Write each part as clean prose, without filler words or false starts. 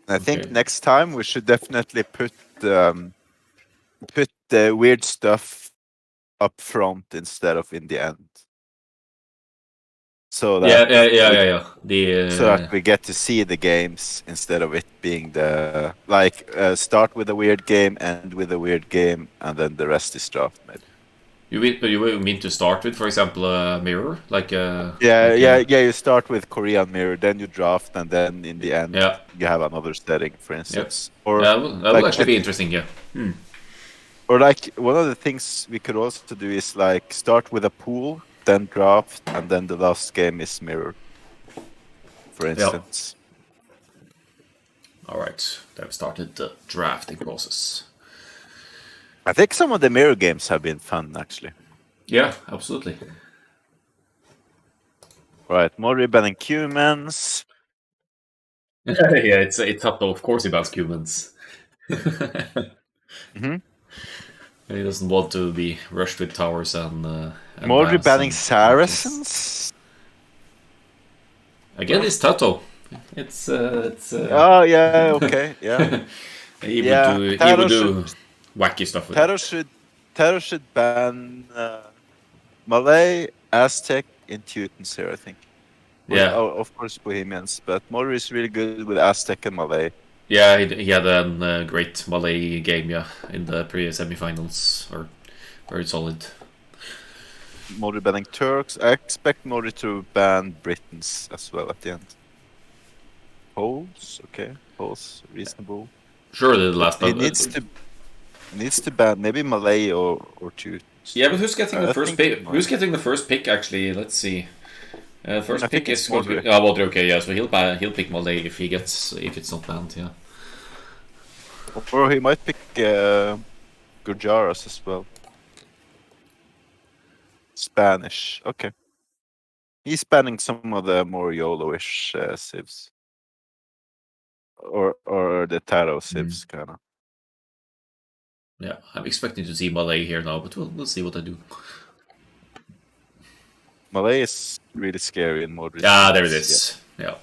I think next time we should definitely put the weird stuff up front instead of in the end. So that so that we get to see the games instead of it being the start with a weird game, end with a weird game, and then the rest is draft maybe. You mean to start with, for example, a mirror, You start with Korean mirror, then you draft, and then in the end yeah, you have another setting, for instance. Or that will actually be interesting. Yeah. Or like one of the things we could also do is like start with a pool, then draft, and then the last game is mirror, for instance. All right, they've started the drafting process. I think some of the mirror games have been fun, actually. Yeah, absolutely. Right, more ribbon and cumans. Yeah, it's tough though. Of course, he bans humans. Mm-hmm. He doesn't want to be rushed with towers and More banning and Saracens. Again, it's Tato. It's Oh yeah, okay, yeah. he would do wacky stuff with Taro should ban Malay, Aztec, and Teutons here, I think. Yeah. Of course Bohemians, but Mori is really good with Aztec and Malay. Yeah, he had a great Malay game, yeah, in the pre-semifinals, or very solid. Mori banning Turks. I expect Mori to ban Britons as well at the end. Poles, okay, Poles, reasonable. Surely the last. He needs to ban maybe Malay or Teutons. Yeah, but who's getting the first pick? Who's getting the first pick? Actually, let's see. First pick is going to be Modri. Okay, yeah, so he'll pick Malay if it's not banned, yeah. Or he might pick Gurjaras as well. Spanish, okay. He's banning some of the more YOLO-ish civs. Or the Taro civs, kind of. Yeah, I'm expecting to see Malay here now, but we'll see what I do. Malay is really scary in Modric. Ah, there it is. Yeah.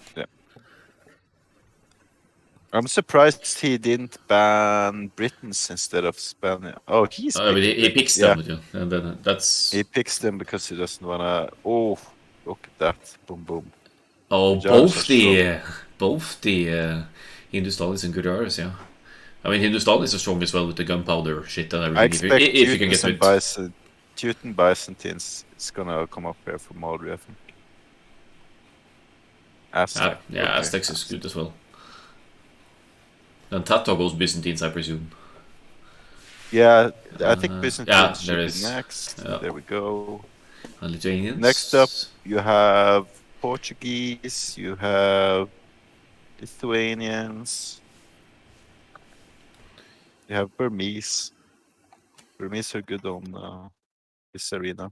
I'm surprised he didn't ban Britons instead of Spanish. Oh, he picks them, yeah. And then that's. He picks them because he doesn't wanna. Oh, look at that! Boom, boom. Oh, both the Hindustanis and Gurjaras, yeah. I mean, Hindustanis are strong as well with the gunpowder shit and everything. I expect if you can get it. Teuton Byzantines is gonna come up here from Modri, I think. Aztec. Aztecs is good as well. And Tato goes Byzantines, I presume. Yeah, I think Byzantines should be next. Yeah. There we go. And Lithuanians. Next up, you have Portuguese, you have Lithuanians, you have Burmese. Burmese are good on this arena.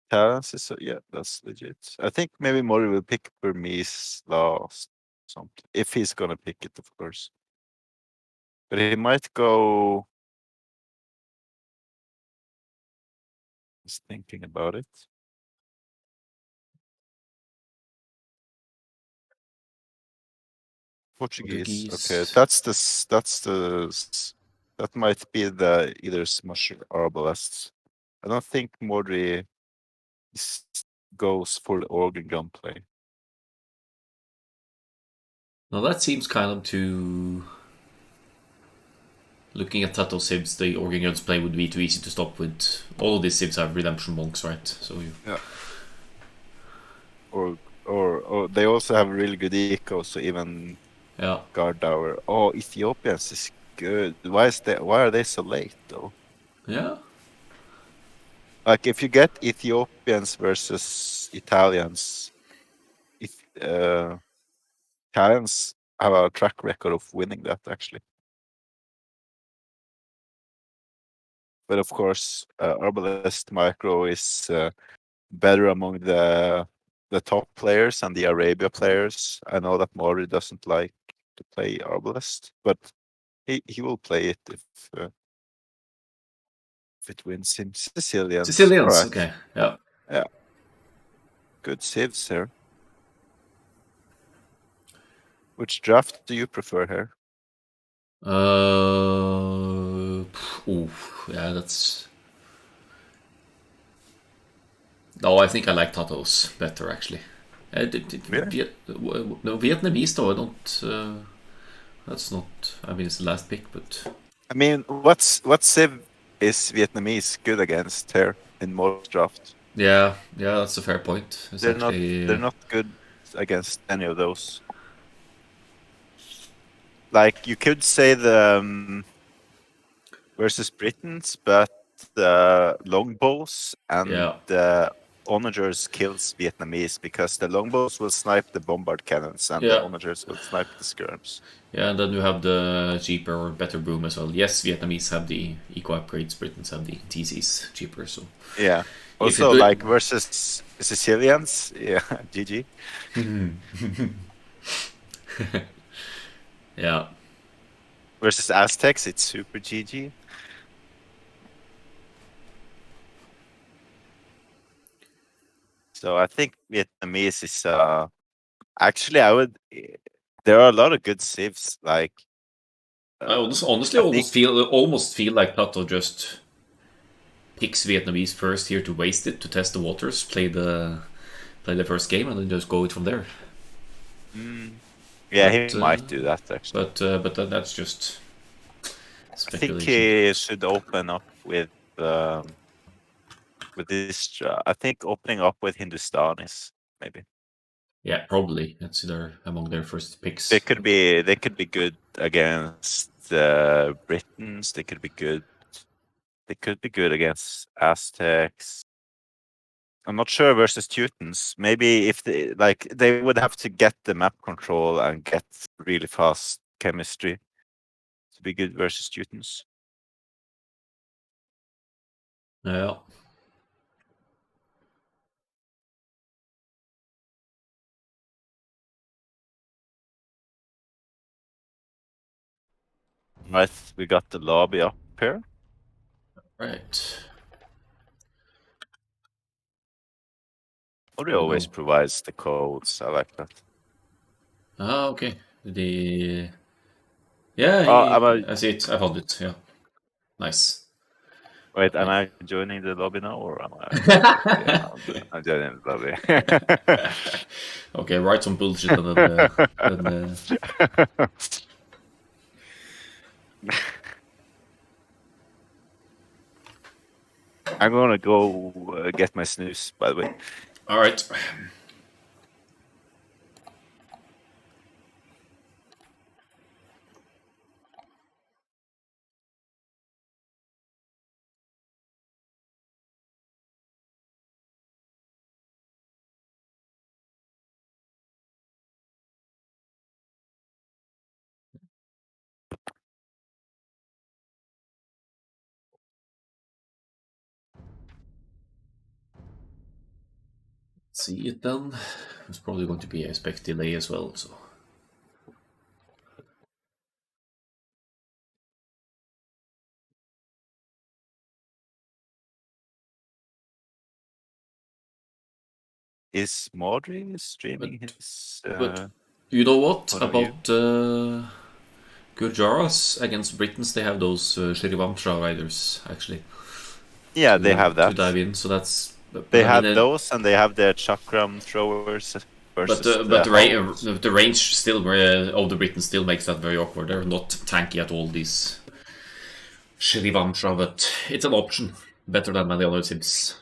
Talents is that's legit. I think maybe Mori will pick Burmese last, something if he's gonna pick it, of course. But he might go. Just thinking about it. Portuguese. Okay, that might be the either Smush or Arbalest. I don't think Mori goes full organ gunplay. Now that seems kind of to. Looking at Tato Sibs, the organ guns play would be too easy to stop with. All of these Sibs have redemption monks, right? So yeah. Or they also have really good eco, so even guard tower. Oh, Ethiopians is good. Why are they so late though? Yeah. Like if you get Ethiopians versus Italians, Italians have a track record of winning that actually. But of course, Herbalist Micro is better among the top players and the Arabia players. I know that Mori doesn't like to play Herbalist, but he will play it if it wins him. Sicilians. Right. Okay. Yeah. Yeah. Good saves here. Which draft do you prefer here? Yeah, that's. No, I think I like Tato's better actually. Really? No, Vietnamese though, I don't. That's not. I mean, it's the last pick, but. I mean, what civ is Vietnamese good against here in most drafts? Yeah, that's a fair point. It's They're not actually. they're not good against any of those. Like you could say the versus Britons, but the longbows and Yeah. the onagers kills Vietnamese because the longbows will snipe the bombard cannons and the Yeah. onagers will snipe the skirms. Yeah, and then you have the cheaper or better boom as well. Yes, Vietnamese have the eco upgrades, Britons have the TCs cheaper, so. Yeah. If it Also, like versus Sicilians, yeah, GG. Yeah. Versus Aztecs, it's super GG. So I think Vietnamese is actually I would. There are a lot of good civs. Like I honestly I think almost feel like Pato just picks Vietnamese first here to waste it to test the waters, play the first game, and then just go it from there. yeah, But he might do that actually. but that's just I think speculation. he should open up with this. I think opening up with Hindustanis maybe. Yeah, probably that's their among their first picks. They could be good against Britons. They could be good. They could be good against Aztecs. I'm not sure versus Teutons. Maybe if they would have to get the map control and get really fast chemistry to be good versus Teutons. Yeah. Right, we got the lobby up here. Right. Lobby always provides the codes. I like that. Ah, okay. Yeah, I see it. I found it. Yeah, nice. Wait, am Okay. I joining the lobby now, or am I? Yeah, I'm joining the lobby. Okay, write some bullshit and then I'm gonna go get my snooze, by the way. all right. See it then. There's probably going to be a spec delay as well. So Is Modri streaming but his but you know what point of view? about Gujaras against Britons? They have those Shrivantra riders actually Yeah, they have to that. dive in. So that's. They I have mean, those, and they have their chakram throwers but versus the hounds. the range still of the Britons still makes that very awkward. They're not tanky at all. These Shrivantra, but it's an option. Better than many other sims.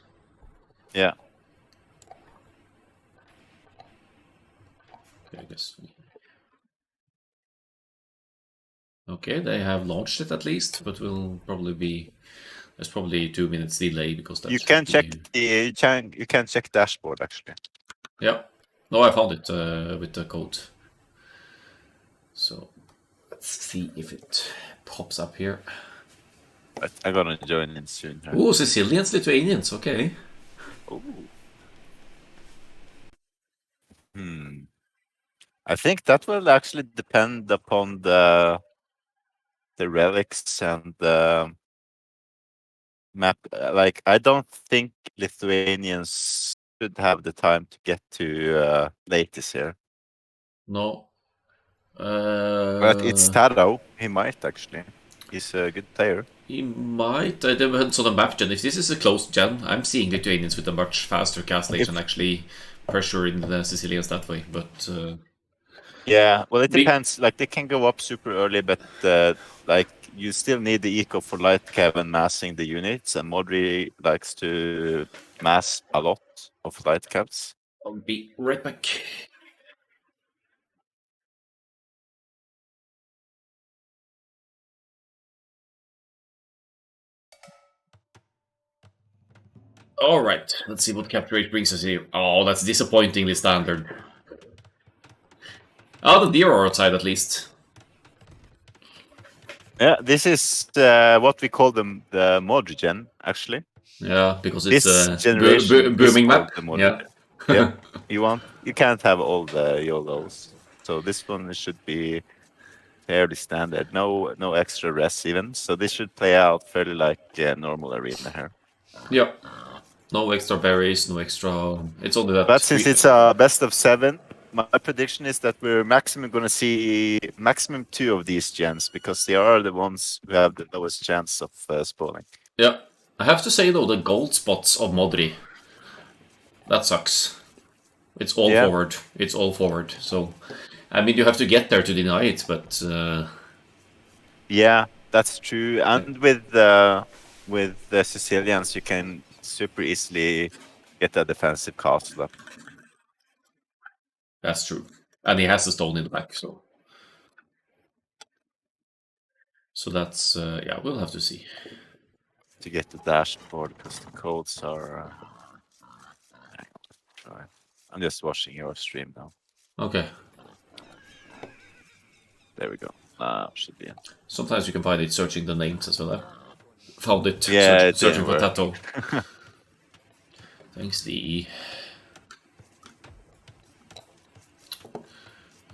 Yeah. I guess. Okay, they have launched it at least, but will probably be there's probably 2 minutes delay because that You should can check be. you can check dashboard actually. Yeah, no, I found it with the code. So let's see if it pops up here. But I'm gonna join in soon. Right? Oh, Sicilians, Lithuanians. Okay. Ooh. I think that will actually depend upon the relics and the map. Like, I don't think Lithuanians should have the time to get to Latius here. No. But it's Taro. He might actually. He's a good player. He might. It depends on the map gen. If this is a close gen, I'm seeing Lithuanians with a much faster cast age and actually pressuring the Sicilians that way. But yeah, well, it depends. Like they can go up super early, but like you still need the eco for light cav and massing the units, and Modri likes to mass a lot of light cavs. I'll be right back. All right, let's see what capture rate brings us here. Oh, that's disappointingly standard. Oh, the deer are outside at least. Yeah, this is what we call them the Modri gen, actually. Yeah, because it's this a generation booming map. Yeah, yeah. You can't have all the YOLOs, so this one should be fairly standard. No extra res even, so this should play out fairly like normal arena here. Yeah, no extra berries, no extra. It's only that. But since it's a best of 7, my prediction is that we're maximum going to see maximum 2 of these gens because they are the ones who have the lowest chance of spawning. Yeah, I have to say though, the gold spots of Modri, that sucks. It's all forward. It's all forward. So, I mean, you have to get there to deny it, but. Yeah, that's true. And with the Sicilians, you can super easily get a defensive castle up. That's true. And he has the stone in the back, so. So that's, yeah, we'll have to see. To get the dashboard, because the codes are... I'm just watching your stream now. Okay. There we go. Should be in. Sometimes you can find it searching the names as well. Found it. Yeah, searching for Tato. Thanks, DE.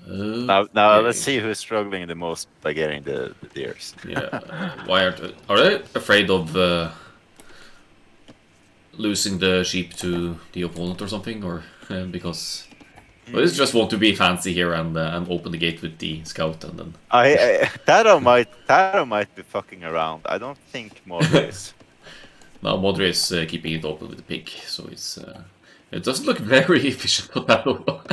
Now let's see who's struggling the most by getting the deers. Yeah. Why are they afraid of losing the sheep to the opponent or something, or because well, they just want to be fancy here and open the gate with the scout and then. Taro might be fucking around. I don't think Modri is. Now Modri is keeping it open with the pig, so it's it doesn't look very efficient for Taro.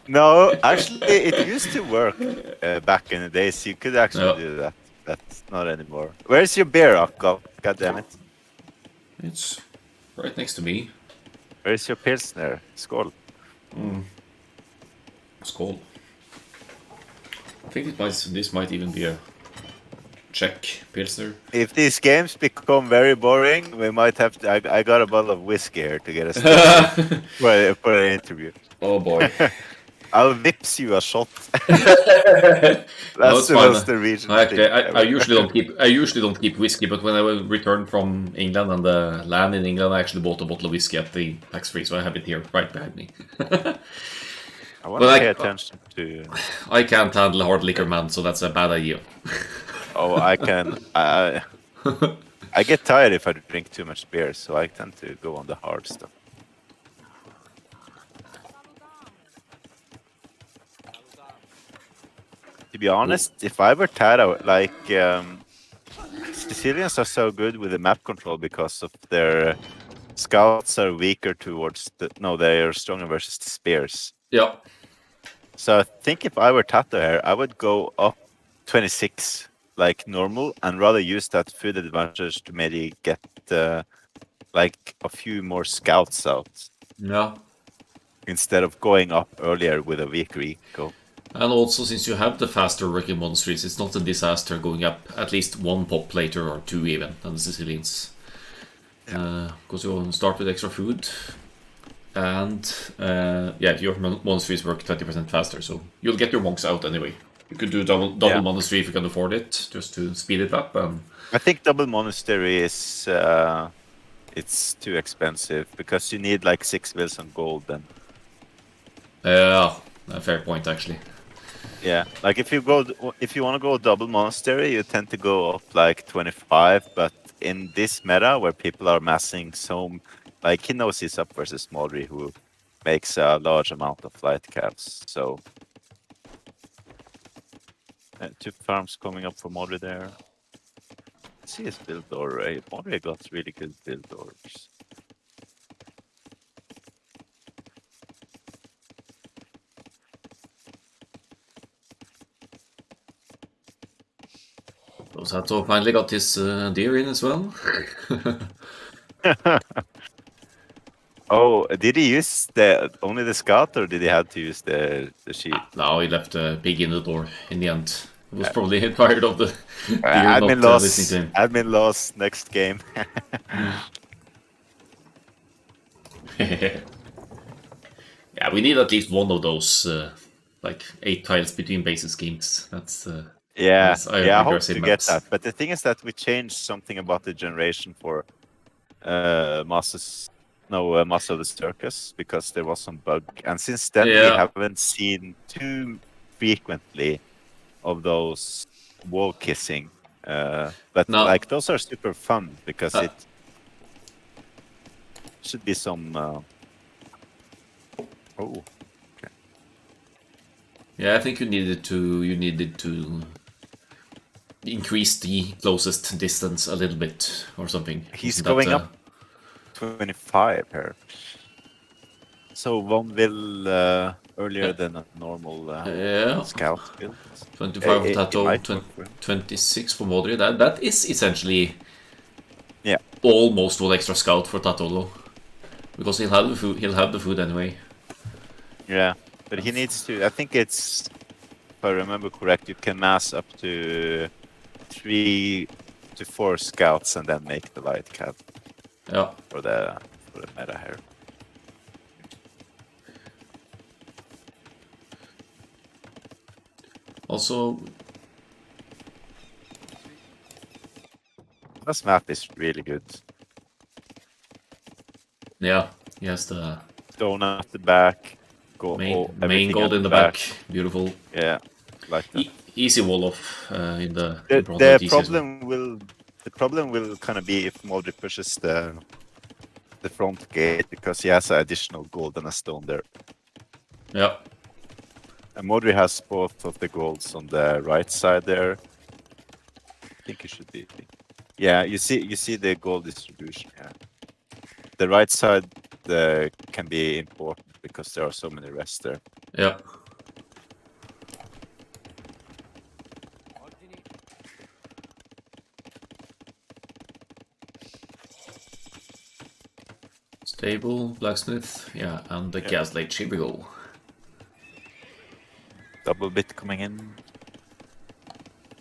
No, actually, it used to work back in the days. You could actually do that. That's not anymore. Where's your beer, Akkal? God damn it! It's right next to me. Where's your Pilsner? Skål. Skål. I think this might even be a Czech Pilsner. If these games become very boring, we might have to. I got a bottle of whiskey here to get us started for an interview. Oh boy. I'll vips you a shot. That's the most Norwegian thing. I usually don't keep whiskey, but when I returned from England and land in England, I actually bought a bottle of whiskey at the tax free, so I have it here right behind me. I want to pay attention to. I can't handle hard liquor, man, so that's a bad idea. Oh, I can. I get tired if I drink too much beer, so I tend to go on the hard stuff. To be honest, if I were Taro, like Sicilians are so good with the map control because of their scouts are weaker towards they are stronger versus the spears. Yeah. So I think if I were Tato here, I would go up 26 like normal and rather use that food advantage to maybe get like a few more scouts out. Yeah. Instead of going up earlier with a weaker eco. And also, since you have the faster working monasteries, it's not a disaster going up at least one pop later or 2 even than the Sicilians. Because you start with extra food, and your monasteries work 20% faster, so you'll get your monks out anyway. You could do double monastery if you can afford it, just to speed it up. I think double monastery is it's too expensive because you need like 6 wheels on gold then. Yeah, a fair point actually. Yeah, like if you want to go double monastery, you tend to go up like 25. But in this meta where people are massing like he knows he's up versus Modri, who makes a large amount of light caps. So Two farms coming up for Modri there. Let's see his build or Modri got really good build orbs. Sato finally got his deer in as well. Oh, did he use only the scout, or did he have to use the sheep? Now he left a pig in the door in the end. He was probably tired of the deer not Admin listening to lost. him. Admin lost next game. Yeah, we need at least one of those, like 8 tiles between bases schemes. That's Yeah, I I agree, hope to get maps. that. But the thing is that we changed something about the generation for Master of the Circus, because there was some bug, and since then we Yeah. haven't seen too frequently of those wall kissing. But No. like those are super fun because it should be some. Oh, Yeah, I think you needed to increase the closest distance a little bit or something. he's Wasn't going that, up 25 here. So one will earlier than a normal yeah, scout build. 25 for It Tato, might work for him. 26 for Modri. That is essentially Yeah, almost one extra scout for Tato though, because he'll have the food. He'll have the food anyway. yeah, but he needs to. I think it's, if I remember correct, you can mass up to 3 to 4 scouts and then make the light cat. Yeah. For the meta here. Also, this map is really good. yeah, he has the Stone at the back. main gold in the back. Beautiful. Yeah, like that. Easy wall off in the the problem will kind of be if Modri pushes the front gate, because he has an additional gold and a stone there. Yeah. And Modri has both of the golds on the right side there. I think it should be. Yeah, you see the gold distribution here. The right side can be important because there are so many rests there. Yeah. Stable, blacksmith, yeah, and the gaslight. Here we go. Double bit coming in.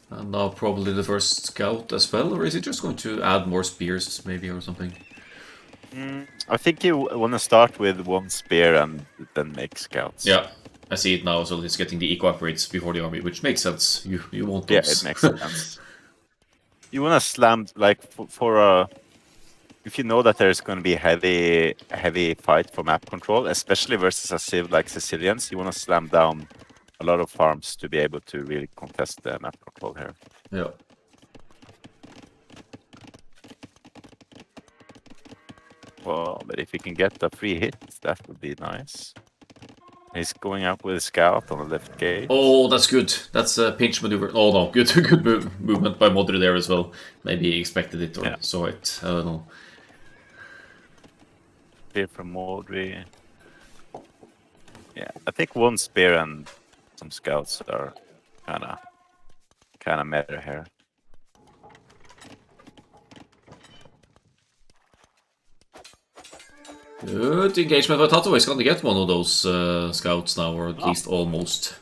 And now probably the first scout as well, or is it just going to add more spears maybe or something? I think you want to start with one spear and then make scouts. Yeah, I see it now, so it's getting the eco upgrades before the army, which makes sense. You want those. Yeah, it makes sense. You want to slam, like, for if you know that there's going to be a heavy fight for map control, especially versus a civ like Sicilians, you want to slam down a lot of farms to be able to really contest the map control here. Yeah. Well, but if you can get a free hit, that would be nice. He's going up with a scout on the left gate. Oh, that's good. That's a pinch maneuver. Oh no, good movement by Modri there as well. Maybe he expected it or saw it. I don't know. Spear from Modri. Yeah, I think one spear and some scouts are kind of meta here. Good engagement by Tato. He's gonna get one of those scouts now, or at least almost.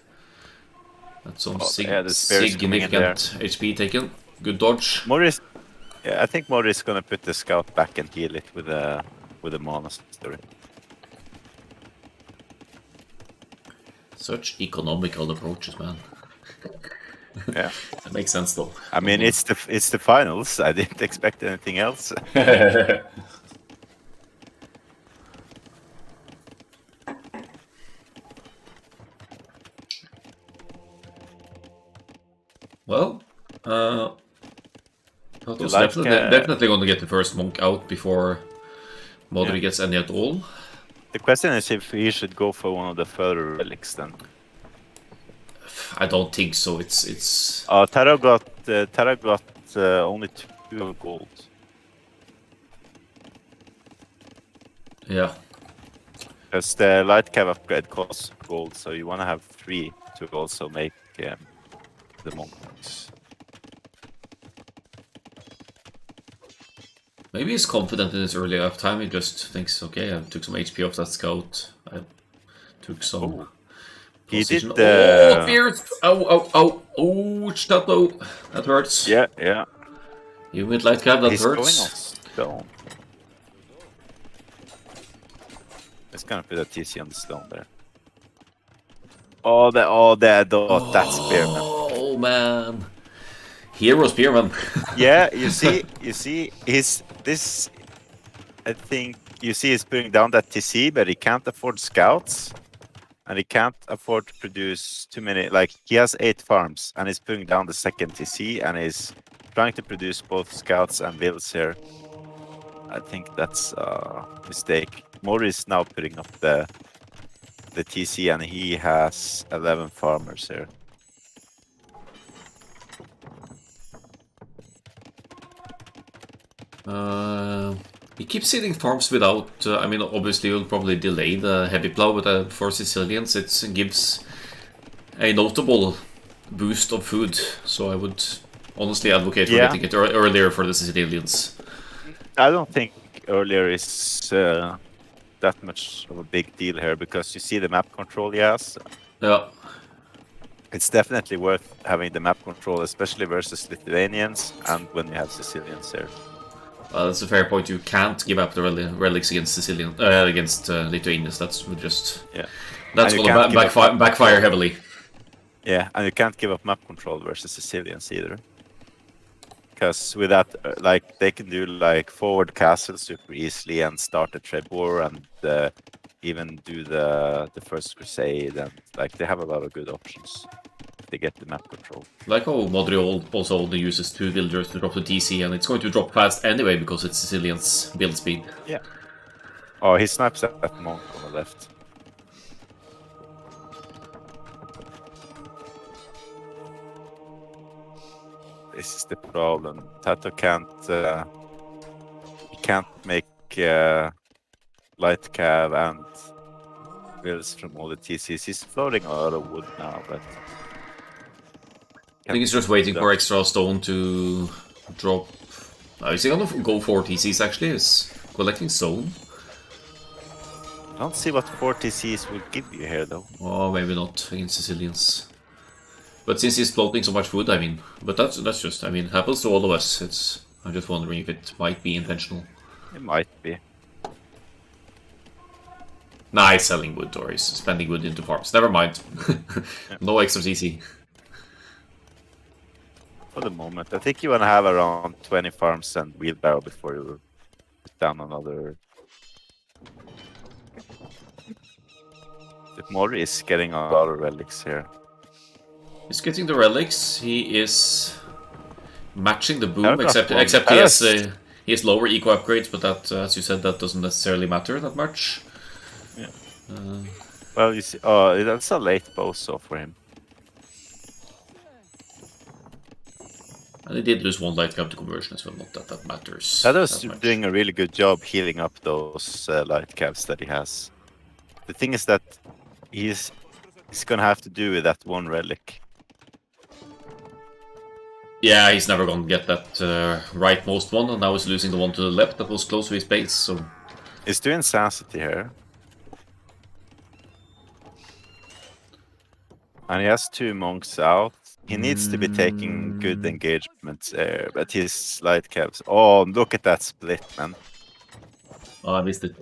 That's some significant HP taken. Good dodge. Morris, yeah, I think Morris is gonna put the scout back and heal it with a monastery. Such economical approaches, man. Yeah, that makes sense though. I mean, it's the finals. I didn't expect anything else. Well, Toto's definitely going to get the first monk out before Modri gets any at all. The question is if he should go for one of the further relics then. I don't think so. It's. Terra got only 2 gold. Yeah. Because the light cab upgrade costs gold, so you want to have 3 to also make the monks. Maybe he's confident in his early uptime. He just thinks, okay, I took some HP off that scout. I took some He position. did. Oh, fierce! Ow, ow, ow! Ouch, that blow. That hurts. Yeah, yeah. Even with light cab, that He's going on hurts. stone. It's gonna put a TC on the stone there. That spearman. Oh, man. Hero spearman. Yeah, you see, I think you see he's putting down that TC, but he can't afford scouts. And he can't afford to produce too many, like, he has 8 farms, and he's putting down the second TC, and he's trying to produce both scouts and vills here. I think that's a mistake. Mori is now putting up the TC, and he has 11 farmers here. He keeps hitting farms without. I mean, obviously, you'll probably delay the heavy plow, but for Sicilians, it gives a notable boost of food. So I would honestly advocate for getting it earlier for the Sicilians. I don't think earlier is that much of a big deal here, because you see the map control he has. Yeah. It's definitely worth having the map control, especially versus Lithuanians and when you have Sicilians here. That's a fair point. You can't give up the relics against Lithuanians. That's just that's gonna backfire heavily. Yeah, and you can't give up map control versus Sicilians either, because with that, like, they can do like forward castles super easily and start a trade war and even do the first crusade, and like they have a lot of good options. They get the map control. Like how Modriol also only uses 2 villagers to drop the TC, and it's going to drop fast anyway because it's Sicilian's build speed. Yeah. Oh, he snipes that monk on the left. This is the problem. Tato can't. He can't make light cav and builds from all the TCs. He's floating a lot of wood now, but I think he's just waiting for extra stone to drop. Is he gonna go for TCs actually? Is collecting stone? I don't see what 4 TCs will give you here, though. Oh, maybe not against Sicilians. But since he's floating so much wood, I mean, but that's just, I mean, it happens to all of us. I'm just wondering if it might be intentional. It might be. Nah, he's selling wood, or he's spending wood into farms. Never mind. No extra TC. For the moment, I think you want to have around 20 farms and wheelbarrow before you put down another. The Mori is getting a lot of relics here. He's getting the relics. He is matching the boom, except he has lower eco upgrades, but that, as you said, that doesn't necessarily matter that much. Yeah. Well, you see, oh, that's a late bozo for him. And he did lose 1 light cab to conversion as well, not that that matters. That was doing a really good job healing up those light cabs that he has. The thing is that he's gonna have to do with that 1 relic. Yeah, he's never gonna get that rightmost one, and now he's losing the one to the left that was close to his base, so... He's doing Insanity here. And he has 2 monks out. He needs to be taking good engagements there, but his light cabs... Oh, look at that split, man. Oh, I missed it.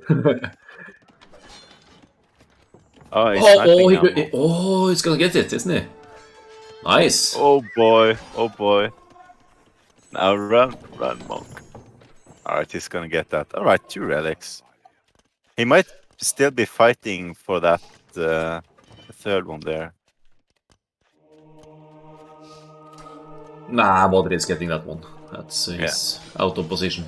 He's he's gonna get it, isn't he? Nice. Oh boy, oh boy. Now run, monk. Alright, he's gonna get that. Alright, 2 relics. He might still be fighting for that the 3rd one there. Nah, Modric is getting that one. That's he's out of position.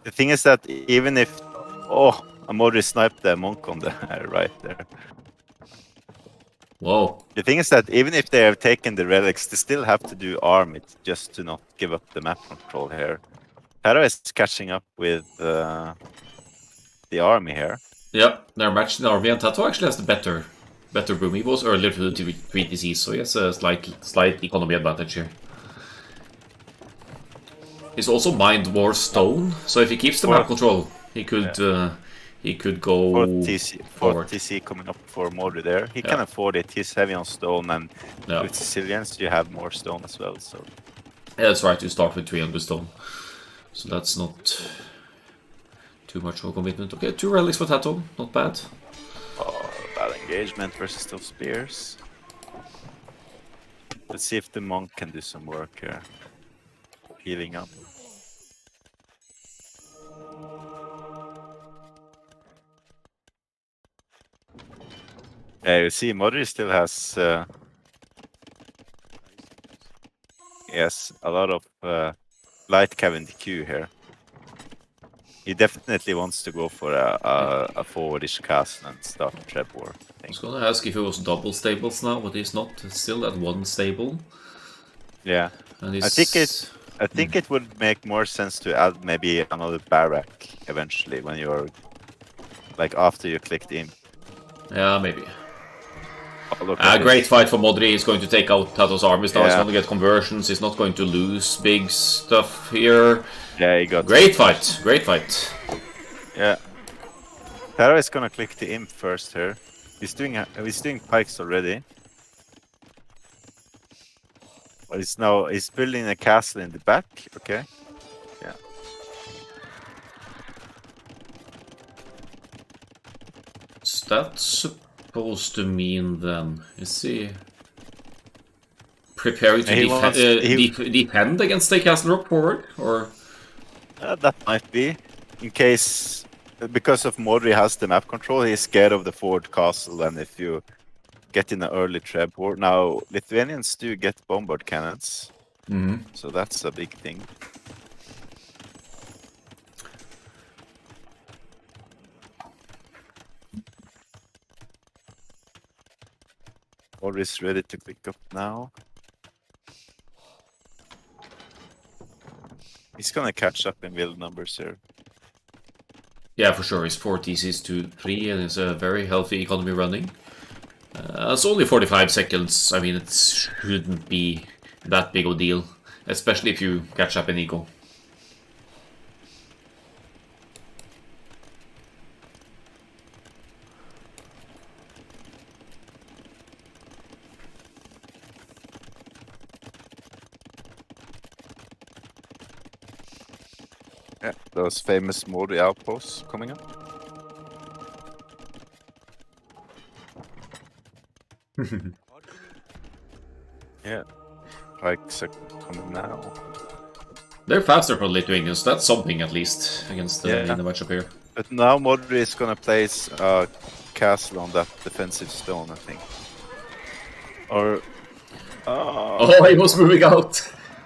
The thing is that even if... Oh, Amori sniped the monk on the right there. Whoa. The thing is that even if they have taken the relics, they still have to do arm it just to not give up the map control here. Taro is catching up with the army here. Yep, they're matching the army, and Tato actually has the better boom. He was earlier to the 3TC, so he has a slight economy advantage here. He's also mined more stone, so if he keeps the map control, he could go 4 TC coming up for Mordru there. He can afford it. He's heavy on stone, and with Sicilians you have more stone as well. So yeah, that's right. You start with 300 stone, so that's not too much of a commitment. Okay, 2 relics for Tato, not bad. Oh, bad engagement versus those spears. Let's see if the monk can do some work here. Healing up. Yeah, you see, Modri still has yes, a lot of light cav in the queue here. He definitely wants to go for a forwardish castle and start a treb war. I was gonna ask if it was double stables now, but he's not. It's still at 1 stable. Yeah, and I think it would make more sense to add maybe another barrack eventually when you're like after you clicked in. Yeah, maybe. Great fight for Modri. He's going to take out Tato's armies now. He's going to get conversions. He's not going to lose big stuff here. Yeah, he got great fight. Great fight. Yeah. Taro is gonna click the imp first here. He's doing pikes already. But he's building a castle in the back. Okay. Yeah. What's that supposed to mean then? Is he preparing to defend against the castle rock forward, or? That might be, in case, because of Modri has the map control, he's scared of the forward castle, and if you get in an early treb war. Now, Lithuanians do get bombard cannons, so that's a big thing. Modri is ready to click up now. He's gonna catch up in build numbers here. Yeah, for sure. He's 4 TCs to 3, and it's a very healthy economy running. It's only 45 seconds. I mean, it shouldn't be that big of a deal, especially if you catch up in eco. Yeah, those famous Modri outposts coming up. Yeah, pikes are coming now. They're faster for Lithuanians, that's something at least against the in the matchup here. But now Modri is gonna place a castle on that defensive stone, I think. Or oh, he was moving out.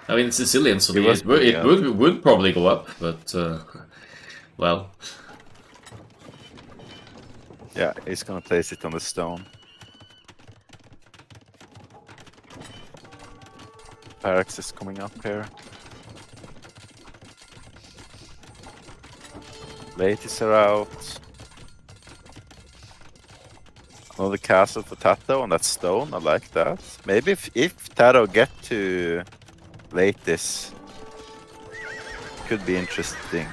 I mean, it's Sicilian, so it would probably go up, but well. Yeah, he's gonna place it on the stone. Barracks is coming up here. Ladies are out. Another castle for Tato on that stone, I like that. Maybe if Tato get to late this, could be interesting.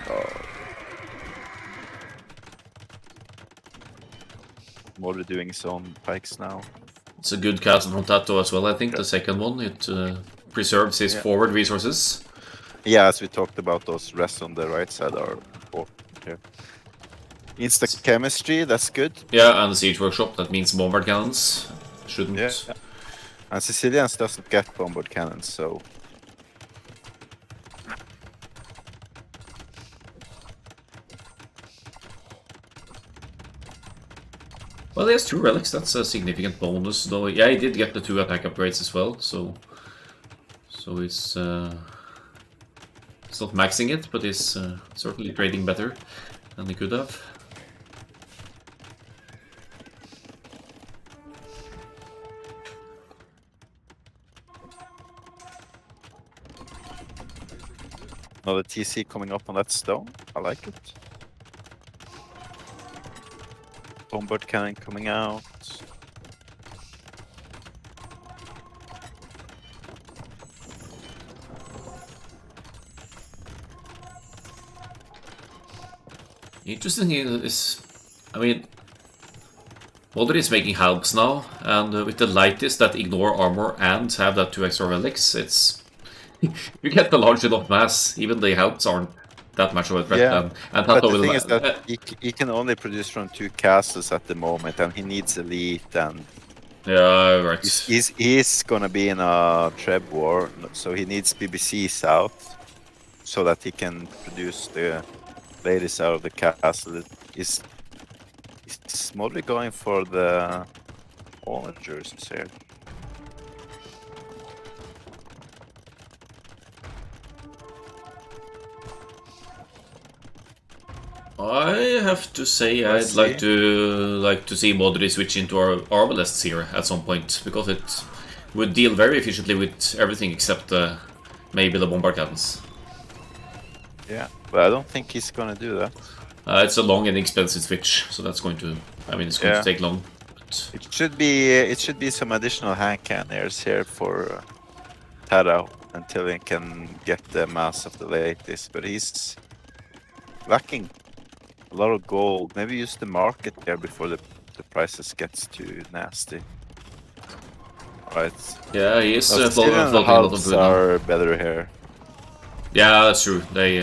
Modri doing his own pikes now. It's a good castle from Tato as well, I think. The second one, it preserves his forward resources. Yeah, as we talked about, those rests on the right side are important here. Insta chemistry, that's good. Yeah, and the siege workshop, that means bombard cannons. Shouldn't. Yeah. And Sicilians doesn't get bombard cannons, so. Well, he has 2 relics, that's a significant bonus, though. Yeah, he did get the 2 attack upgrades as well, so he's He's not maxing it, but he's certainly trading better than he could have. Another TC coming up on that stone. I like it. Bombard cannon coming out. Interesting is, I mean, Modder is making helps now, and with the lightest that ignore armor and have that 2 extra relics, it's you get the large enough mass. Even the helps aren't that much of a threat. Yeah, and but Tato the will, thing is that he can only produce from 2 castles at the moment, and he needs elite, and yeah, right. he's gonna be in a Treb war, so he needs BBC South so that he can produce the ladies out of the castle. Is Modric going for the all jerseys here? I have to say I'd like to see Modri switch into our Arbalests here at some point, because it would deal very efficiently with everything except maybe the bombard cannons. Yeah, but I don't think he's gonna do that. It's a long and expensive switch, so that's going to, I mean, it's going to take long. But... It should be some additional hand cannons here for Taro until he can get the mass of the latest, but he's lacking a lot of gold. Maybe use the market there before the prices gets too nasty. Alright. Yeah, he is Still floating a lot of food now. Are better here. Yeah, that's true. They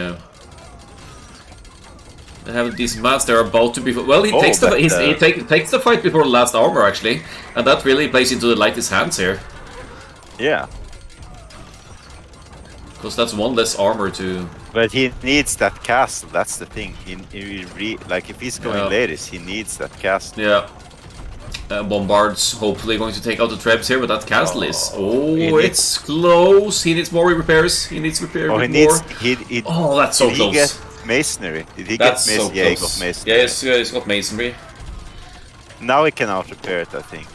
have these mass. They're about to be. Well, he takes the fight before the last armor actually, and that really plays into the lightest hands here. Yeah. Because that's one less armor to. But he needs that castle. That's the thing. Like if he's going latest, he needs that castle. Yeah. Bombard's hopefully going to take out the Trebs here, but that castle is. It's close. He needs more repairs. He needs repair more. Oh, that's so close. Did he get masonry? Did he that's get masonry? So yeah, he got masonry. Yeah, he's got masonry. Now he can out repair it, I think.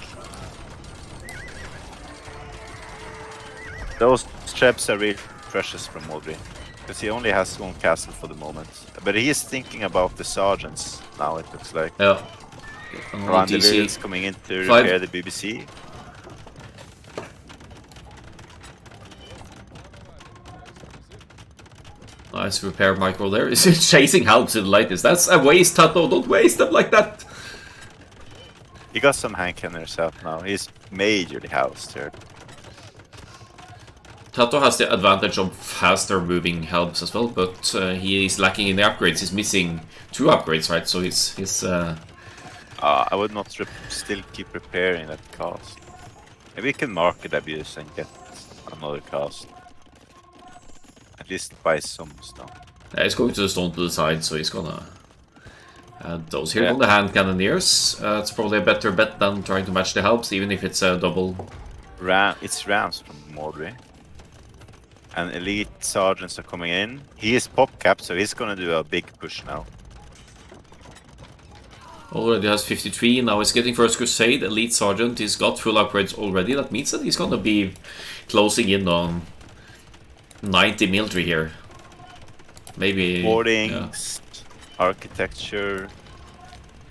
Those Trebs are really precious from Modri, because he only has one castle for the moment. But he is thinking about the sergeants now, it looks like. Yeah. Randelil is coming in to repair the BBC. Nice repair micro there. Is chasing helps in the lightest. That's a waste, Tato. Don't waste them like that. He got some hand cannons out now. He's majorly housed here. Tato has the advantage of faster moving helps as well, but he is lacking in the upgrades. He's missing 2 upgrades, right? So he's I would not still keep repairing that cast. Maybe we can market abuse and get another cast. At least buy some stuff. Yeah, he's going to the stone to the side, so he's gonna add those here on the hand cannoneers. It's probably a better bet than trying to match the helps, even if it's a double. It's Rams from Modri. And elite sergeants are coming in. He is pop cap, so he's gonna do a big push now. Already has 53, now he's getting First Crusade, Elite Sergeant, he's got full upgrades already. That means that he's gonna be closing in on 90 military here. Maybe... Boardings, architecture,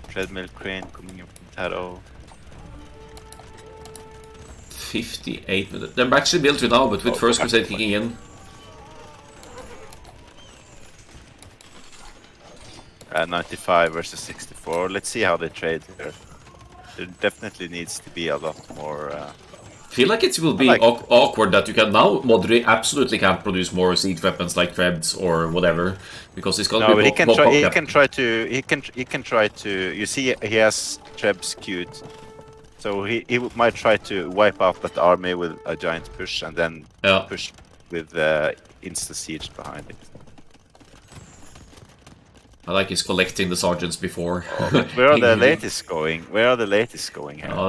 treadmill crane coming in from Taro. 58, they're actually military now, but with First Crusade kicking in. 95 versus 64. Let's see how they trade here. There definitely needs to be a lot more. I feel like it will be awkward that you can now. Modri absolutely can't produce more siege weapons like Trebs or whatever, because he's got to be. But he can try to. You see, he has Trebs queued, so he might try to wipe out that army with a giant push and then push with insta siege behind it. I like he's collecting the sergeants before. Where are the latest going? Where are the latest going here? Oh,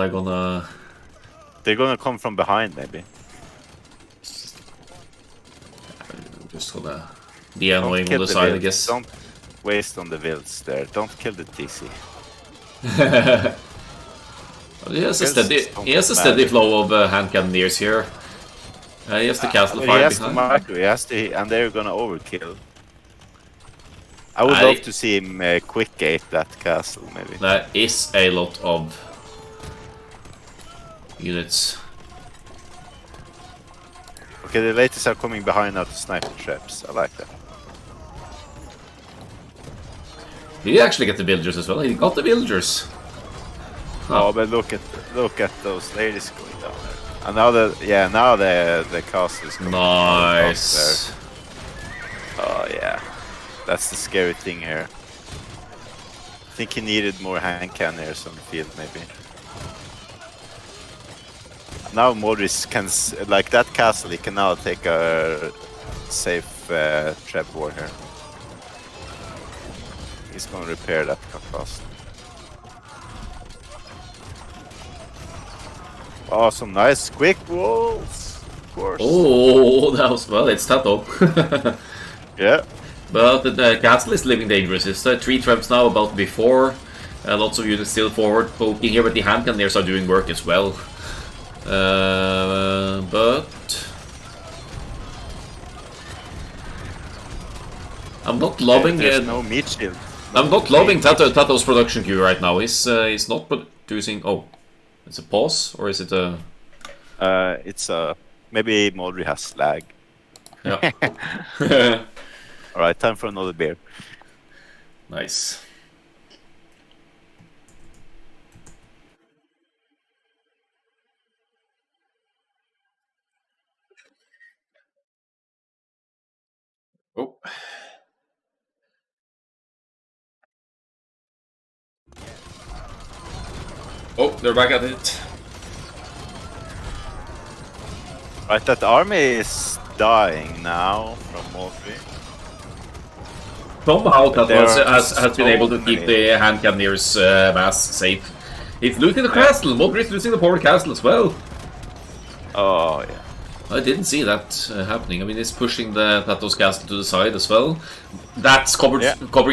They're gonna come from behind, maybe. Just gonna the annoying on the side, I guess. Don't waste on the wills there. Don't kill the TC. He has a steady flow of hand cannoneers here. He has the castle fire behind. Micro, he has to, and they're gonna overkill. I would love to see him quick gate that castle, maybe. That is a lot of units. Okay, the latest are coming behind now to snipe the traps. I like that. Did he actually get the villagers as well? He got the villagers. Oh, but look at those ladies going down there. And now the castle is coming. Nice. Oh yeah, that's the scary thing here. I think he needed more hand cannons on the field, maybe. Now Modris can, like that castle, he can now take a safe trap war here. He's gonna repair that castle. Oh, some nice quick walls, of course. Oh, that was, well, it's Tato. Yeah. But the castle is living dangerous. It's 3 traps now, about before. Lots of units still forward poking here, but the hand cannoneers are doing work as well. But I'm not loving There's no meat shield. I'm not loving Tato's production queue right now. He's not producing. Oh, it's a pause, or is it a? It's a maybe Modri has lag. Yeah. All right, time for another beer. Nice. Oh. Oh, they're back at it. Right, that army is dying now from Modri. Somehow Tato has been able to keep the hand cannoneers mass safe. He's losing the castle. Modri is losing the power castle as well. Oh yeah. I didn't see that happening. I mean, he's pushing the Tato's castle to the side as well. That's covering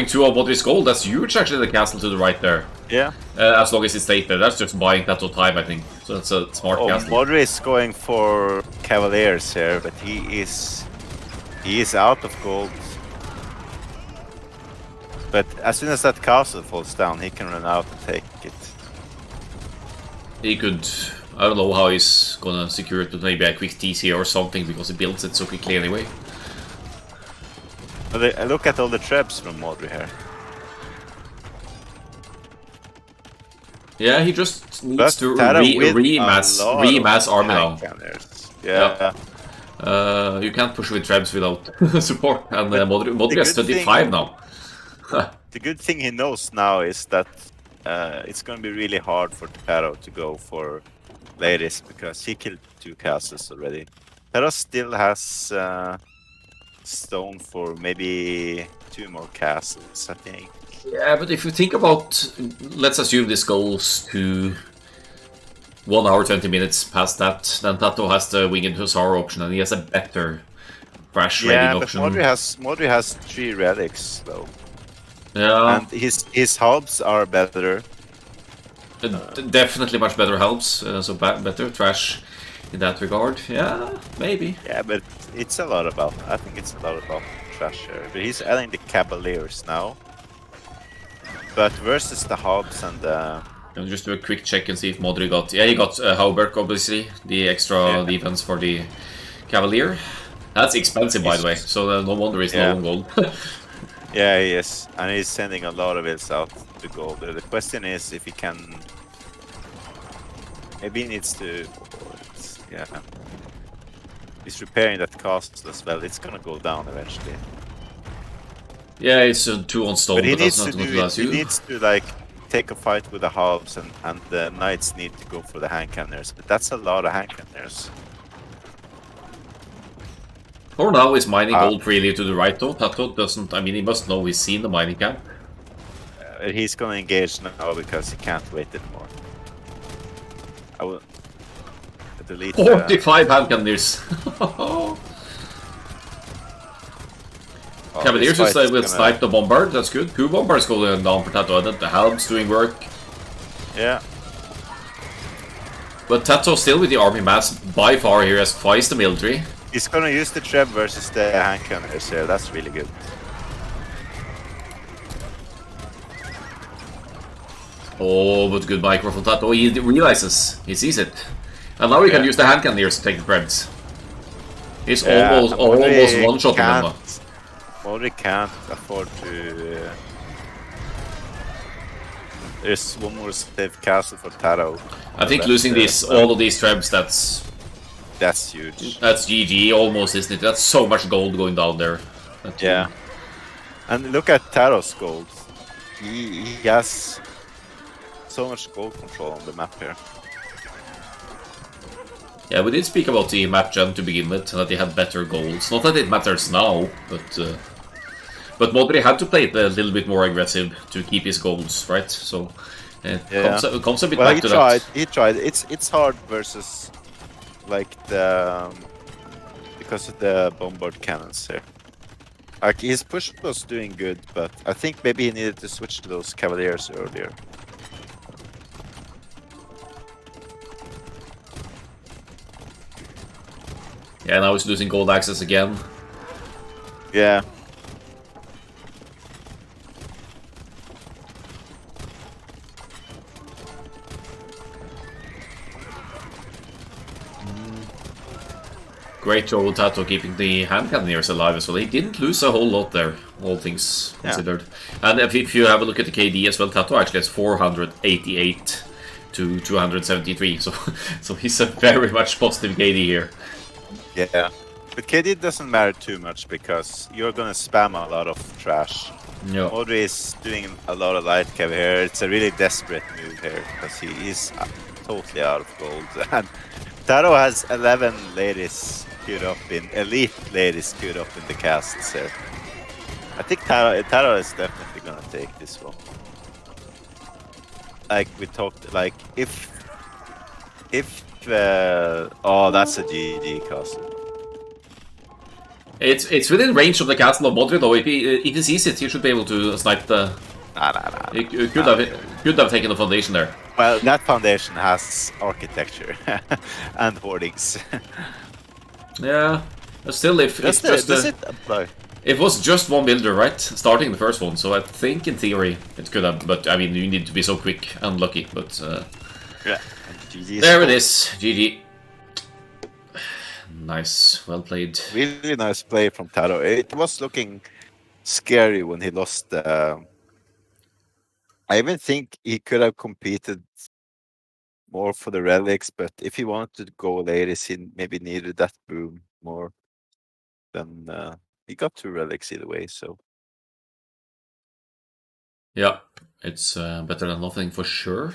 2 of Modri's gold. That's huge, actually, the castle to the right there. Yeah. As long as it stays there. That's just buying Tato time, I think. So that's a smart castle. Modri is going for Cavaliers here, but he is out of gold. But as soon as that castle falls down, he can run out and take it. He could... I don't know how he's gonna secure it with maybe a quick TC or something, because he builds it so quickly anyway. But look at all the traps from Modri here. Yeah, he just needs to remass army now. Yeah. You can't push with traps without support, and Modri has 25 now. The good thing he knows now is that it's going to be really hard for Taro to go for ladies, because he killed 2 castles already. Taro still has stone for maybe 2 more castles, I think. Yeah, but if you think about, let's assume this goes to 1 hour 20 minutes past that, then Tato has the winged hussar option, and he has a better crash raiding option. Yeah, but Modri has 3 relics though. Yeah, and his hubs are better. Definitely much better helps, so better trash in that regard. Yeah, maybe. Yeah, but it's a lot about. I think it's a lot about trash here. But he's adding the Cavaliers now. But versus the hubs and the. I'll just do a quick check and see if Modri got. Yeah, he got Hauberg, obviously, the extra defense for the Cavalier. That's expensive, by the way, so no wonder he's low on gold. Yeah, he is, and he's sending a lot of ills out to gold. The question is if he can. Maybe he needs to. Yeah. He's repairing that castle as well. It's gonna go down eventually. Yeah, it's 2 on stone, but he that's not going to last you. He needs to like take a fight with the halves, and the knights need to go for the hand cannons. But that's a lot of hand cannons. For now, is mining gold freely to the right though? Tato doesn't, I mean, he must know he's seen the mining camp. He's gonna engage now because he can't wait anymore. I will delete 45 hand cannons. Cavaliers fight is will gonna... snipe the Bombard. That's good. 2 Bombards going down for Tato. The Helm's doing work. Yeah. But Tato still with the army mass by far here has twice the military. He's gonna use the Treb versus the hand cannons here. That's really good. Oh, but good micro from Tato. He realizes. He sees it. And now he can use the hand cannoneers to take the Preds. He's almost one-shotting them. Modric can't afford to... There's one more safe castle for Taro. I think losing all of these Trebs, that's huge. That's GG almost, isn't it? That's so much gold going down there. Yeah. And look at Taro's gold. He has so much gold control on the map here. Yeah, we did speak about the map gen to begin with, that they had better goals. Not that it matters now, but Modri had to play it a little bit more aggressive to keep his goals, right? So it comes a bit back to that. He tried. It's hard versus like the because of the bombard cannons here. Like his push was doing good, but I think maybe he needed to switch to those Cavaliers earlier. Yeah, now he's losing gold access again. Yeah. Great job, Tato, keeping the hand cannoneers alive as well. He didn't lose a whole lot there, all things considered. And if you have a look at the KD as well, Tato actually has 488 to 273. So he's a very much positive KD here. Yeah. But KD doesn't matter too much because you're gonna spam a lot of trash. Yeah. Modri is doing a lot of light cav here. It's a really desperate move here because he is totally out of gold. And Taro has 11 ladies queued up in elite ladies queued up in the casts here. I think Taro is definitely gonna take this one. Like we talked, like if oh, that's a GG castle. It's within range of the castle of Modri though. If he sees it, he should be able to snipe the. Nah. He could have taken the foundation there. Well, that foundation has architecture and hoardings. Yeah, but still, if it's just does it apply? It was just one builder, right? Starting the first one, so I think in theory it could have. But I mean, you need to be so quick and lucky. But yeah, there it is, GG. Nice, well played. Really nice play from Taro. It was looking scary when he lost. I even think he could have competed more for the relics, but if he wanted to go ladies, he maybe needed that boom more. Then he got 2 relics either way. So yeah, it's better than nothing for sure.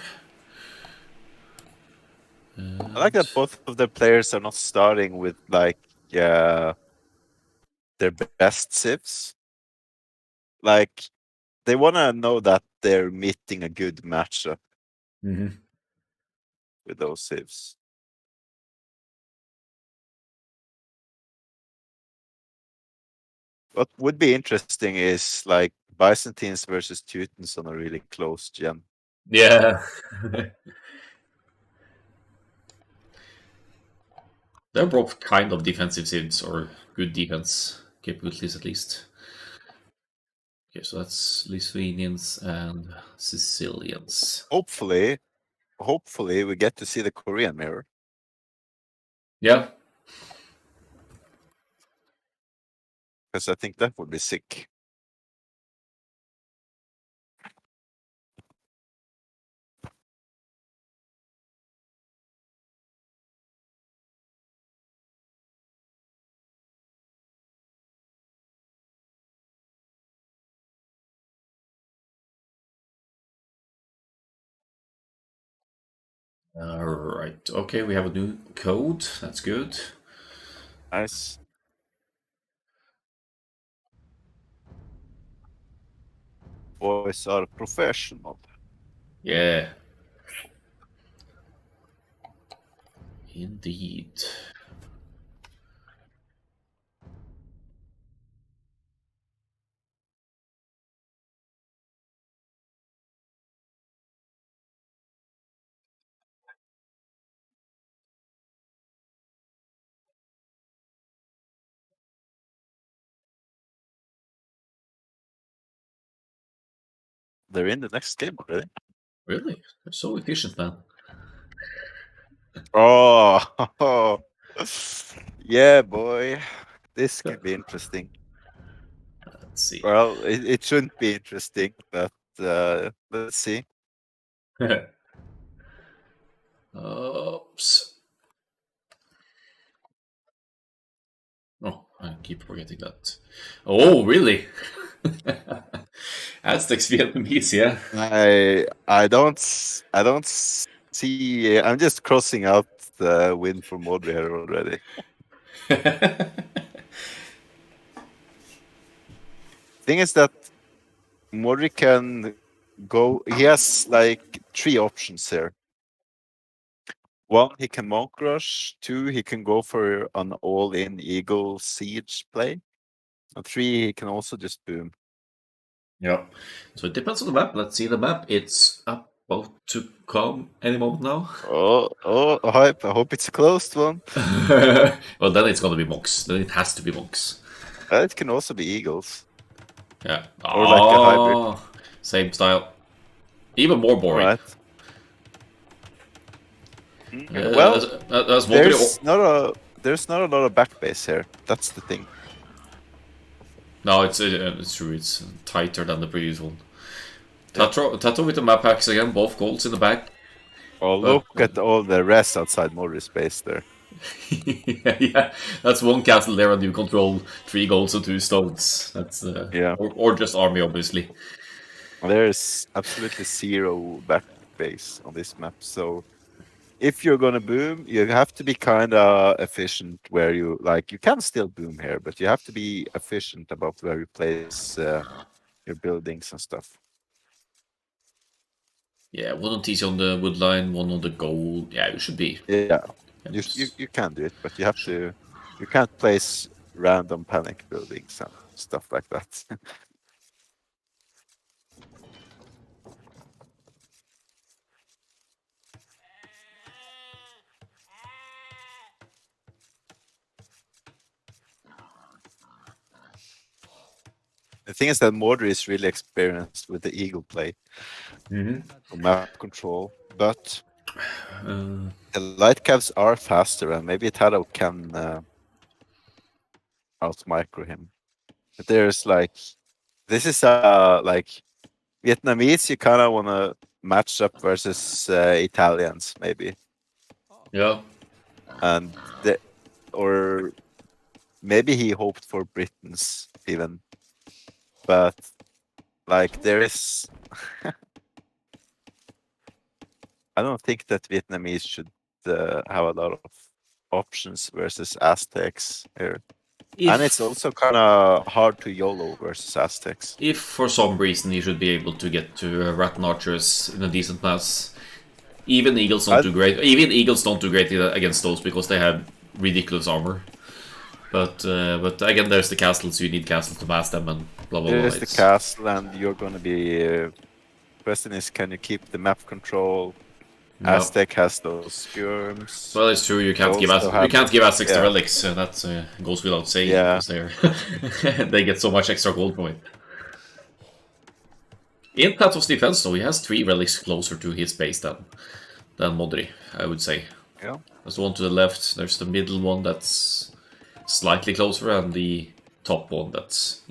I like that both of the players are not starting with like their best civs. Like they want to know that they're meeting a good matchup with those civs. What would be interesting is like Byzantines versus Teutons on a really close gen. Yeah. They're both kind of defensive civs, or good defense capabilities at least. Okay, so that's Lithuanians and Sicilians. Hopefully we get to see the Korean mirror. Yeah. Because I think that would be sick. Alright, okay, we have a new code. That's good. Nice. Boys are professional. Yeah. Indeed. they're in the next game already. Really? They're so efficient, man. Oh, yeah, boy. This could be interesting. Let's see. Well, it shouldn't be interesting, but let's see. Oops. Oh, I keep forgetting that. Oh, really? Aztecs Vietnamese, yeah. I don't see. I'm just crossing out the win for Modri here already. Thing is that Modri can go. He has like 3 options here. 1, he can monk rush. 2, he can go for an all-in Eagle siege play. And 3, he can also just boom. Yeah. So it depends on the map. Let's see the map. It's about to come any moment now. Oh, hype. I hope it's a closed one. Well, then it's gonna be monks. Then it has to be monks. It can also be Eagles. Yeah. Or like a hybrid. Same style. Even more boring. Alright. Well, That's there's not a lot of backbase here. That's the thing. No, it's true. It's tighter than the previous one. Yeah. Tato with the map hacks again. Both goals in the back. Oh, look at all the rest outside Modri's base there. Yeah, that's one castle there, and you control 3 goals and 2 stones. That's Yeah. or just army, obviously. There's absolutely 0 backbase on this map. So if you're gonna boom, you have to be kind of efficient. Where you can still boom here, but you have to be efficient about where you place your buildings and stuff. Yeah, one on TC on the wood line, one on the goal. Yeah, it should be. Yeah, you can do it, but you have to. You can't place random panic buildings and stuff like that. The thing is that Mordor is really experienced with the eagle play for map control, but the light caps are faster, and maybe Taro can out micro him. But there's this is like Vietnamese. You kind of want to match up versus Italians, maybe, Yeah. and or maybe he hoped for Britons even, but like there is. I don't think that Vietnamese should have a lot of options versus Aztecs here. And it's also kind of hard to YOLO versus Aztecs. If for some reason he should be able to get to Rattan Archers in a decent mass, even Eagles don't do great. Even Eagles don't do great against those because they have ridiculous armor. But again, there's the castles. You need castles to mass them and blah blah blah. There's the castle, and you're going to be. Question is, can you keep the map control? Yeah. Aztec has those skirms. Well, it's true. You can't give Aztecs the relics. That goes without saying. Yeah. Because they get so much extra gold from it. In Plato's defense, though, he has 3 relics closer to his base than Modri, I would say. Yeah. There's the one to the left. There's the middle one that's slightly closer, and the top one that's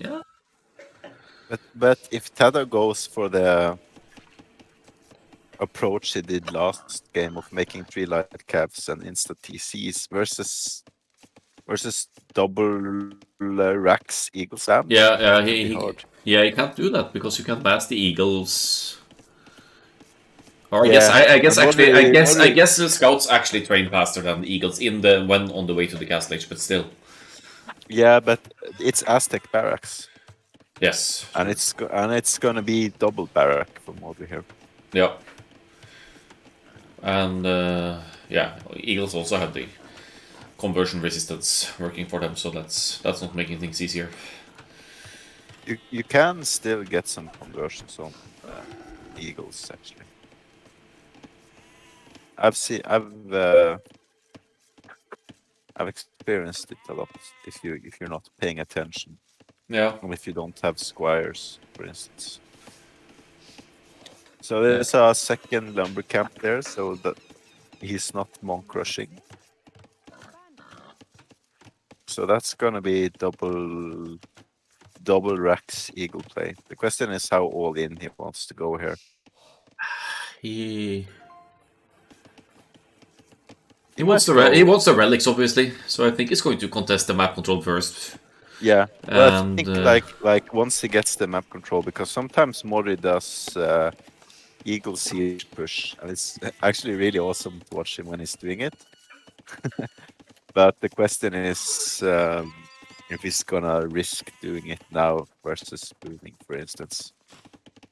But if Tada goes for the approach he did last game of making 3 light caps and instant TCs versus double racks Eagle Sam. He can't do that because you can't mass the Eagles. Or I guess the scouts actually train faster than the Eagles when on the way to the castle age, but still. Yeah, but it's Aztec barracks. Yes, and it's gonna be double barrack from over here. Yeah, and Eagles also have the conversion resistance working for them, so that's not making things easier. You can still get some conversions on Eagles actually. I've experienced it a lot if you're not paying attention. Yeah. And if you don't have squires, for instance. So there's a second lumber camp there, so that he's not monk rushing. So that's gonna be double Rex Eagle play. The question is how all in he wants to go here. He He wants might go. he wants the relics, obviously. So I think he's going to contest the map control first. Yeah, well, And, I think like once he gets the map control, because sometimes Mori does Eagle Siege push, and it's actually really awesome to watch him when he's doing it. But the question is if he's gonna risk doing it now versus booming, for instance.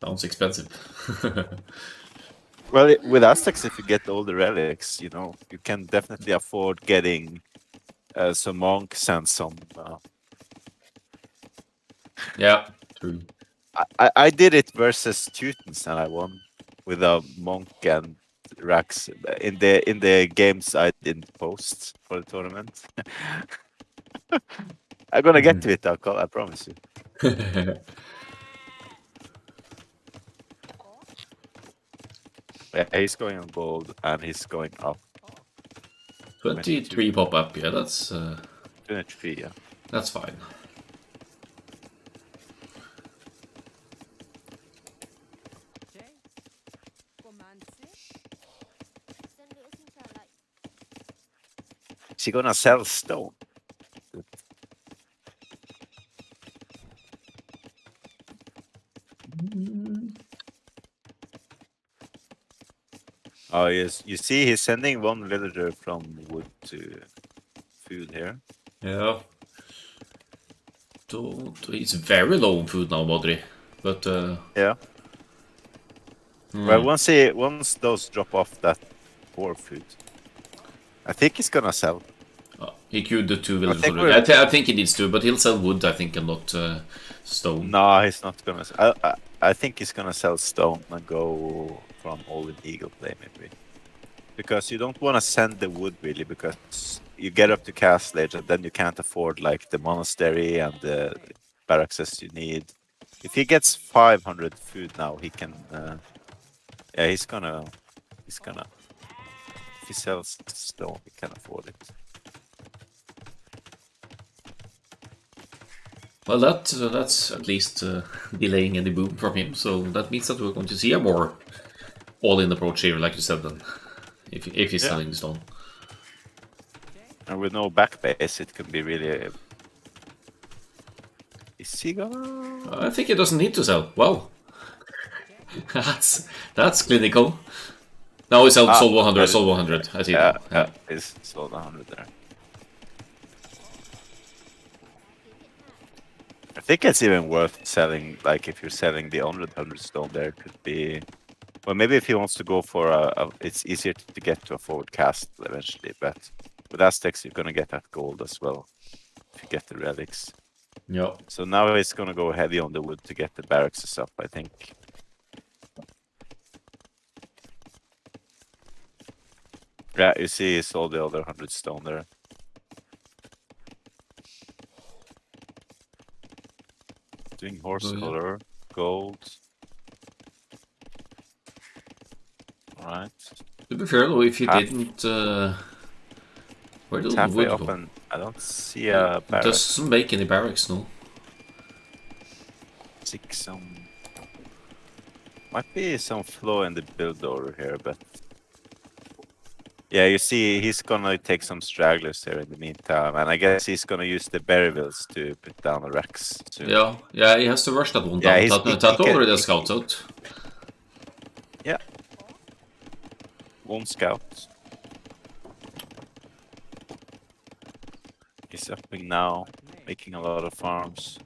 sounds expensive. Well, with Aztecs, if you get all the relics, you know, you can definitely afford getting some monks and some. Yeah, true. I did it versus Teutons and I won with a monk and Rax in the games I didn't post for the tournament. I'm gonna get to it, Akkal, I promise you. Yeah, he's going on gold and he's going up. 23 pop up, yeah, that's 23, yeah. that's fine. Is he gonna sell stone? Oh yes, you see he's sending one villager from wood to food here. Yeah. He's very low on food now, Modri. But yeah. Well, once those drop off that poor food, I think he's gonna sell. He queued the 2 villagers think already. I think he needs to, but he'll sell wood, I think, and not stone. No, he's not gonna. I think he's gonna sell stone and go from all in eagle play maybe, because you don't want to send the wood really, because you get up to Castle Age and then you can't afford like the monastery and the barracks you need. If he gets 500 food now, he can. Yeah, he's gonna. If he sells stone, he can afford it. Well, that's at least delaying any boom from him. So that means that we're going to see a more all-in approach here, like you said. Then, if he's selling stone. And with no back base, it can be really. Is he gonna? I think he doesn't need to sell. Wow, that's clinical. Now he's sold 100. Sold 100. I see. Yeah, he's sold 100 there. I think it's even worth selling. Like if you're selling the 100 stone, there could be. Well, maybe if he wants to go for it's easier to get to a forward cast eventually. But with Aztecs, you're gonna get that gold as well if you get the relics. Yeah. So now he's gonna go heavy on the wood to get the barracks up, I think. Yeah, you see, he sold the other 100 stone there. Doing horse color, gold. Alright. To be fair though, if you didn't... where did the wood go? Open. I don't see a barrack. It doesn't make any barracks, no. Might be some flaw in the build order here, but... Yeah, you see, he's gonna take some stragglers here in the meantime, and I guess he's gonna use the Berryvilles to put down the Rex soon. Yeah, he has to rush that one down. That already has scouts out. Yeah. One scout. He's upping now, making a lot of farms.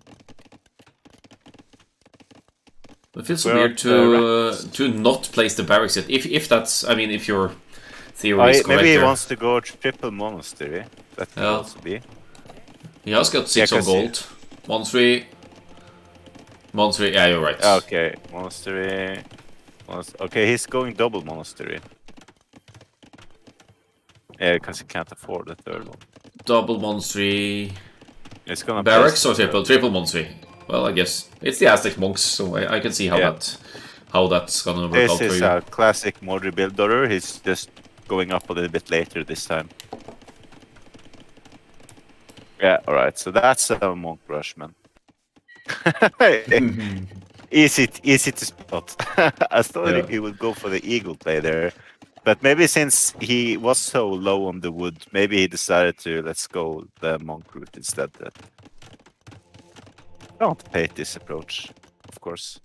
It feels weird to not place the barracks yet. If that's, I mean, if your theory is correct. Maybe he wants to go triple monastery. That could also be. He has got 6 on gold. Monastery. Yeah, you're right. Okay, monastery. Okay, he's going double monastery. Yeah, because he can't afford the third one. Double monastery. It's gonna barracks or triple monastery. Well, I guess it's the Aztec monks, so I can see how how that's gonna work This out for is you. a classic Modri build order. He's just going up a little bit later this time. Yeah, all right. So that's a monk rush, man. easy to spot. I thought Yeah. he would go for the eagle play there, but maybe since he was so low on the wood, maybe he decided to let's go the monk route instead. Don't hate this approach, of course.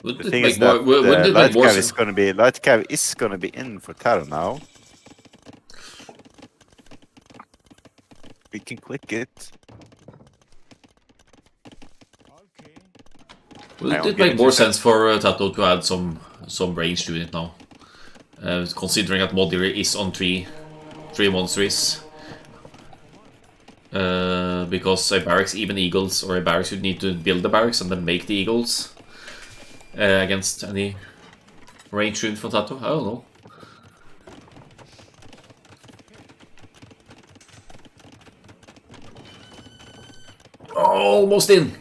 Wouldn't The it thing make is more? that Wouldn't it make more sense? light cav is gonna be in for Taro now. We can click it. Wouldn't On, it give me make 2 more seconds. sense for Tato to add some range to it now? Considering that Modiri is on three monsters. Because a barracks, even eagles, or a barracks would need to build the barracks and then make the eagles against any range rune from Tato. I don't know. Almost in.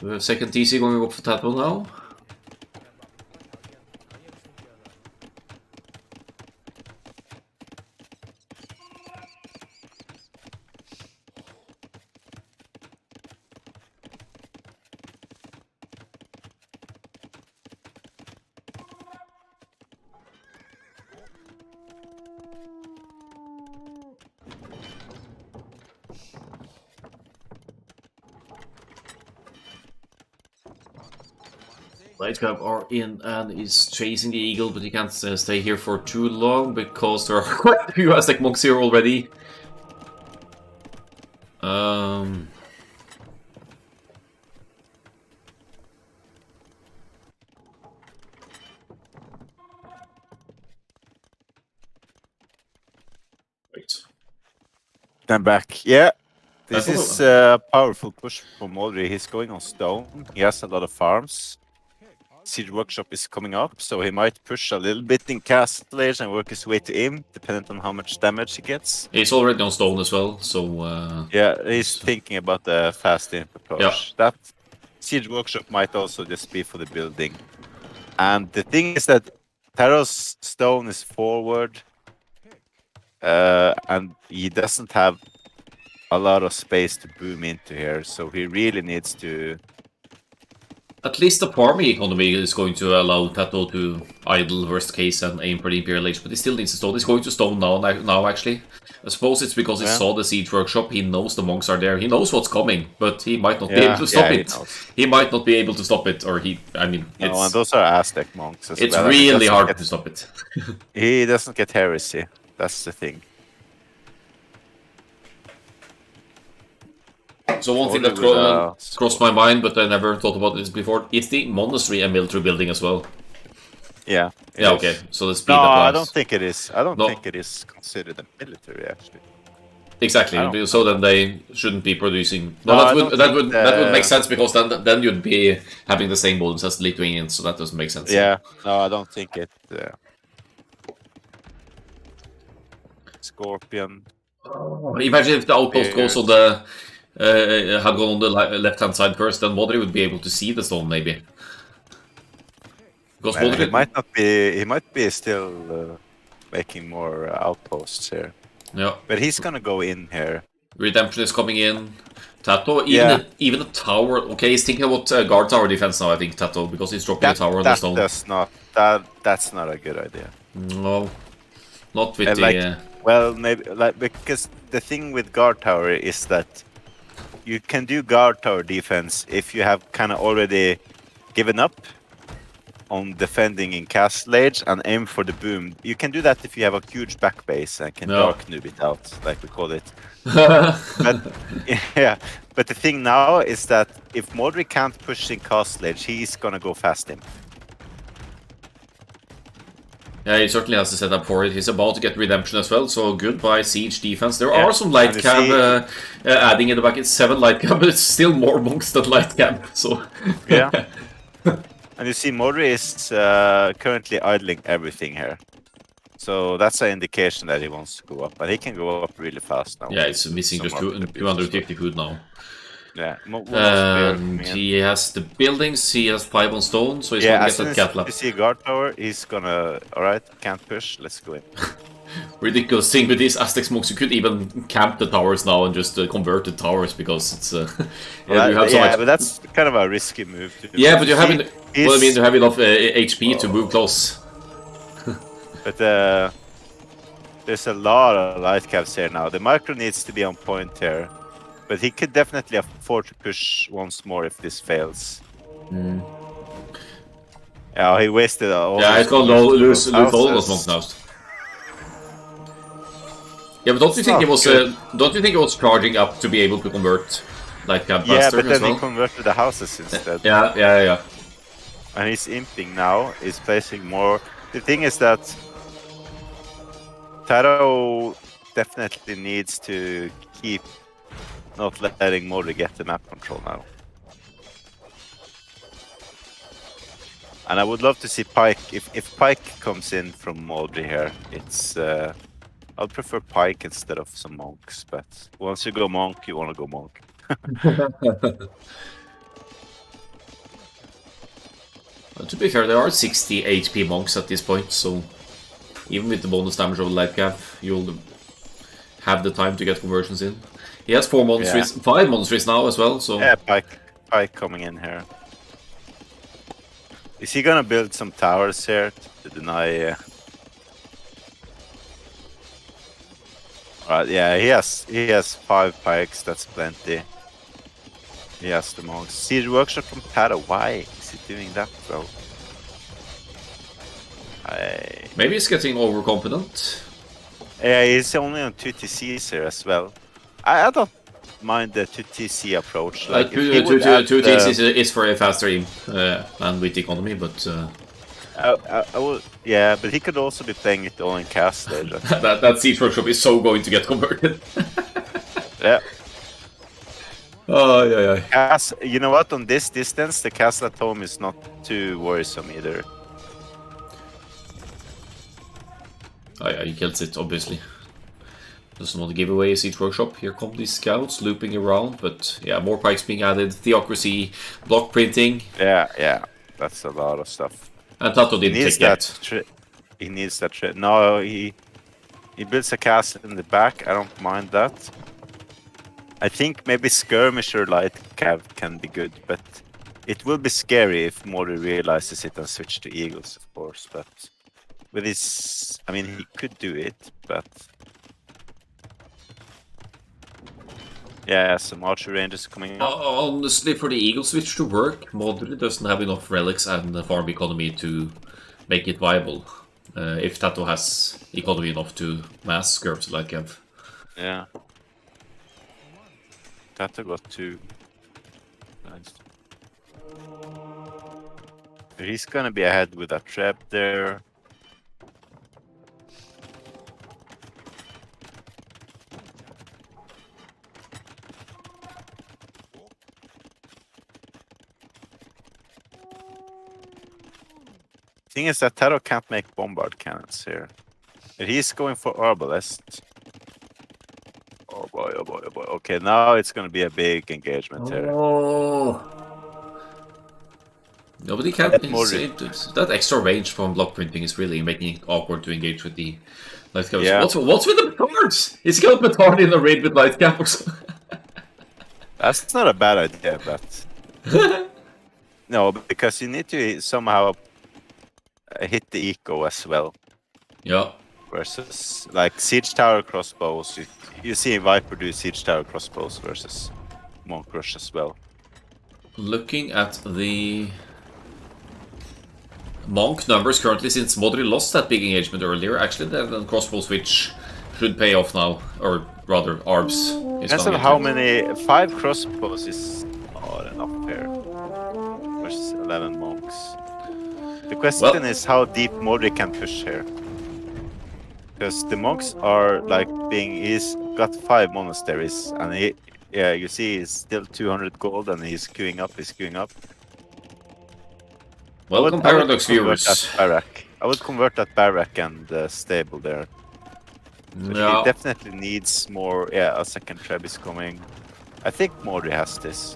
The second TC going up for Tato now. Lightcap are in and is chasing the eagle, but he can't stay here for too long because there are quite a few Aztec monks here already. Wait. I'm back. Yeah. This Tato? is a powerful push for Modri. He's going on stone. He has a lot of farms. Siege Workshop is coming up, so he might push a little bit in Castle Age and work his way to aim, depending on how much damage he gets. He's already on stone as well, so... Yeah, he's thinking about the fast imp approach. Yeah. That Siege Workshop might also just be for the building. And the thing is that Taro's stone is forward, and he doesn't have a lot of space to boom into here, so he really needs to... At least the farming economy is going to allow Tato to idle worst case and aim for the Imperial Age, but he still needs to stone. He's going to stone now actually. I suppose it's because he saw the Siege Workshop, he knows the monks are there, he knows what's coming, but he might not be able to stop it. He might not be able to stop it, or and those are Aztec monks as it's well. really hard to stop it. He doesn't get heresy, that's the thing. So one thing that crossed my mind, but I never thought about this before, is the monastery a military building as well? Yeah. Yeah, okay. So the speed no, applies. I don't think it is. I don't think it is considered a military, actually. Exactly. So then they shouldn't be producing. No, that would make sense, because then you'd be having the same modems as the Lithuanians, so that doesn't make sense. Yeah. No, I don't think it. Scorpion. Imagine if the outpost goes on the had gone on the left-hand side first, then Modri would be able to see the stone, maybe. Because Modri... He might be still making more outposts here. Yeah. But he's gonna go in here. Redemption is coming in. Tato, even a tower. Okay, he's thinking about guard tower defense now, I think, Tato, because he's dropping a tower on the stone. That's not a good idea. No. Not with the... Well, maybe because the thing with guard tower is that you can do guard tower defense if you have kind of already given up on defending in Castle Age and aim for the boom. You can do that if you have a huge back base and can dark noob it out, like we call it. But the thing now is that if Modri can't push in Castle Age, he's gonna go fast in. Yeah, he certainly has to set up for it. He's about to get redemption as well, so goodbye siege defense. There are some light cab adding in the back. It's 7 light cab, but it's still more monks than light cab. So yeah. And you see Modri is currently idling everything here. So that's an indication that he wants to go up. And he can go up really fast now. Yeah, it's missing Some just market abuse as well. 250 food now. Yeah, one spear. And he has the buildings, he has 5 on stone, so he's Yeah, gonna as get soon that as cat lap. you see a guard tower, he's gonna... Alright, can't push, let's go in. Ridiculous thing with these Aztec monks, you could even camp the towers now and just convert the towers because it's... Well, you have so much... but that's kind of a risky move too. Yeah, but you have well, I mean, you have enough HP to move close. But there's a lot of light caps here now. The micro needs to be on point here. But he could definitely afford to push once more if this fails. Yeah, he wasted all. Yeah, it's gonna lose all those monks now. Yeah, but don't you think he was? Don't you think he was charging up to be able to convert like a yeah, faster but then as well? he converted the houses instead. Yeah. And he's imping now. He's placing more. The thing is that Taro definitely needs to keep not letting Modri get the map control now. And I would love to see Pike. If Pike comes in from Modri here, it's I'd prefer Pike instead of some monks. But once you go monk, you want to go monk. To be fair, there are 60 HP monks at this point, so even with the bonus damage of the light cap, you'll have the time to get conversions in. He has 4 monasteries, 5 monasteries now as well, so... Yeah, Pike coming in here. Is he gonna build some towers here to deny... Alright, yeah, he has 5 pikes, that's plenty. He has the monks. Siege workshop from Taro, why is he doing that though? Maybe he's getting overconfident. Yeah, he's only on 2 TCs here as well. I don't mind the 2 TC approach. Like 2 TCs is for a faster aim and with economy, but... I will, yeah, but he could also be playing it all in cast stage. that siege workshop is so going to get converted. Yeah. Oh, yeah. Cast, you know what? On this distance, the castle at home is not too worrisome either. Oh yeah, he kills it, obviously. Doesn't want to give away a siege workshop. Here come these scouts looping around, but yeah, more pikes being added, theocracy, block printing. Yeah, that's a lot of stuff. And Tato didn't take that. He needs that. No, he builds a castle in the back. I don't mind that. I think maybe skirmisher light cav can be good, but it will be scary if Mori realizes it and switch to eagles, of course. But with his, I mean, he could do it, but yeah, some archer rangers coming up. Honestly, for the eagle switch to work, Modri doesn't have enough relics and the farm economy to make it viable. If Tato has economy enough to mass skirts like Kev. Yeah. Tato got 2. Nice. He's gonna be ahead with a trap there. Thing is that Taro can't make bombard cannons here. But he's going for arbalest. Oh boy. Okay, now it's gonna be a big engagement here. Oh. Nobody can say that extra range from block printing is really making it awkward to engage with the light caps. Yeah. What's with the petards? He's got a petard in a raid with light caps. That's not a bad idea, but no, because you need to somehow hit the eco as well. Yeah. Versus like siege tower crossbows. You see Viper do siege tower crossbows versus Monk Rush as well. Looking at the Monk numbers currently, since Modri lost that big engagement earlier, actually the crossbow switch should pay off now, or rather Arbs. Depends on how many. 5 crossbows is not enough here versus 11 monks. The question is how deep Modri can push here. Because the monks are like he's got 5 monasteries, and you see he's still 200 gold and he's queuing up. Welcome, I would Paradox convert that viewers. barrack. I would convert that barrack and stable there. So he Yeah, definitely needs more. Yeah, a second trap is coming. I think Mori has this.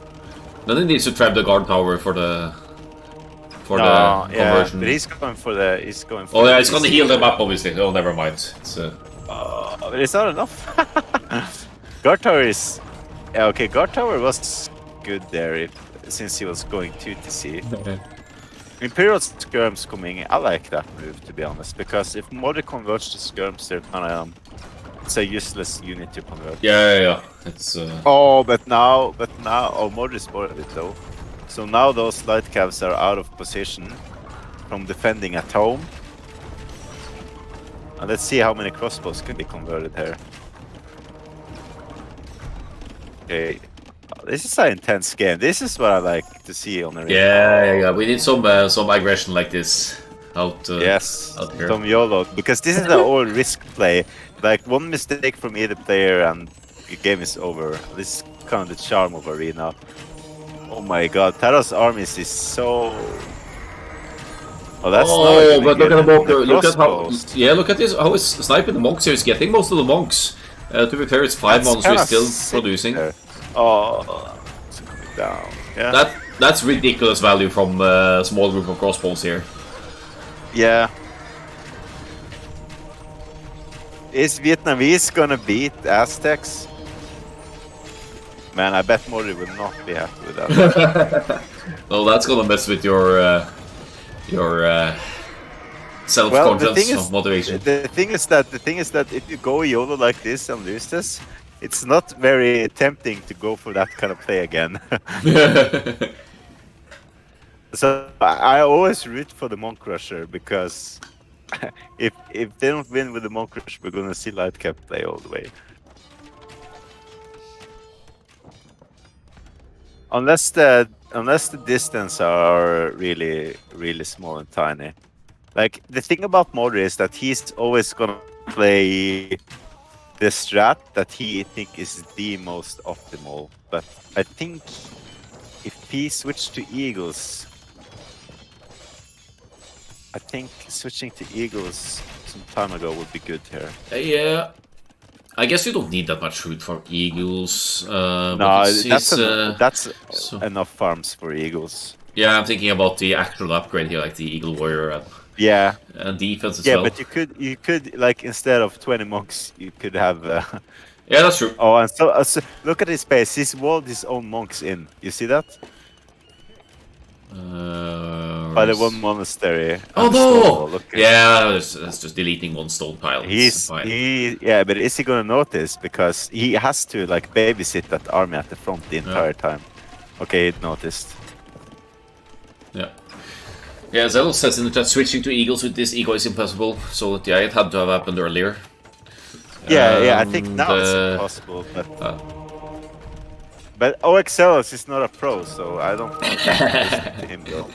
then he needs to trap the guard tower for the No, yeah, but conversion. he's going for the. He's going for Oh the yeah, it's gonna DC heal them there. up, obviously. Oh, never mind. It's But it's not enough. Guard tower is. Yeah, okay, guard tower was good there since he was going 2TC. Imperial skirms coming in. I like that move, to be honest, because if Mori converts to skirms, they're kind of it's a useless unit to convert. yeah. It's Oh, but now, oh, Mori spoiled it though. So now those light calves are out of position from defending at home. And let's see how many crossbows can be converted here. Okay, this is an intense game. This is what I like to see on the ring. yeah. We need some aggression like this out. Yes, out here. some YOLO, because this is an all risk play. Like one mistake from either player and the game is over. This is kind of the charm of Arena. Oh my god, Taro's armies is so... Oh, that's not But look at the monk. The Look at how. crossbows. Yeah, look at this. How is sniping the monks here? He's getting most of the monks. To be fair, it's 5 That's monks. He's kinda still sick producing. there. Oh, it's coming down. Yeah. That's ridiculous value from a small group of crossbows here. Yeah. Is Vietnamese gonna beat Aztecs? Man, I bet Mori will not be happy with that. Well, that's gonna mess with your self-confidence of motivation. The thing is that if you go YOLO like this and lose this, it's not very tempting to go for that kind of play again. So I always root for the Monk Crusher because if they don't win with the Monk Crusher, we're gonna see Lightcap play all the way. Unless the distance are really small and tiny. Like the thing about Mori is that he's always gonna play the strat that he think is the most optimal. But I think if he switched to Eagles, I think switching to Eagles some time ago would be good here. Yeah. I guess you don't need that much food for eagles. No, that's enough farms for Eagles. Yeah, I'm thinking about the actual upgrade here, like the Eagle Warrior Yeah. and defense as Yeah, well. but you could like instead of 20 monks, you could have. Yeah, that's true. Oh, and so look at his base. He's walled his own monks in. You see that? By the one monastery. Oh no! Look Yeah, that's just deleting one stone pile. Yeah, but is he gonna notice? Because he has to like babysit that army at the front the entire time. Okay, he noticed. Yeah. Yeah, Zell says in the chat, switching to eagles with this ego is impossible. So yeah, it had to have happened earlier. Yeah, I think now it's impossible, but OXLS is not a pro, so I don't think to him though.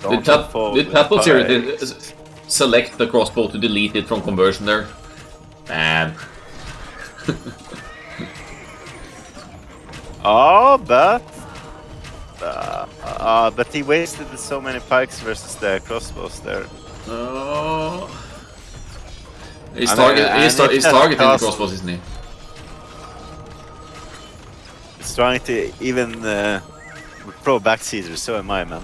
Did Tapples here select the crossbow to delete it from conversion there? Man. Oh, but he wasted so many pikes versus the crossbows there. Oh. He's targeting the crossbows, isn't he? He's trying to even pro backseater, so am I, man.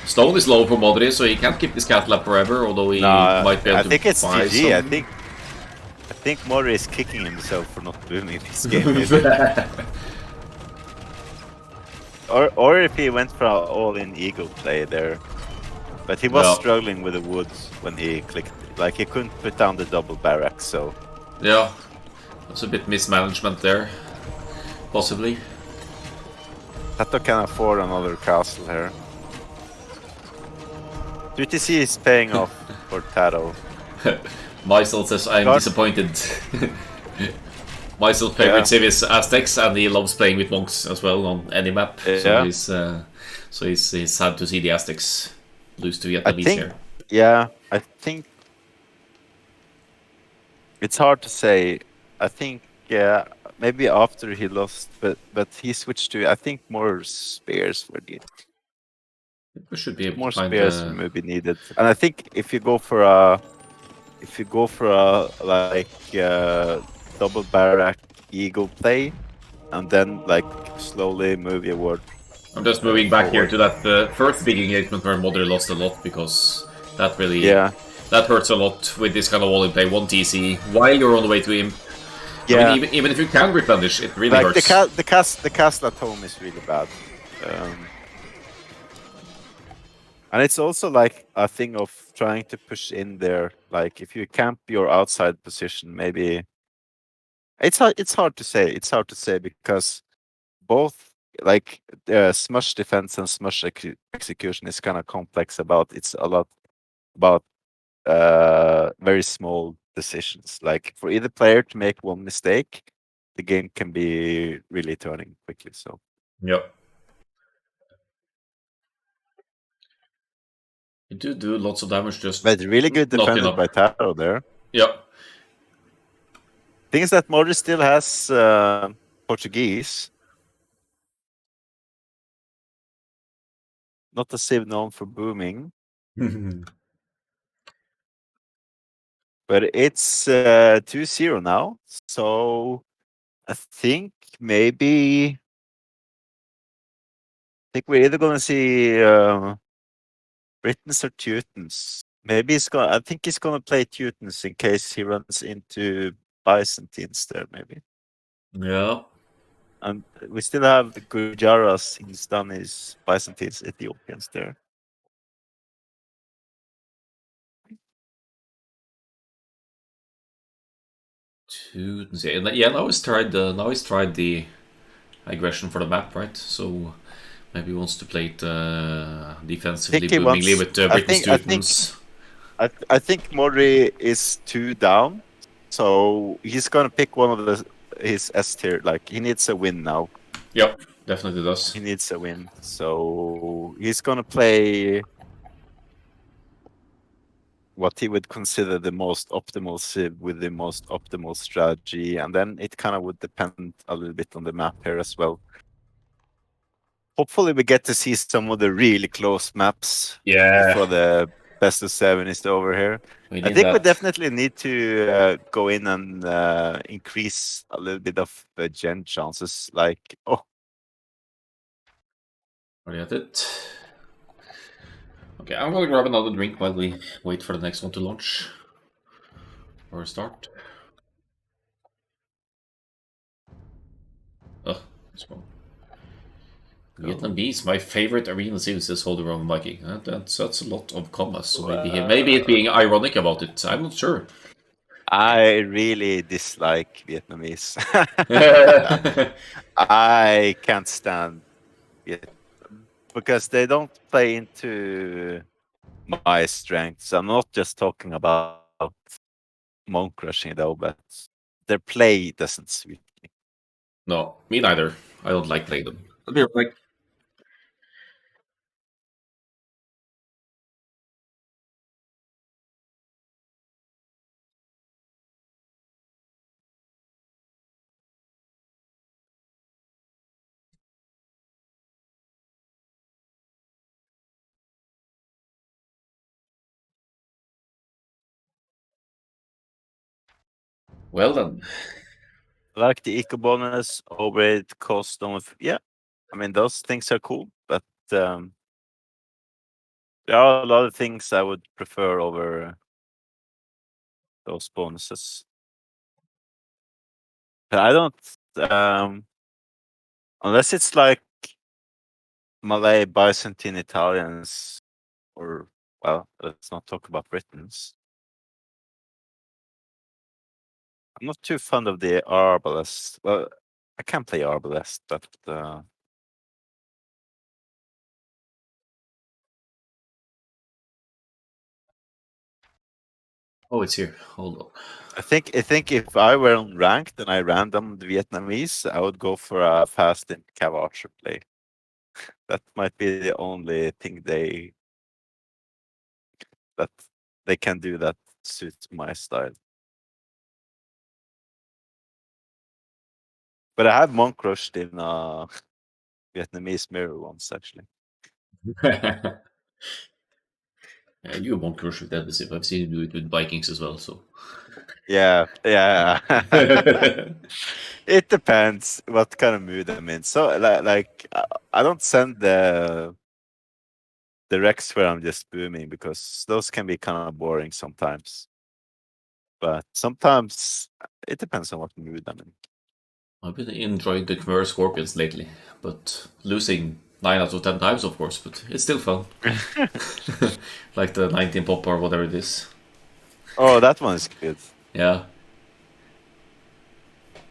Stone is low for Modri, so he can't keep this cattle up forever, although he might be able to I think it's buy GG. some. I think Modri is kicking himself for not winning this game. or if he went for an all-in eagle play there. But he was struggling with the woods when he clicked. Like he couldn't put down the double barracks, so... Yeah, that's a bit mismanagement there. Possibly. Tato can afford another castle here. 2TC is paying off for Tato. Mysel says, I'm disappointed. Mysel's favorite civ is Aztecs, and he loves playing with monks as well on any map. So he's sad to see the Aztecs lose to Vietnamese here. Yeah, I think It's hard to say. I think yeah, maybe after he lost, but he switched to I think more spears were needed. We should be able to More find spears were maybe needed, and I think if you go for a double barrack eagle play, and then like slowly move your ward I'm just moving back here forward. to that first big engagement where Mother lost a lot because that really Yeah, that hurts a lot with this kind of wall in play. One TC while you're on the way to him. I mean, yeah. even if you can replenish, it really Like hurts. the castle at home is really bad. Um, and it's also like a thing of trying to push in there. Like if you camp your outside position, maybe it's hard to say. It's hard to say because both like smush defense and smush execution is kind of complex about it's a lot about very small decisions. Like for either player to make one mistake, the game can be really turning quickly. So, Yep. You do lots of damage, just but really good not defended enough. by Taro there. Yep. Thing is that Modric still has Portuguese, not a civ known for booming, but it's 2-0 now. So I think maybe we're either gonna see Britons or Teutons. Maybe he's gonna. I think he's gonna play Teutons in case he runs into Byzantines there. Maybe, Yeah. and we still have the Gujaras, Hindustanis, Byzantines, Ethiopians there. Yeah, now he's tried the aggression for the map, right? So maybe he wants to play it I defensively, think he boomingly wants. with Britain students. I think Modri is 2 down, so he's gonna pick one of his S tier. Like he needs a win now. Yep, definitely does. He needs a win, so he's gonna play what he would consider the most optimal civ with the most optimal strategy, and then it kind of would depend a little bit on the map here as well. Hopefully, we get to see some of the really close maps Yeah, before the best of 7 is over here. we I need think we that. definitely need to go in and increase a little bit of gen chances. Like, oh, Are you at it? Okay, I'm gonna grab another drink while we wait for the next one to launch or start. Oh, this one. go. Vietnamese, my favorite arena series is Hold the Wrong Viking. That's a lot of commas, so maybe it's being ironic about it. I'm not sure. I really dislike Vietnamese. Yeah, I can't stand Viet because they don't play into my strengths. I'm not just talking about monk crushing though, but their play doesn't suit me. no, me neither. I don't like playing them. They're like, well then. I like the eco bonus, overrated cost on. Yeah, I mean those things are cool, but there are a lot of things I would prefer over those bonuses. But I don't, unless it's like Malay, Byzantine, Italians, or well, let's not talk about Britons. I'm not too fond of the Arbalest. Well, I can play Arbalest, but Oh, it's here. Hold on. I think if I were on ranked and I random the Vietnamese, I would go for a fast in Cav Archer play. That might be the only thing that they can do that suits my style. But I have monk rushed in Vietnamese mirror once actually. Yeah, you won't crush with that. I've seen you do it with Vikings as well. So Yeah. It depends what kind of mood I'm in. So like I don't send the Rex where I'm just booming because those can be kind of boring sometimes. But sometimes it depends on what mood I'm in. I've been enjoying the Khmer Scorpions lately, but losing 9 out of 10 times, of course, but it's still fun. Like the 19 pop or whatever it is. Oh, that one is good. Yeah.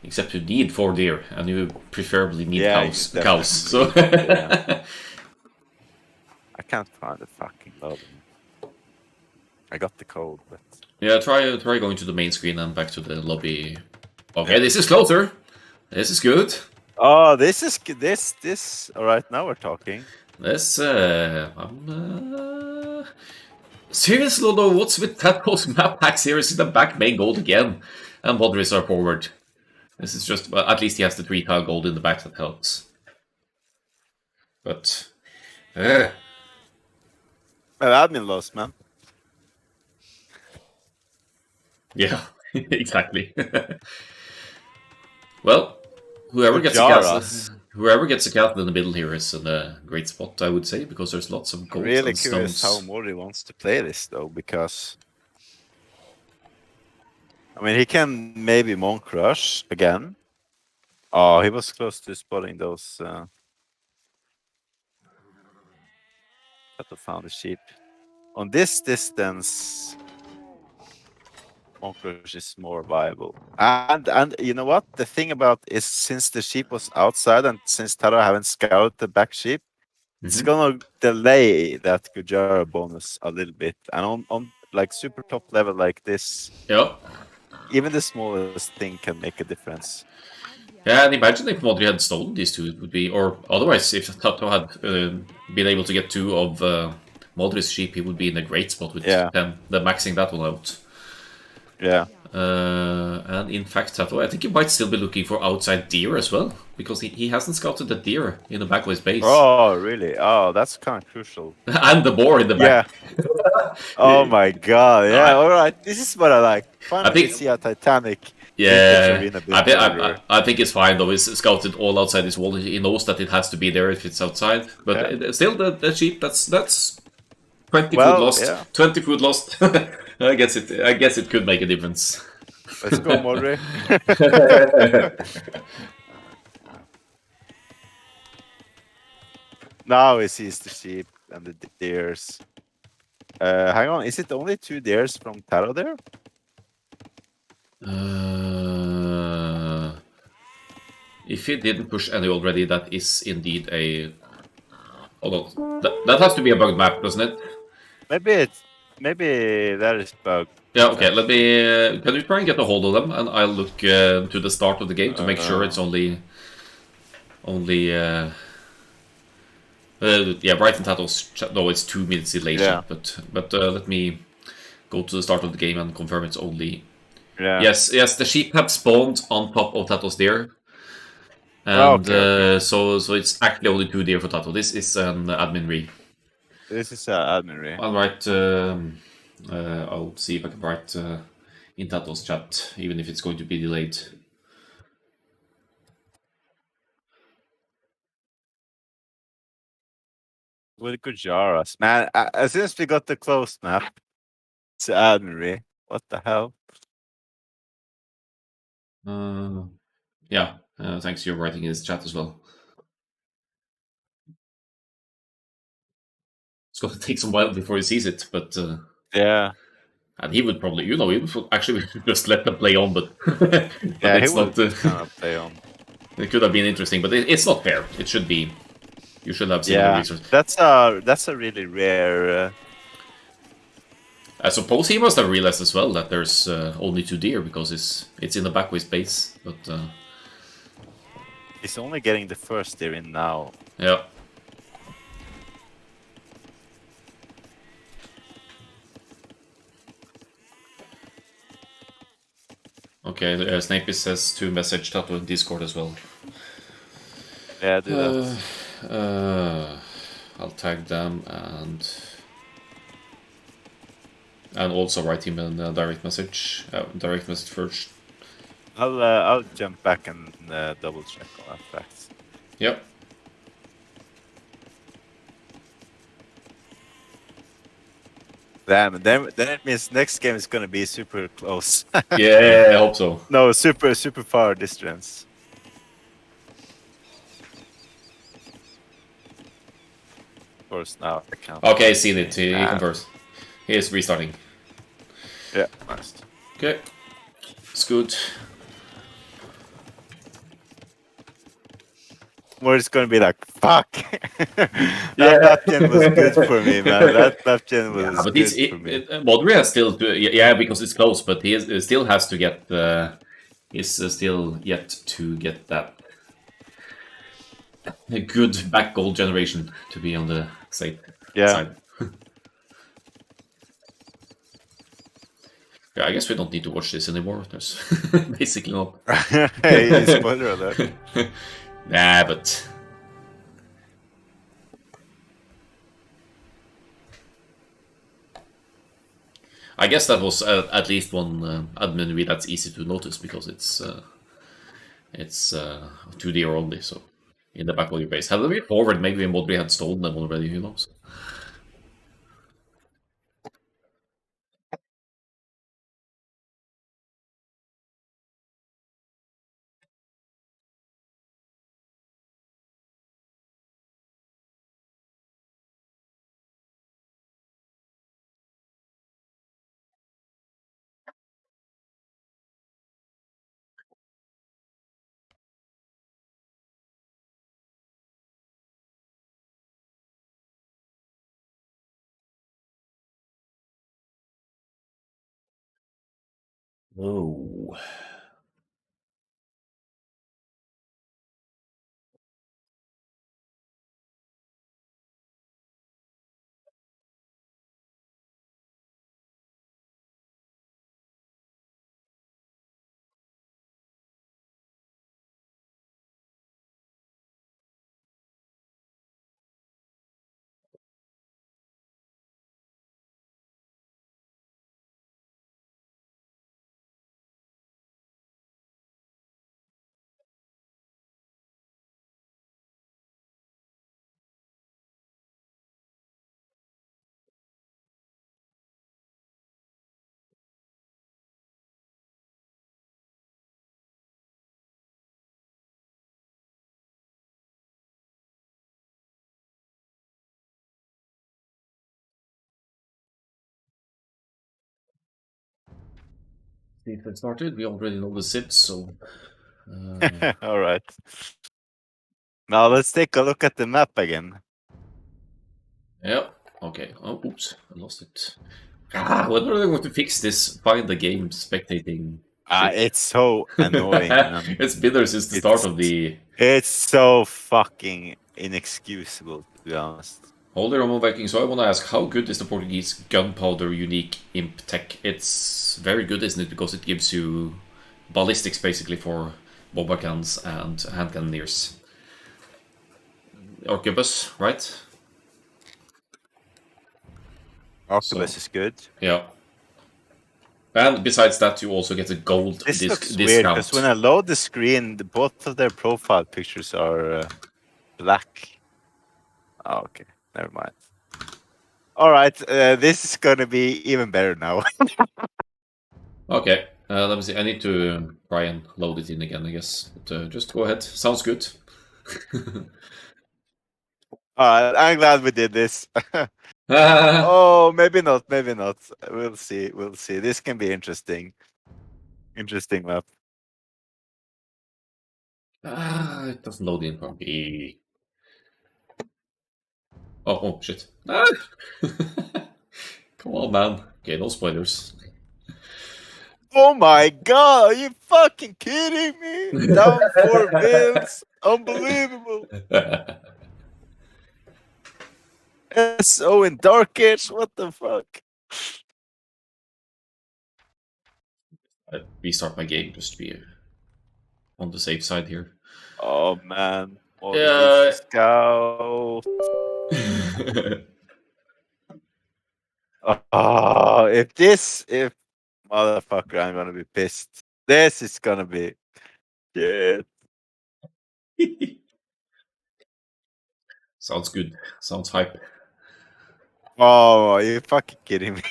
Except you need 4 deer, and you preferably need Yeah, you cows. definitely Cows. So yeah. I can't find the fucking loading. I got the code, but yeah, try going to the main screen and back to the lobby. Okay, yeah. this is closer. This is good. Oh, this is this. All right, now we're talking. This seriously though, what's with Tadpole's map pack series in the back main gold again? And Modris are forward. This is just, well, at least he has the 3-tile gold in the back that helps. But, Admin lost, man. yeah, exactly. Well, whoever gets Jaras. a castle in the middle here is in a great spot, I would say, because there's lots of I'm golds really and curious how stones. Mori wants to play this though, because I mean he can maybe monk rush again. Oh, he was close to spotting those. Got to found the sheep. On this distance, monk rush is more viable. And you know what? The thing about is since the sheep was outside and since Taro haven't scouted the back sheep, it's gonna delay that Gujara bonus a little bit. And on like super top level like this, Yeah. even the smallest thing can make a difference. Yeah, and imagine if Modri had stolen these two, it would be, or otherwise, if Tato had been able to get 2 of Modri's sheep, he would be in a great spot with Yeah. the maxing that one out. Yeah. And in fact, Tato, I think you might still be looking for outside deer as well, because he hasn't scouted the deer in the back of his base. Oh, really? Oh, that's kind of crucial. And the boar in the Yeah. back. Oh my god. Yeah. I, All right. This is what I like. I Finally think, see a Titanic vintage yeah, arena build order. I think it's fine though. He's scouted all outside his wall. He knows that it has to be there if it's outside. But Yeah. still, the sheep, that's 20 food Well, lost. yeah. 20 food lost. I guess it could make a difference. Let's go, Modri. Now he sees the sheep and the deers. Hang on, is it only 2 deers from Taro there? If he didn't push any already, that is indeed a. Hold on. That has to be a bugged map, doesn't it? Maybe that is bugged. Yeah, okay, let me. Can you try and get a hold of them? And I'll look to the start of the game to make sure it's only. Yeah, Brighton Tattles. No, it's 2 minutes delay. Yeah. But let me go to the start of the game and confirm it's only. Yeah. Yes, the sheep have spawned on top of Tattle's deer. Oh, And okay. so it's actually only 2 deer for Tattle. This is an admin re. This is admin re. I'll write. I'll see if I can write in Tattle's chat, even if it's going to be delayed. With Gujaras. Man, as soon as we got the closed map, it's admin re. What the hell? Yeah, thanks. You're writing in his chat as well. It's going to take some while before he sees it, but Yeah. and he would probably, he would actually just let them play on, but but Yeah, it's he would not. kind of play on. It could have been interesting, but it's not fair. It should be. You should have similar Yeah, resources. that's a really rare. I suppose he must have realized as well that there's only 2 deer because it's in the back of his base. But He's only getting the first deer in now. yeah. Okay, Snape says to message Tato in Discord as well. Yeah, do that. I'll tag them and also write him in a direct message. Direct message first. I'll jump back and double check on that fact. Yep. Damn, then it means next game is gonna be super close. Yeah, I hope so. No, super far distance. Of course, now I can't. Okay, seen it. He Ah, confirms. He is restarting. yeah, nice. Okay. It's good. Where it's gonna be like, fuck. Yeah. That gen was good for me, man. That gen Yeah, was but good for me. Modri has still to, yeah, because it's close, but still has to get he's still yet to get that a good back goal generation to be on the safe Yeah. side. Yeah, I guess we don't need to watch this anymore. There's basically not. Hey, spoiler alert. Nah, but I guess that was at least one admin read that's easy to notice because it's 2D or only, so in the back of your base. Had we forward, maybe Modri had stolen them already. Who knows? Oh. Season started. We already know the SIDS, so. All right. Now let's take a look at the map again. Yeah. Okay. Oh, oops. I lost it. When are they going to fix this? Find the game spectating shit. It's so annoying, man. It's been there since the start It's of the. it's so fucking inexcusable, to be honest. Hold there, Roman Viking. So I want to ask, how good is the Portuguese gunpowder unique imp tech? It's very good, isn't it? Because it gives you ballistics basically for bomber cannons and hand cannoneers. Arquebus, right? So Octopus is good. yeah. And besides that, you also get a gold This looks weird because when discount. I load the screen, both of their profile pictures are black. Oh, okay, never mind. All right, this is gonna be even better now. Okay, let me see. I need to try and load it in again, I guess. But just go ahead. Sounds good. All right, I'm glad we did this. Ah, Oh, maybe not, maybe not. We'll see, we'll see. This can be interesting. Interesting map. it doesn't load in for me. Oh, shit. Ah. Come on, man. Okay, no spoilers. Oh my god, are you fucking kidding me? Down 4 mils. Unbelievable. SO in Dark Age, what the fuck? I restart my game just to be on the safe side here. Oh man. Modi needs to scout. Oh, if motherfucker, I'm gonna be pissed. This is gonna be shit. Sounds good. Sounds hype. Oh, are you fucking kidding me?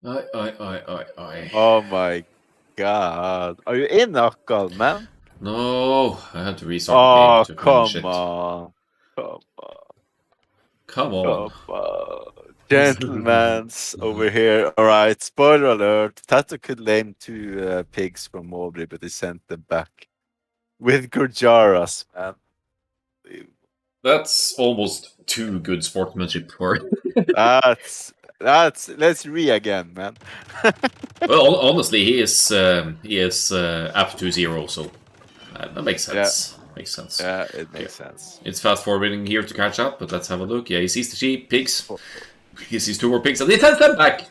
Aye. Oh my god. Are you in Akkal, man? No, I had to restart the game Oh, to finish come it. on. Come on. Come on. Come on. Gentlemen's over here. Alright, spoiler alert. Tato could lame two pigs from Mowbray, but he sent them back. With Gurjaras, man. That's almost too good sportsmanship for. That's let's again, man. Well, honestly, he is up to 0, so that makes Yeah, sense. Makes sense. yeah, it Okay. makes sense. It's fast forwarding here to catch up, but let's have a look. Yeah, he sees the sheep, pigs. Oh, He sees 2 more pigs, and he sends them back.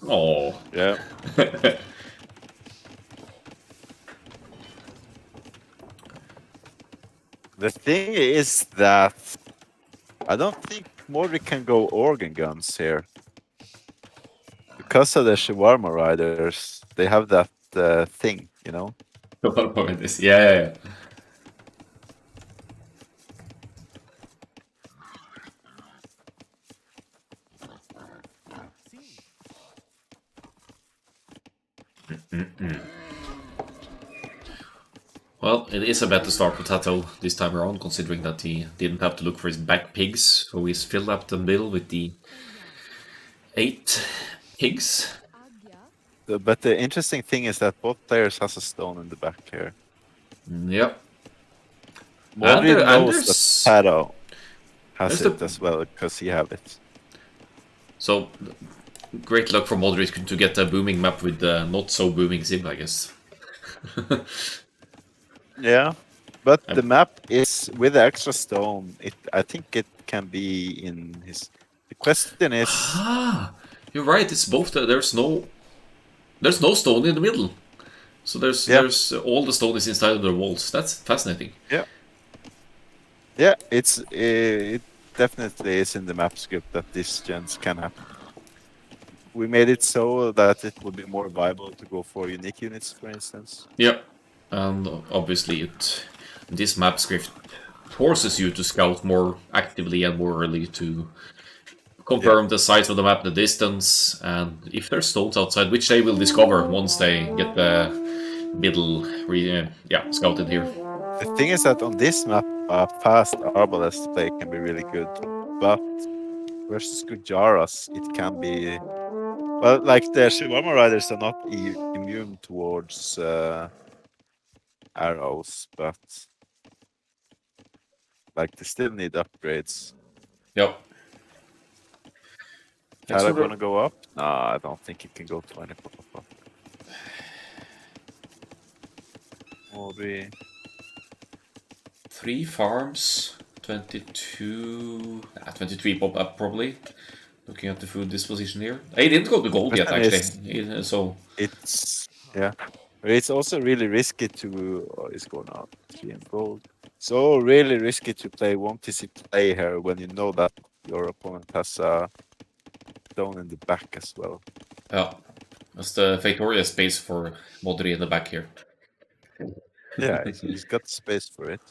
Oh. yeah. The thing is that I don't think Mori can go organ guns here. Because of the shawarma riders, they have that thing, you know? Yeah. Well, it is a better start for Tato this time around, considering that he didn't have to look for his back pigs, so he's filled up the middle with the 8 pigs. But the interesting thing is that both players has a stone in the back here. Yep. Mori knows that there's Tato has there's it as well, because he have it. So, great luck for Modric to get a booming map with not so booming sim, I guess. Yeah, but the map is with the extra stone. I think it can be in his. The question is, You're right. It's both. There's no stone in the middle. So there's all the stone is inside of the walls. That's fascinating. yeah, it definitely is in the map script that this gens can happen. We made it so that it would be more viable to go for unique units, for instance. Yep. And obviously this map script forces you to scout more actively and more early to confirm the size of the map, the distance, and if there's stones outside, which they will discover once they get the middle scouted here. The thing is that on this map, fast arbalest play can be really good, but versus Gujaras, it can be. Well, like the Shawarma riders are not immune towards arrows, but like they still need upgrades. Yep. Tara gonna go up? No, I don't think it can go 20 pop. Maybe 3 farms, 22, 23 pop up probably. Looking at the food disposition here. He didn't go to gold yet, actually. So it's it's also really risky to. Oh, it's going up 3 and gold. So really risky to play one TC play here when you know that your opponent has a stone in the back as well. yeah, that's the Victoria space for Modri in the back here. Yeah, he's got space for it.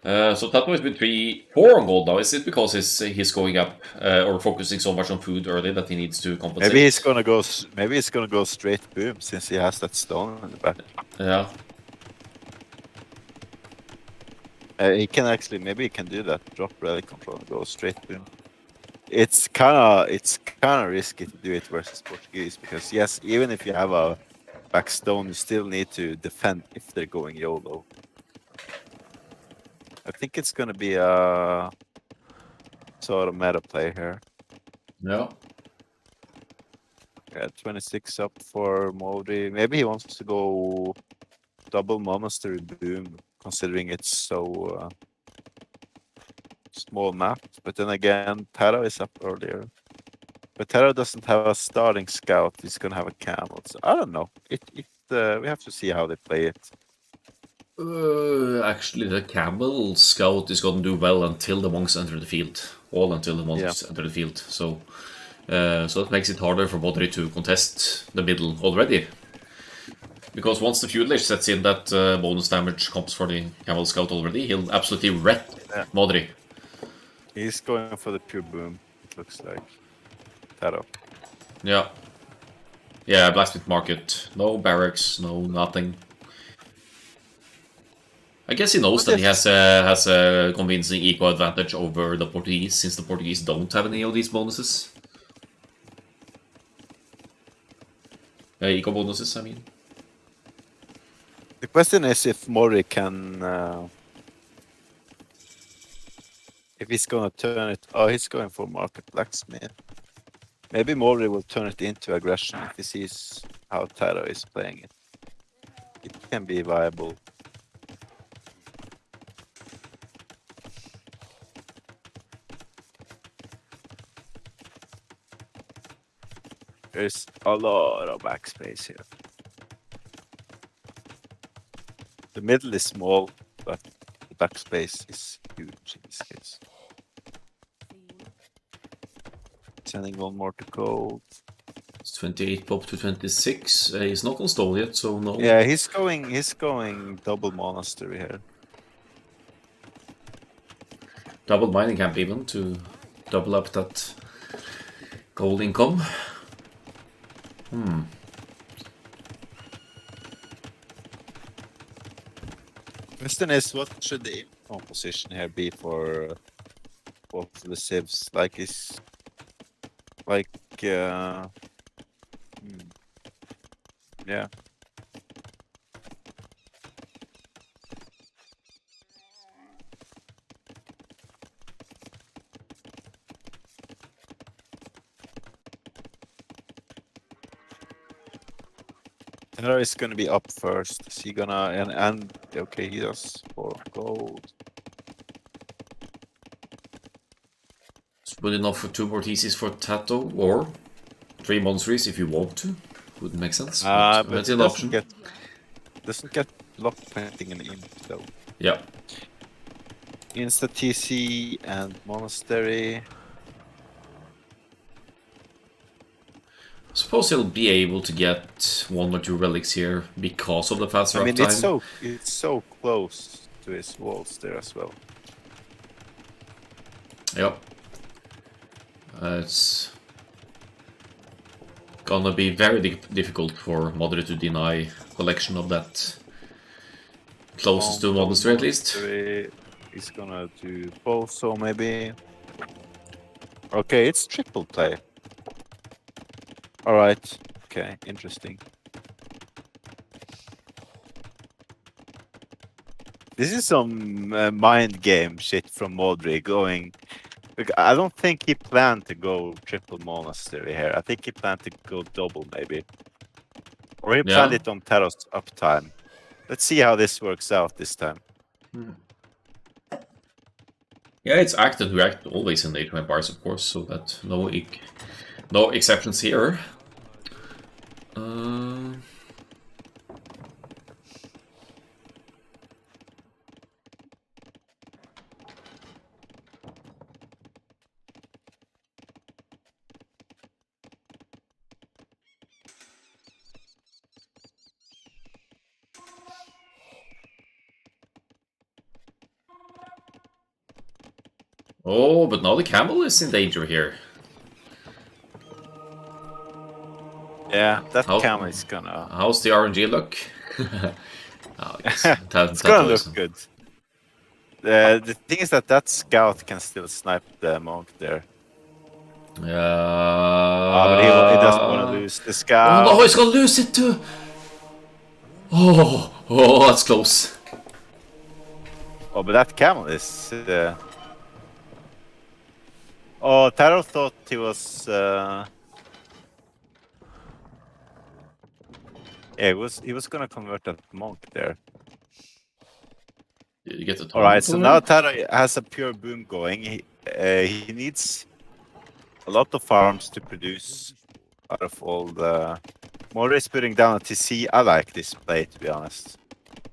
So Tato is between 4 on gold now. Is it because he's going up or focusing so much on food early that he needs to compensate? Maybe he's gonna go. Maybe he's gonna go straight boom since he has that stone in the back. Yeah. He can actually. Maybe he can do that. Drop rally control and go straight boom. It's kind of risky to do it versus Portuguese because yes, even if you have a back stone, you still need to defend if they're going YOLO. I think it's gonna be a sort of meta play here. Yeah. Yeah, 26 up for Modi. Maybe he wants to go double monastery boom, considering it's so small map. But then again, Taro is up earlier. But Taro doesn't have a starting scout. He's gonna have a camel. So I don't know. We have to see how they play it. Actually, the camel scout is gonna do well until the monks enter the field. All until the monks enter the field. So that makes it harder for Modri to contest the middle already. Because once the Feudalish sets in, that bonus damage comes for the camel scout already. He'll absolutely wreck Modri. He's going for the pure boom, it looks like. Taro. Yeah. Yeah, Blacksmith Market. No barracks, no nothing. I guess he knows that he has a convincing eco advantage over the Portuguese, since the Portuguese don't have any of these bonuses. Eco bonuses, I mean. The question is if Mori can... if he's gonna turn it... Oh, he's going for Market Blacksmith. Maybe Mori will turn it into aggression if he sees how Taro is playing it. It can be viable. There's a lot of backspace here. The middle is small, but the backspace is huge in this case. Sending one more to gold. It's 28 pop to 26. He's not on stone yet, so no. Yeah, he's going double monastery here. Double mining camp even to double up that gold income. Question is, what should the composition here be for both the civs? Like is like yeah. Taro is gonna be up first. Is he gonna and okay, he does 4 gold. It's good enough for 2 more TCs for Tato, or 3 monsters if you want to. Wouldn't make sense. But that's it an option. Doesn't get block painting in the imp though. Yeah. Insta TC and monastery. Suppose he'll be able to get 1 or 2 relics here because of the faster uptime. It's so close to his walls there as well. Yep. It's gonna be very difficult for Modri to deny collection of that closest to monastery at least. He's gonna do both, so maybe. Okay, it's triple play. Alright, okay, interesting. This is some mind game shit from Modri going. I don't think he planned to go triple monastery here. I think he planned to go double maybe. Or he planned it on Taro's uptime. Let's see how this works out this time. Yeah, it's act and react always in the 8 bars, of course, so that no exceptions here. Oh, but now the camel is in danger here. Yeah, that camel is gonna... How's the RNG look? It's gonna look good. The thing is that scout can still snipe the monk there. But he doesn't want to lose the scout. Oh no, he's gonna lose it too! Oh, that's close. Oh, but that camel is... Oh, Taro thought he was... Yeah, he was gonna convert that monk there. Did you get the Alright, so now Taro has a pure boom going. He needs a lot of farms to produce out of all the... Mori is putting down a TC. I like this play, to be honest.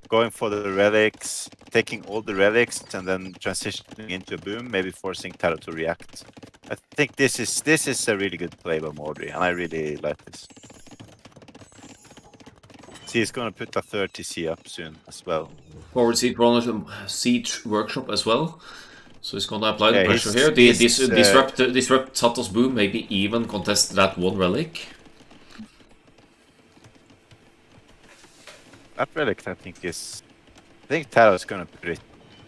Going for the relics, taking all the relics, and then transitioning into a boom, maybe forcing Taro to react. I think this is a really good play by Mori, and I really like this. See, he's gonna put a 3rd TC up soon as well. Forward siege workshop as well. So he's gonna apply the pressure here. Disrupt Sato's boom, maybe even contest that one relic. That relic, I think Taro's gonna put it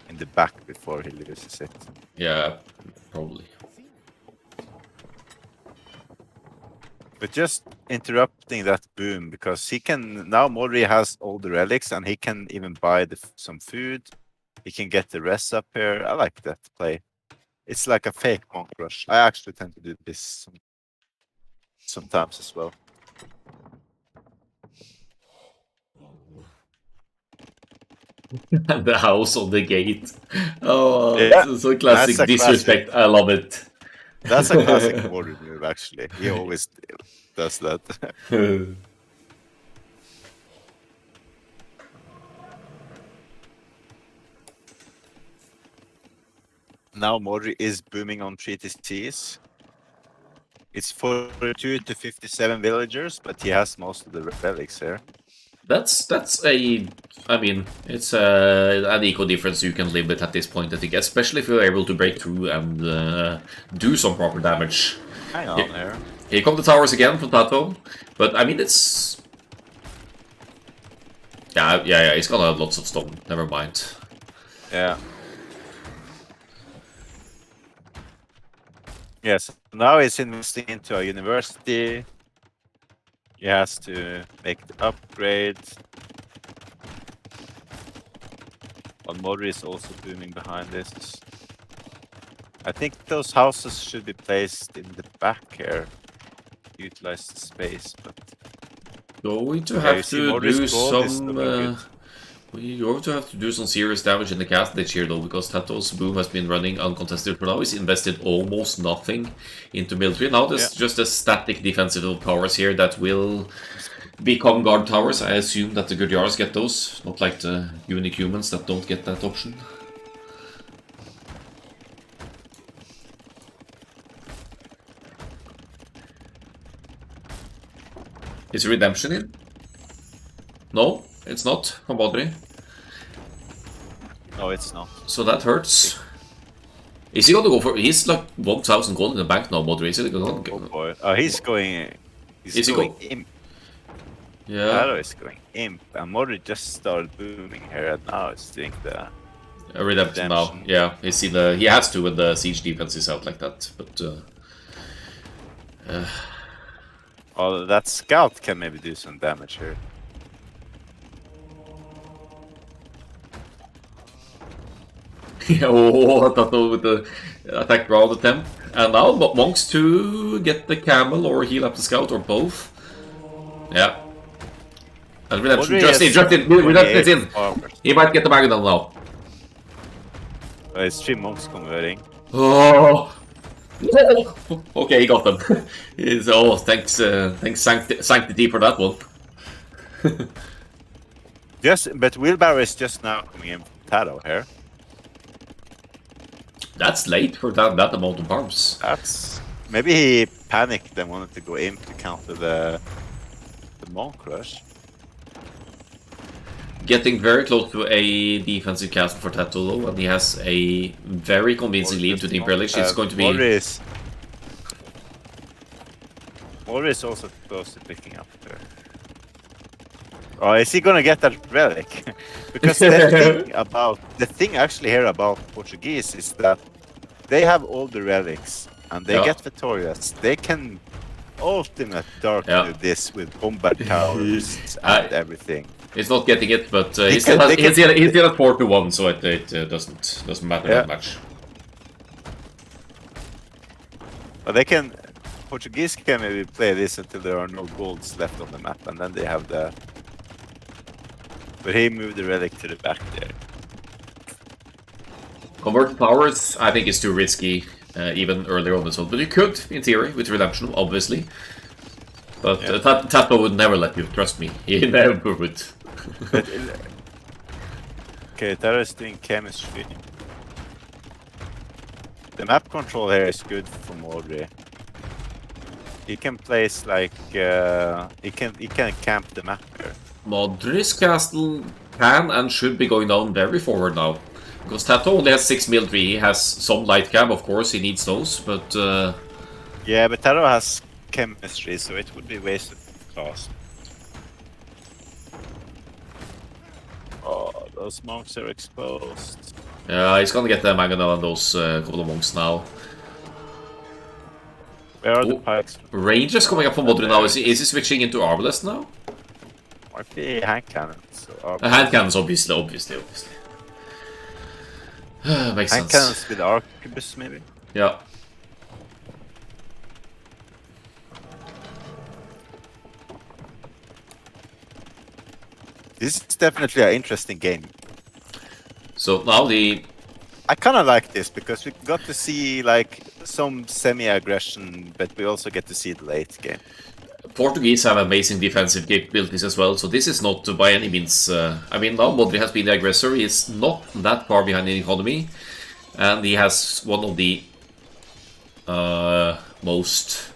in the back before he loses it. Yeah, probably. But just interrupting that boom, because he can... Now Mori has all the relics, and he can even buy some food. He can get the rest up here. I like that play. It's like a fake monk rush. I actually tend to do this sometimes as well. The house on the gate. Oh, Yeah, it's a classic disrespect. Classic. I love it. That's a classic Mori move, actually. He always does that. Now Mori is booming on 3 TCs. It's 42 to 57 villagers, but he has most of the relics here. That's I mean, it's an eco difference you can live with at this point, I think, especially if you're able to break through and do some proper damage. Hang on here. Here come the towers again from Tato, but I mean, it's... Yeah, he's gonna have lots of stone, never mind. Yeah. Yes, now he's investing into a university. He has to make the upgrade. But Mori is also booming behind this. I think those houses should be placed in the back here. Utilize the space, but... Going to have to do some... You're going to have to do some serious damage in the cast stage here, though, because Tato's boom has been running uncontested for now. He's invested almost nothing into military. Now there's just a static defensive towers here that will become guard towers. I assume that the Gurjars get those, not like the unique humans that don't get that option. Is redemption in? No, it's not from Bodri. No, it's not. So that hurts. Is he gonna go for... He's like 1,000 gold in the bank now, Bodri. Is he gonna go? Oh boy. He's going... Is going he imp. Yeah. Taro is going imp. And Mori just started booming here, and now it's doing the... redemption now. Yeah, he's seen the... He has to when the siege defense is out like that, but... Oh, that scout can maybe do some damage here. Oh, Tato with the attack ground attempt. And now monks to get the camel or heal up the scout or both. Yeah. And redemption just in. Redemption is in. He might get the Magadon now. It's 3 monks converting. Oh. Okay, he got them. Thanks Sanctity for that one. But Wheelbarrow is just now coming in from Taro here. That's late for that amount of farms. That's... Maybe he panicked and wanted to go in to counter the monk rush. Getting very close to a defensive castle for Tato, and he has a very convincing lead to the Imperialists. It's going to be... Mori is also close to picking up there. Oh, is he gonna get that relic? Because the thing actually here about Portuguese is that they have all the relics, and they get victorious. They can ultimate dark do this with bombard towers and everything. He's not getting it, but he's still at 4-1, so it doesn't matter that much. But they can... Portuguese can maybe play this until there are no golds left on the map, and then they have the... But he moved the relic to the back there. Convert powers, I think it's too risky. even earlier on as well. But you could, in theory, with Redemption, obviously. But Tato would never let you, trust me. He never would. But, okay, Taro is doing chemistry. The map control here is good for Mordry. He can place like he can camp the map here. Modry's castle can and should be going down very forward now. Because Tato only has 6 military, he has some light cam, of course, he needs those, but... Yeah, but Taro has chemistry, so it would be wasted cost. Oh, those monks are exposed. Yeah, he's gonna get the Mangonel and those couple of monks now. Where are the pikes? Rangers coming up from Modry now. Is he switching into Arbalest now? Might be hand cannons. Hand cannons, obviously. Makes hand sense. Cannons with arquebus, maybe? Yeah. This is definitely an interesting game. So now I kind of like this because we got to see like some semi-aggression, but we also get to see the late game. Portuguese have amazing defensive capabilities as well, so this is not by any means... I mean, now Modry has been the aggressor, he is not that far behind in economy, and he has one of the most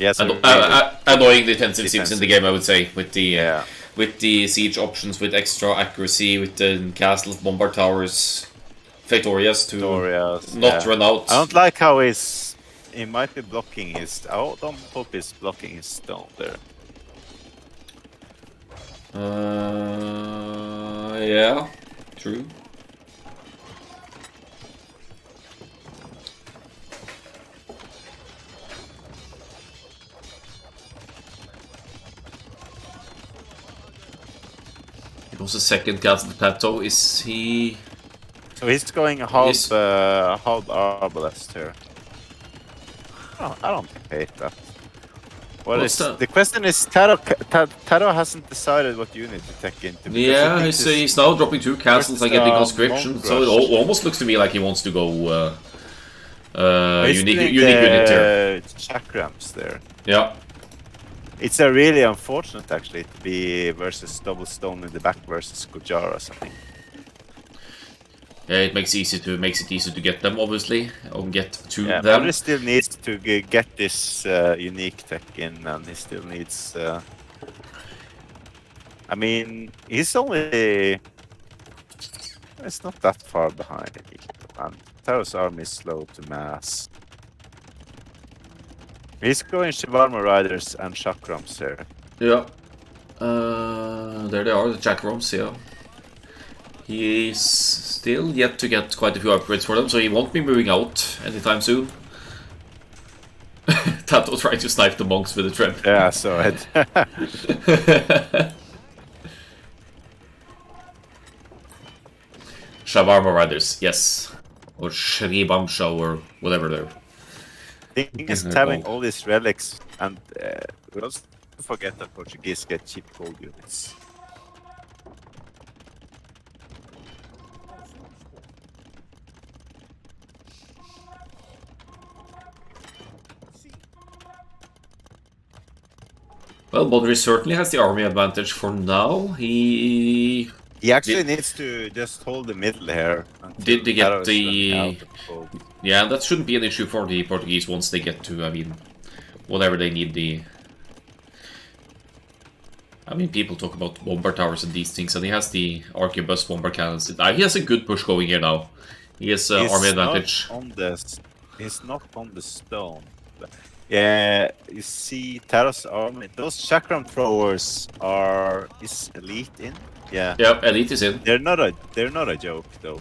annoying defensive sims in the game, I would say, with the siege options, with extra accuracy, with the castles, bombard towers, Factorias to not run out. I don't like how he might be blocking his... I don't hope he's blocking his stone there. Yeah, true. It was a second castle plateau. Is he? So he's going half arbalest here. Oh, I don't hate that. The question is, Taro hasn't decided what unit to take into. Yeah, he's now dropping 2 castles and getting conscription, so it almost looks to me like he wants to go unique unit here. Chakrams there. Yeah. It's a really unfortunate actually to be versus double stone in the back versus Gujar or something. Yeah, it makes it easy to get them, obviously, or get to them. Mordry still needs to get this unique tech in, and he still needs. I mean, he's only. It's not that far behind, and Taro's army is slow to mass. He's going Shivarma Riders and Chakrams here. Yeah. There they are, the Chakrams, yeah. He's still yet to get quite a few upgrades for them, so he won't be moving out anytime soon. Tato trying to snipe the monks with a trem. Yeah, I saw it. Shawarma Riders, yes. Or Shribamsha or whatever they're. The thing is having all these relics, and we also forget that Portuguese get cheap gold units. Well, Modry certainly has the army advantage for now. He actually needs to just hold the middle here. Did they get the... Yeah, that shouldn't be an issue for the Portuguese once they get to, I mean, whatever they need the... I mean, people talk about bombard towers and these things, and he has the arquebus bomber cannons. He has a good push going here now. He has army advantage. He's not on the stone. Yeah, you see Taro's army. Those chakram throwers is elite in. Yeah. Yeah, elite is in. They're not a joke though.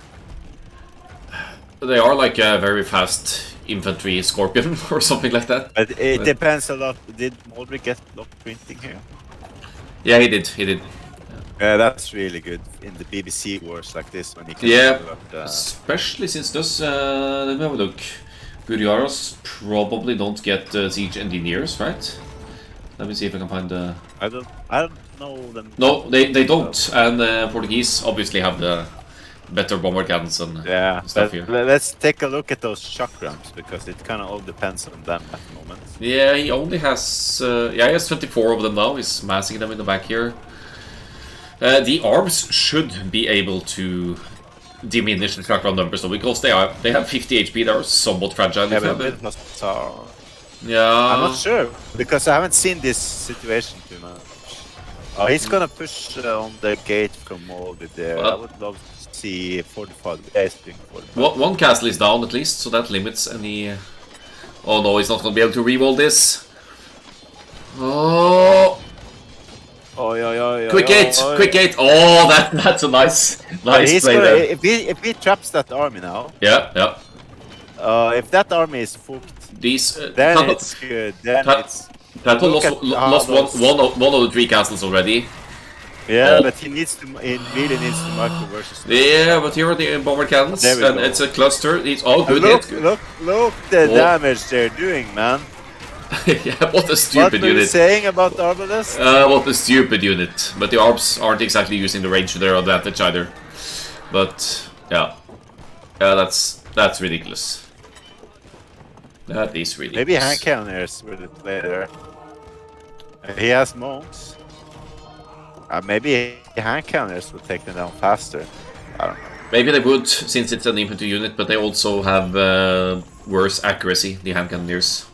They are like a very fast infantry scorpion or something like that. But it depends a lot. Did Mordry get lock printing here? Yeah, he did. Yeah, that's really good in the BBC wars like this when he can. Yeah, especially since those. Let me have a look. Buriaros probably don't get siege engineers, right? Let me see if I can find the. I don't know them. No, they don't, and Portuguese obviously have the better bomber cannons and Yeah, stuff but here. let's take a look at those shock ramps because it kind of all depends on them at the moment. Yeah, he only has yeah, he has 24 of them now. He's massing them in the back here. The arms should be able to diminish the shock round numbers though, because they have 50 HP. They are somewhat fragile. Yeah, If you but have with I'm yeah, not sure because I haven't seen this situation too much. Oh, he's gonna push on the gate from Moldy there. I would love to see 45. Yeah, he's doing 45. one castle is down at least, so that limits any. Oh no, he's not gonna be able to reroll this. Oh. Oh, yeah. Quick gate! Quick gate! Oh, that's a nice play there. If he traps that army now. Yeah. If that army is fucked, these then it's good. Then it's. Tato lost one of the 3 castles already. Yeah, but he really needs to micro versus. Yeah, but here are the bomber cannons, and it's a cluster. It's all good. Look the damage they're doing, man. Yeah, what a stupid unit. What were you saying about the Arbalest? What a stupid unit. But the Arbs aren't exactly using the range to their advantage either. But yeah, that's ridiculous. That is ridiculous. Maybe hand cannons were the play there. He has monks. Maybe hand cannons will take them down faster. I don't know. Maybe they would, since it's an infantry unit, but they also have worse accuracy, the hand cannoneers.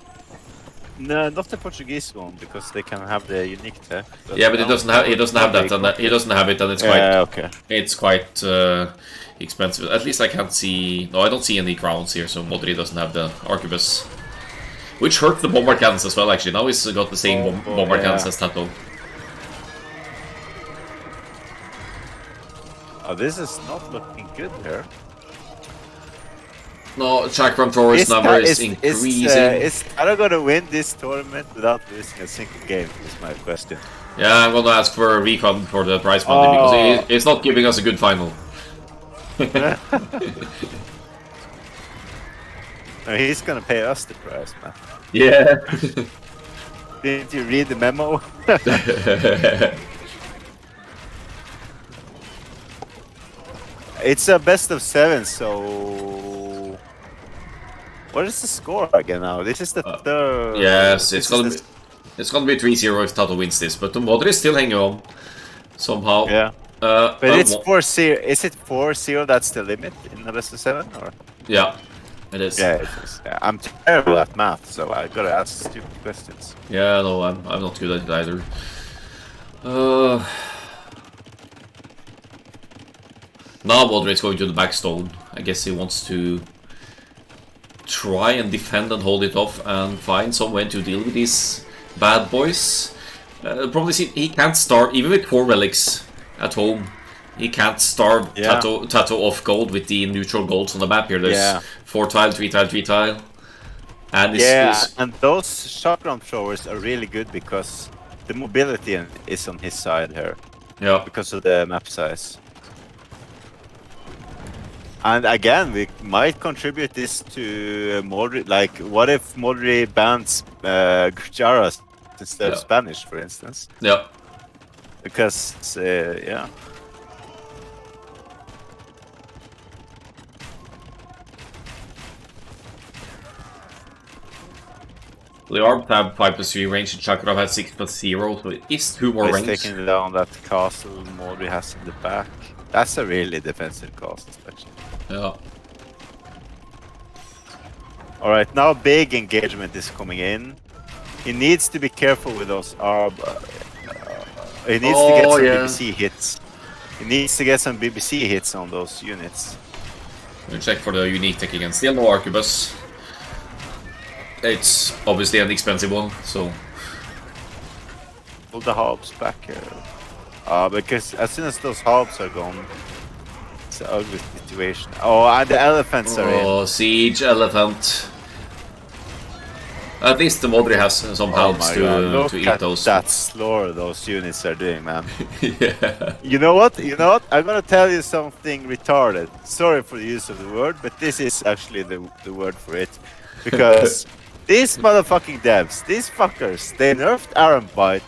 No, not the Portuguese one, because they can have the unique tech. Yeah, but he doesn't have that, and he doesn't have it, and it's quite okay. It's quite expensive. At least I can't see. No, I don't see any crowns here, so Modri doesn't have the arquebus, which hurt the bomber cannons as well. Actually, now he's got the same bomber cannons as Tato. Oh, this is not looking good here. No, Chakram Thor's number is increasing. Is Tara gonna win this tournament without losing a single game? Is my question. Yeah, I'm gonna ask for a refund for the prize money because he's not giving us a good final. No, he's gonna pay us the prize, man. Yeah. Didn't you read the memo? It's a best of 7, so what is the score again now? This is the third. Yes, it's gonna be 3-0 if Tato wins this, but the Modri is still hanging on somehow. Yeah. But it's 4-0. Is it 4-0? That's the limit in the best of 7, or? Yeah, it is. Yeah, it is. Yeah, I'm terrible at math, so I gotta ask stupid questions. Yeah, no, I'm not good at it either. Now Modri is going to the back stone. I guess he wants to try and defend and hold it off and find some way to deal with these bad boys. Probably see he can't start, even with 4 relics at home, he can't starve Tato off gold with the neutral golds on the map here. There's 4 tile, 3 tile, 3 tile. And and those shotgun throwers are really good because the mobility is on his side here. Yeah. Because of the map size. And again, we might contribute this to Modri. Like, what if Modri bans Gujaras instead of Spanish, for instance? Yeah. Because, yeah. The Arbs have 5+3 range and Chakrov has 6+0, so it is 2 more range. He's taking down that castle Modri has in the back. That's a really defensive castle, actually. Yeah. Alright, now big engagement is coming in. He needs to be careful with those Arb. He needs to get some BBC hits. He needs to get some BBC hits on those units. We'll check for the unique tech again. Still no arquebus. It's obviously an expensive one, so... Pull the hubs back here. Because as soon as those hubs are gone, it's an ugly situation. Oh, and the elephants are in. Oh, siege elephant. At least the Modri has some helps to eat those. Look at that slaughter those units are doing, man. Yeah. You know what? I'm gonna tell you something retarded. Sorry for the use of the word, but this is actually the word for it. Because these motherfucking devs, these fuckers, they nerfed Aram Bite.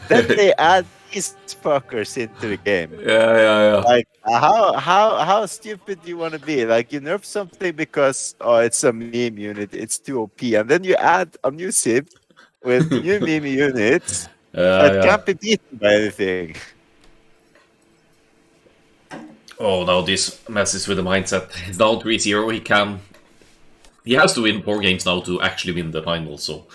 Then they add these fuckers into the game. Yeah. Like how stupid do you want to be? Like you nerf something because it's a meme unit, it's too OP, and then you add a new SIP with new meme units that Yeah. can't be beaten by anything. Oh, now this messes with the mindset. It's down 3-0. He has to win 4 games now to actually win the final. So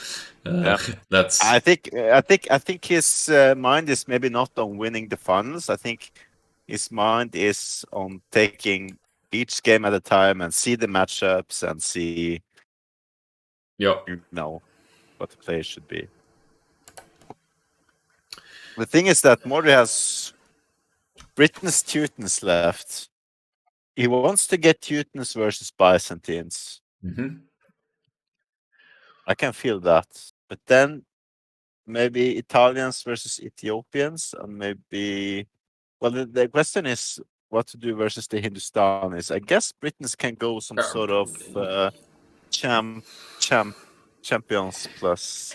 Yeah. that's I think his mind is maybe not on winning the finals. I think his mind is on taking each game at a time and see the matchups and see yeah. what the players should be. The thing is that Mori has Britain's Teutons left. He wants to get Teutons versus Byzantines. Mm-hmm. I can feel that. But then maybe Italians versus Ethiopians, and maybe. Well, the question is what to do versus the Hindustanis. I guess Britons can go some sort of champ, champ, champions plus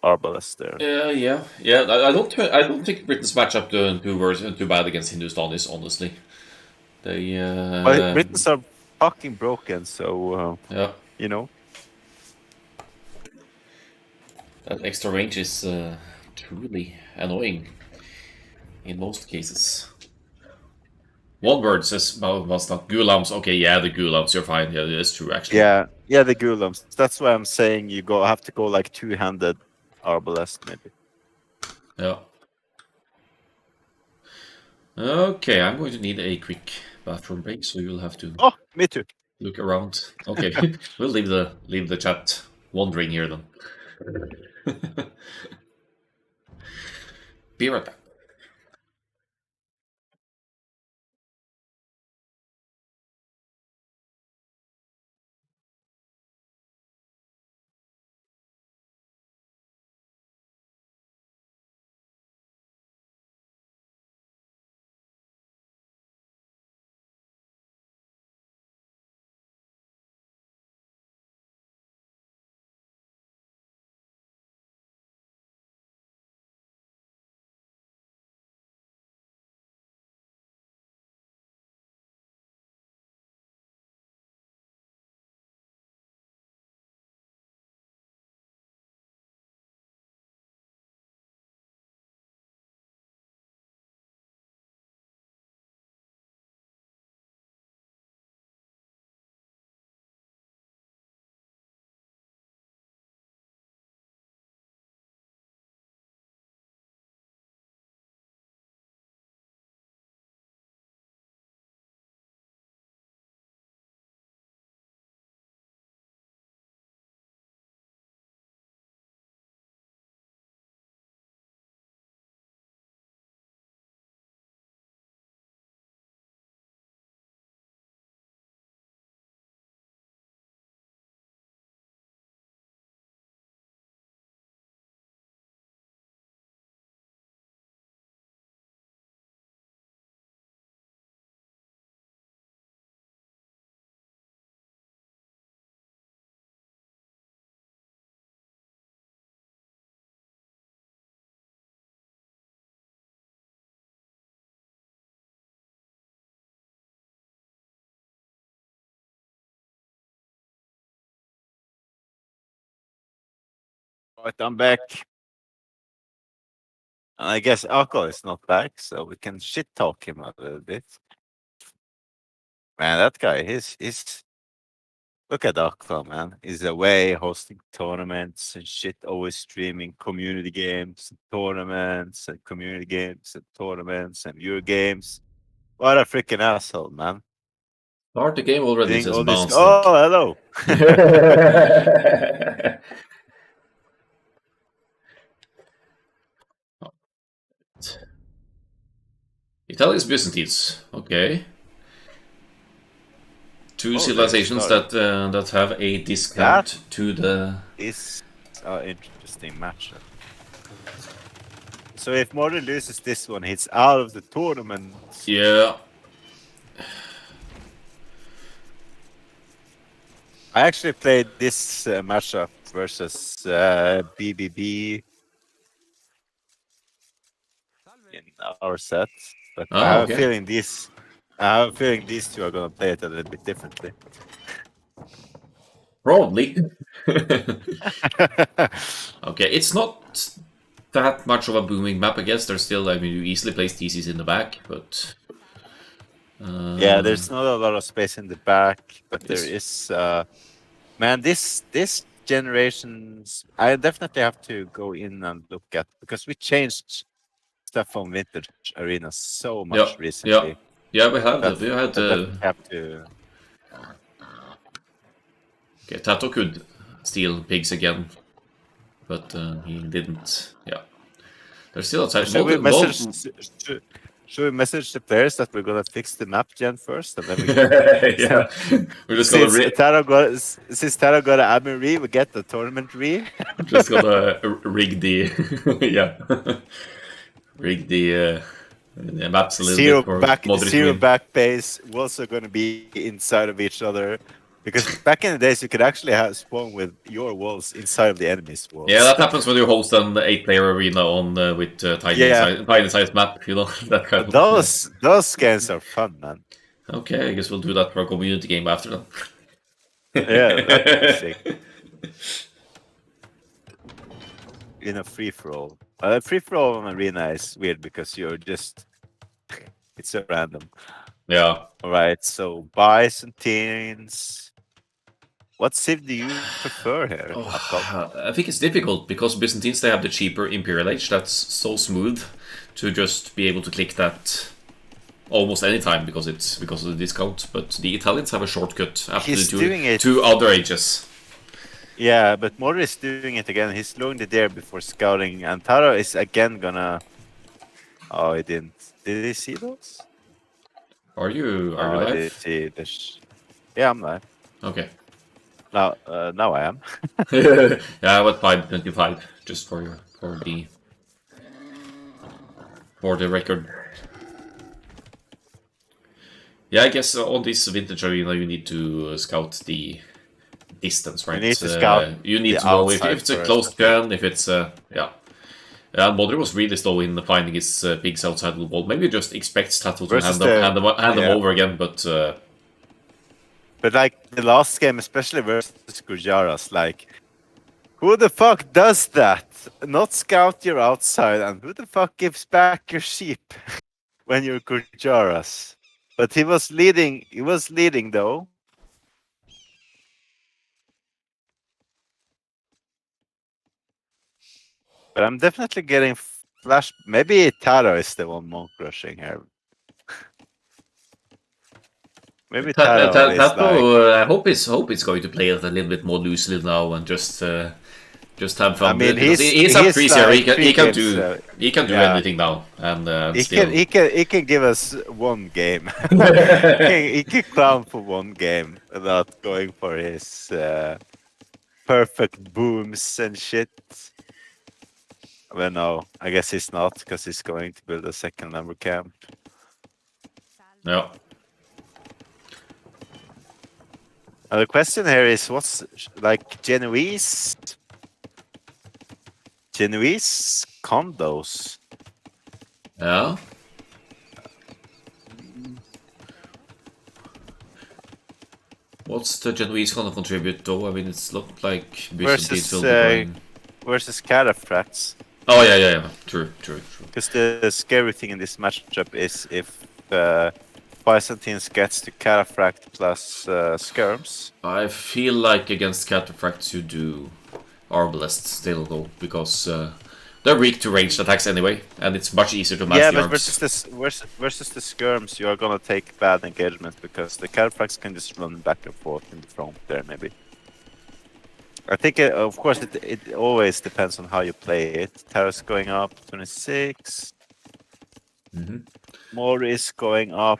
arbalest there. Yeah. I don't think Britain's matchup too bad against Hindustanis. Honestly, they But Britons are fucking broken, so yeah. you know. That extra range is truly annoying in most cases. One word says Mustang. Gulams. Okay, yeah, the Gulams. You're fine. Yeah, that's true, actually. Yeah, the Gulams. That's why I'm saying you have to go like two-handed arbalest maybe. Yeah. Okay, I'm going to need a quick bathroom break, so you'll have to Oh, me too. look around. Okay, we'll leave the chat wandering here then. Be right back. Right, I'm back. And I guess Akkal is not back, so we can shit talk him a little bit. Man, that guy, he's look at Akkal, man. He's away hosting tournaments and shit, always streaming community games, and tournaments, and community games, and tournaments, and your games. What a freaking asshole, man. Start the game already, Doing says all this. Bounce Oh, Nick. hello. Italians Byzantines. Okay. Two Oh, they civilizations started. that have a discount to the. Is an interesting matchup. So if Mori loses this one, he's out of the tournament. Yeah. I actually played this matchup versus BBB in our set, but I Oh, have a okay. feeling these two are gonna play it a little bit differently. Probably. Okay, it's not that much of a booming map, I guess. There's still, I mean, you easily place TCs in the back, but Yeah, there's not a lot of space in the back, but there it's is. Man, this generation's. I definitely have to go in and look at because we changed stuff on Vintage Arena so yeah, much yeah, recently yeah. We had that we had I definitely have to. okay. Tato could steal pigs again, but he didn't. Yeah, there's still a time. Should we Mod, message? Should we message the players that we're gonna fix the map gen first, and then we can yeah, we're just gonna since Taro got an admin re, we get the tournament re. just gonna rig the yeah, rig the maps a little bit for Modric to Zero win. back base. We're also gonna be inside of each other. Because back in the days, you could actually have spawn with your walls inside of the enemy's Yeah, walls. that happens when you host an 8-player arena on with Yeah, tiny size map. You know that kind but of. those games are fun, man. Okay, I guess we'll do that for a community game after that. Yeah, that would be sick. In a free for all. Free for all on arena is weird because you're just it's so random. Yeah. All right, so Byzantines. What civ do you prefer here, Akkal? I think it's difficult because Byzantines they have the cheaper Imperial Age that's so smooth to just be able to click that almost any time because of the discount. But the Italians have a shortcut after He's doing the it. two other ages. Yeah, but Mori is doing it again. He's slowing the dare before scouting, and Taro is again gonna. Oh, he didn't. Did he see those? Are you Oh, I did live? see this. Yeah, I'm live. Okay. Now I am. Yeah, I went 525 just for the record. Yeah, I guess on this vintage arena you need to scout the distance, right? You need to scout you need the to know if outside it's a first, closed I think. gen, if it's yeah. And Modri was really slow in finding his pigs outside the wall. Maybe just expects Tattle to Versus hand them yeah, over again, but but like the last game, especially versus Gujaras, like who the fuck does that? Not scout your outside, and who the fuck gives back your sheep when you're Gujaras? But he was leading. He was leading though. But I'm definitely getting flash. Maybe Taro is the one monk rushing here. Maybe Taro is like. Tato, I hope it's going to play it a little bit more loosely now and just have I fun with mean, it because he's up he's 3-0. like three games. He can do Yeah, anything now and he still. can give us one game. He can clown for one game without going for his perfect booms and shit. Well, no, I guess he's not because he's going to build a second number camp. Yeah. The question here is what's like Genoese condos. Yeah. What's the Genoese gonna contribute though? I mean, it's not like Byzantines will be going. Versus Cataphracts. Oh yeah. True. Because the scary thing in this matchup is if Byzantines gets to Cataphract plus Skirms. I feel like against Cataphracts you do Arbalest still though, because they're weak to ranged attacks anyway, and it's much easier to match Yeah, the but arms. versus the Skirms, you are gonna take bad engagement because the Cataphracts can just run back and forth in the front there, maybe. I think, of course, it always depends on how you play it. Taro's going up 26. More is going up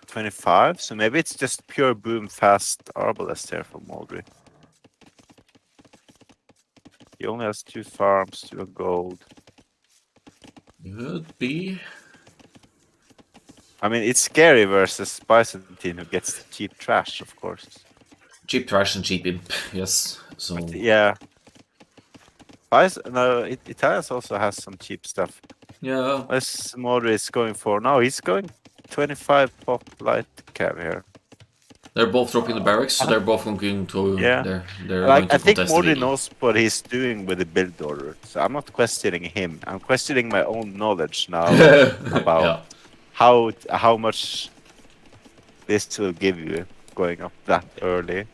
25, so maybe it's just pure boom fast Arbalest here for Moldry. He only has 2 farms, 2 gold. Could be. I mean, it's scary versus Byzantine who gets the cheap trash, of course. Cheap trash and cheap imp, yes. So But yeah. Italians also has some cheap stuff. Yeah. What's Modri is going for? No, he's going 25 pop light cav here. They're both dropping the barracks, so they're both going to. Yeah. They're Like, going to I think contest the Modri middle. knows what he's doing with the build order, so I'm not questioning him. I'm questioning my own knowledge now about Yeah. how much this will give you going up that early.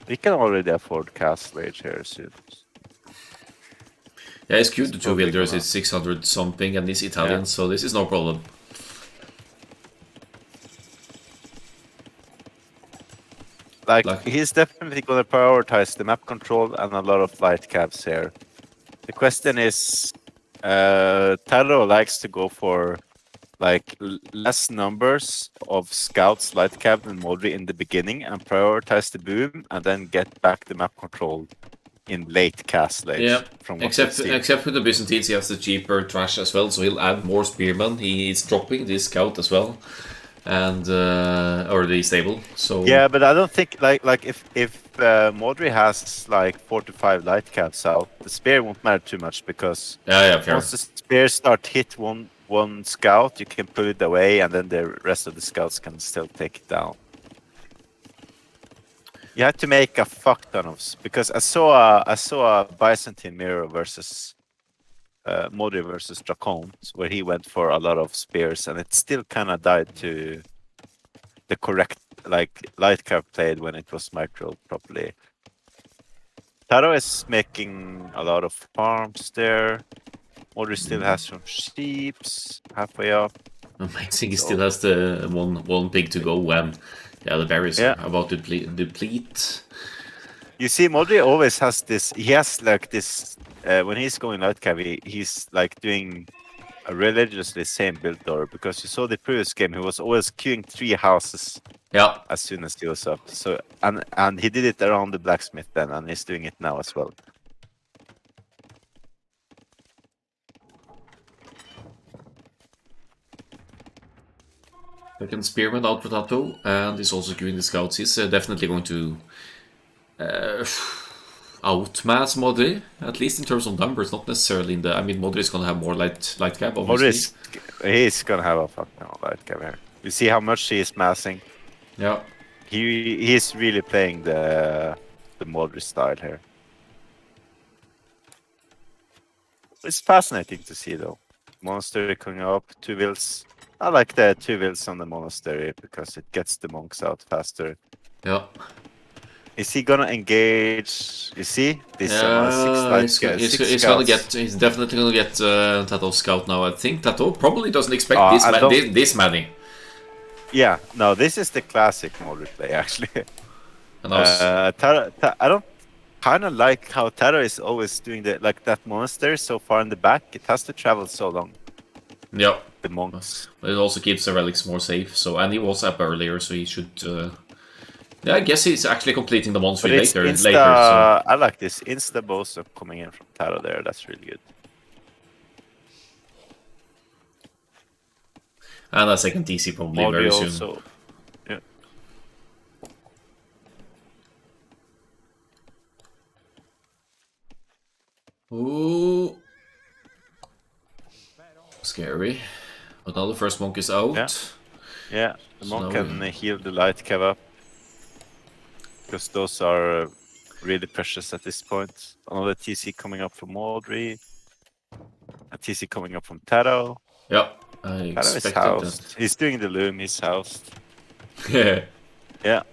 We can already afford Castle Age here soon. Yeah, it's cute. It's The two probably builders gonna- is 600 something, and he's Italian, Yeah. so this is no problem. Like, Like- he's definitely gonna prioritize the map control and a lot of light cabs here. The question is, Taro likes to go for like less numbers of scouts light cab than Modri in the beginning and prioritize the boom and then get back the map control in late Castle Age. Yeah, From what we've seen. except with the Byzantines, he has the cheaper trash as well, so he'll add more spearmen. He is dropping this scout as well, and or the stable. So Yeah, but I don't think like if Modri has like 4 to 5 light cabs out, the spear won't matter too much because yeah, fair. once the spears start hit one scout, you can put it away, and then the rest of the scouts can still take it down. You have to make a fuck ton of because I saw a Byzantine mirror versus Modri versus Dracons where he went for a lot of spears, and it still kind of died to the correct like light cab played when it was micro properly. Taro is making a lot of farms there. Modri still has some sheeps halfway up. Amazing, he still has the one pig to go, and yeah, the berries Yeah. are about to deplete. You see, Modri always has this. He has like this when he's going light cab. He's like doing a religiously same build order because you saw the previous game. He was always queuing 3 houses Yeah, as soon as he was up. So and he did it around the blacksmith then, and he's doing it now as well. second spearman out Potato, and he's also queuing the scouts. He's definitely going to outmass Modri, at least in terms of numbers, not necessarily in the. I mean, Modri is going to have more light cab, obviously. He's gonna have a fucking light cab here. You see how much he is massing. Yeah. He's really playing the Modri style here. It's fascinating to see though. Monastery coming up, 2 wills. I like the 2 wills on the monastery because it gets the monks out faster. Yeah. Is he gonna engage? You see, this He's gonna get. He's definitely gonna get Tato scout now. I think Tato probably doesn't expect this many. Yeah, no, this is the classic Modri play actually. And I I don't kind of like how Taro is always doing like that monastery so far in the back. It has to travel so long. Yeah. The monks. But it also keeps the relics more safe. So, and he was up earlier, so he should. Yeah, I guess he's actually completing the monastery later. So. I like this insta boss coming in from Taro there. That's really good. And a second TC probably Modri very also. soon. Yeah. Ooh. Scary. But now the first monk is out. Yeah, the So monk now can heal the light cav up. Because those are really precious at this point. Another TC coming up from Modri. A TC coming up from Taro. Yeah, I Taro is expected housed. He's doing the loom, he's housed. that. Yeah.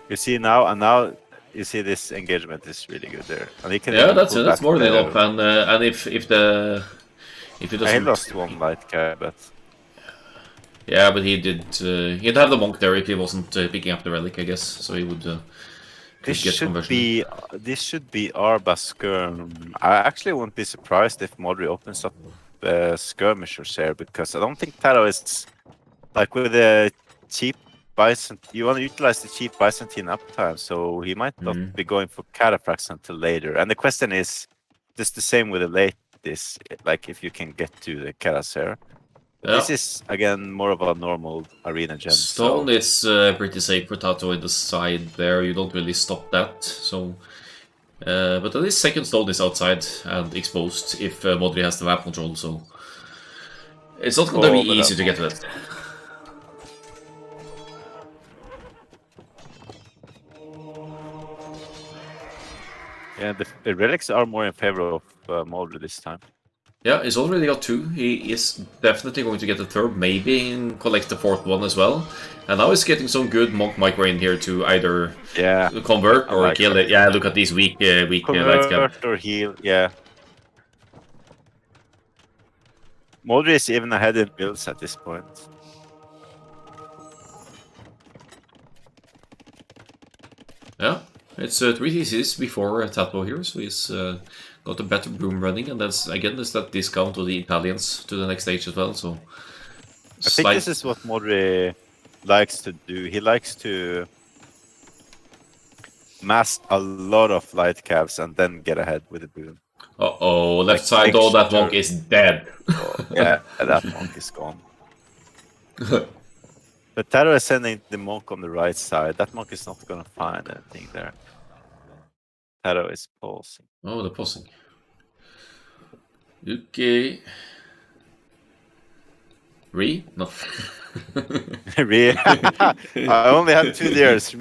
You see now, and now you see this engagement is really good there. And he can Yeah, even that's pull that's back more than the- up. And if it He doesn't. lost 1 light cav, but Yeah, but he did. He'd have the monk there if he wasn't picking up the relic, I guess. So he would. this get should conversion. be Arba Skirm. I actually won't be surprised if Modri opens up skirmishers here because I don't think Taro is like with the cheap Byzantine. You want to utilize the cheap Byzantine uptime, so he might not be going for cataphracts until later. And the question is, just the same with the late. This like if you can get to the Karas here. But this is again more of a normal arena gem. Stone So. is pretty safe for Tato in the side there. You don't really stop that. So But at least second stone is outside and exposed if Modri has the map control, so it's not going to be But easy to get to that. yeah, the relics are more in favor of Modri this time. Yeah, he's already got 2. He is definitely going to get the third, maybe collect the fourth one as well. And now he's getting some good monk micro in here to either convert I or like kill that. it. Yeah, look at these weak light cap. Convert or heal, yeah. Modri is even ahead in builds at this point. Yeah, it's 3 TCs before Tato here, so he's got a better boom running, and that's again there's that discount to the Italians to the next stage as well. So I think this is what Modri likes to do. He likes to mass a lot of light caps and then get ahead with the boom. oh, left Like, side though, that monk is dead. Oh, yeah, that monk is gone. But Taro is sending the monk on the right side. That monk is not gonna find anything there. Taro is pausing. Oh, the pausing. Okay. No. I only have 2 years.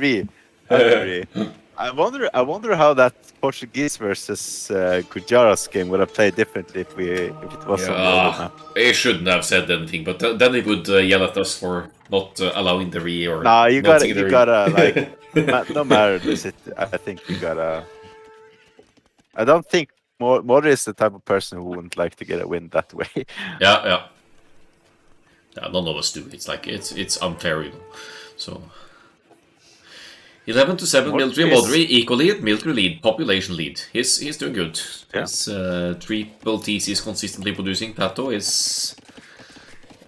I wonder how that Portuguese versus Gujaras game would have played differently if it was on the other map. He shouldn't have said anything, but then he would yell at us for not allowing the re or Nah, you not gotta like no matter the I think you gotta. I don't think Modri is the type of person who wouldn't like to get a win that way. Yeah, none of us do. It's like it's unfair, you know. So 11 to 7, military Modri equally at military lead, population lead. He's doing good. Yeah. His triple TCs consistently producing. Tato is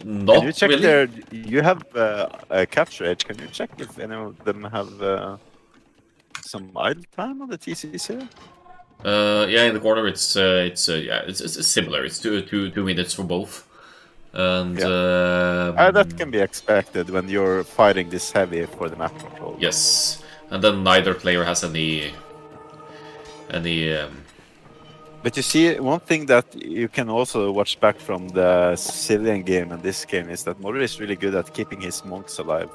not Can you check really. You have a capture edge. Can you check if any of them have some idle time on the TCs here? Yeah, in the corner it's similar. It's two minutes for both. And that can be expected when you're fighting this heavy for the map control. Yes, and then neither player has any. But you see, one thing that you can also watch back from the Sicilian game and this game is that Modri is really good at keeping his monks alive.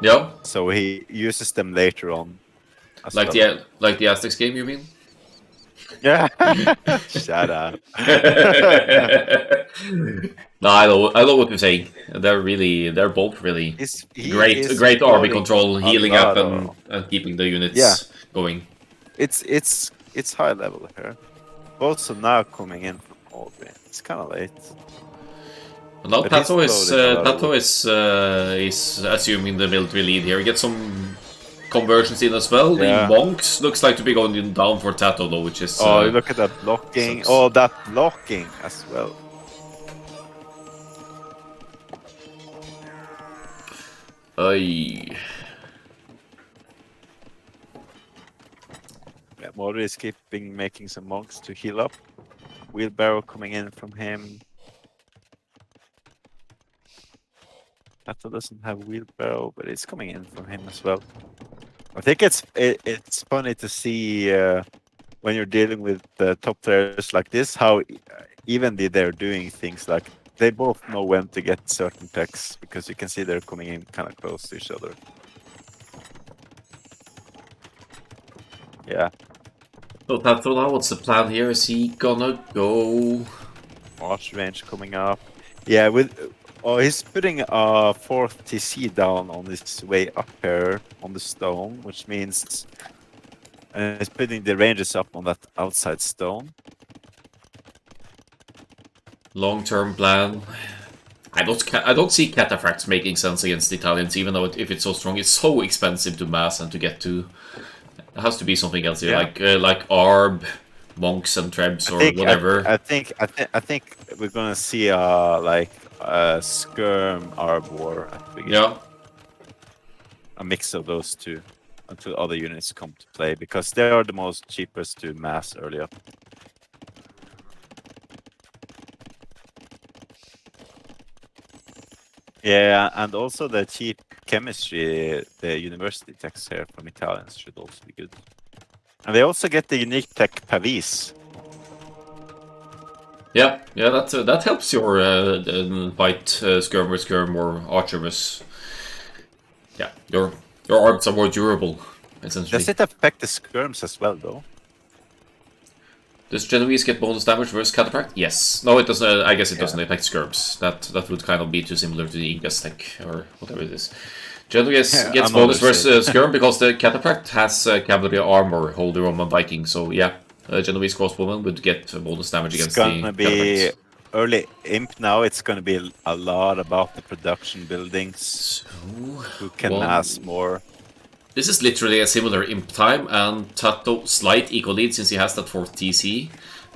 Yeah. So he uses them later on. Like the Aztecs game, you mean? Yeah. Shut up. No, I know what you're saying. They're both really great army control, healing up and keeping the units going. It's high level here. Also now coming in from Aldrin. It's kind of late. Now Tato is assuming the military lead here. Get some conversions in as well. The monks looks like to be going down for Tato though, which is look at that blocking. Sucks. Oh, that blocking as well. Yeah, Modri is making some monks to heal up. Wheelbarrow coming in from him. Tato doesn't have wheelbarrow, but it's coming in from him as well. I think it's funny to see when you're dealing with top players like this, how evenly they're doing things. Like they both know when to get certain techs because you can see they're coming in kind of close to each other. Yeah. So Tato now, what's the plan here? Is he gonna go? March range coming up. Yeah, he's putting a 4th TC down on his way up here on the stone, which means he's putting the ranges up on that outside stone. Long-term plan. I don't see cataphracts making sense against the Italians, even though if it's so strong, it's so expensive to mass and to get to. There has to be something else here, like Arb, monks and trebs or whatever. I think we're gonna see like a skirm Arb war at the beginning. Yeah. A mix of those two until other units come to play because they are the most cheapest to mass early up. Yeah, and also the cheap chemistry, the university texts here from Italians should also be good. And they also get the unique tech Pavis. Yeah, that helps your fight skirm with skirm or archer with. Yeah, your arms are more durable, essentially. Does it affect the skirms as well, though? Does Genoese get bonus damage versus Cataphract? Yes. No, it doesn't. I guess it doesn't affect skirms. That would kind of be too similar to the Ingas tech or whatever it is. Genoese gets bonus versus skirm because the Cataphract has cavalry armor, Holy Roman Viking. So yeah, Genoese crossbowman would get bonus damage against the It's gonna be early imp now. It's gonna be a lot about the production buildings. So, who can mass more? This is literally a similar imp time, and Tato slight eco lead since he has that 4th TC.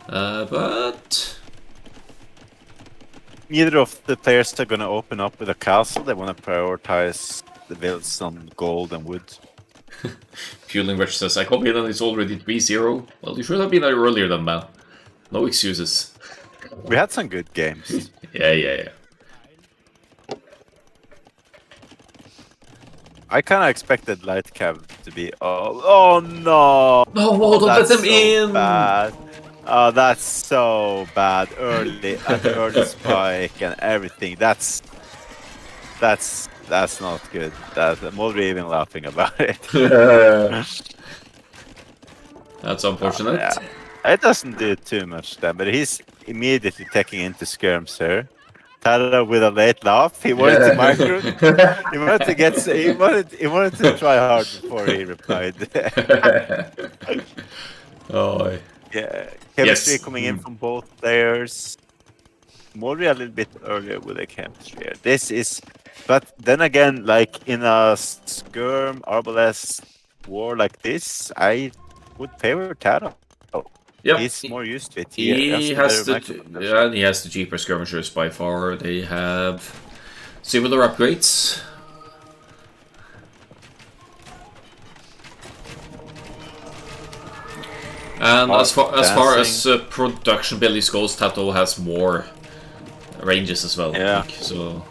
But neither of the players are gonna open up with a castle. They want to prioritize the builds on gold and wood. Fueling Wretch says, I come in and it's already 3-0. Well, you should have been there earlier than that. No excuses. We had some good games. Yeah. I kind of expected Light Cav to be oh no! No, don't let them in! Bad. Oh, that's so bad. Early at the early spike and everything. That's not good. I'm already even laughing about it. That's unfortunate. Yeah. It doesn't do too much then, but he's immediately taking into skirms here. Tara with a late laugh. He wanted to micro. He wanted to get. He wanted to try hard before he replied. Oh. Yeah. Chemistry coming in from both players. Mori a little bit earlier with the chemistry. This is, but then again, like in a skirm arbalest war like this, I would favor Tara. Yep. He's more used to it. He has the cheaper skirmishers by far. They have similar upgrades. And as far as production buildings goes, Tato has more ranges as well. Yeah. I think, so.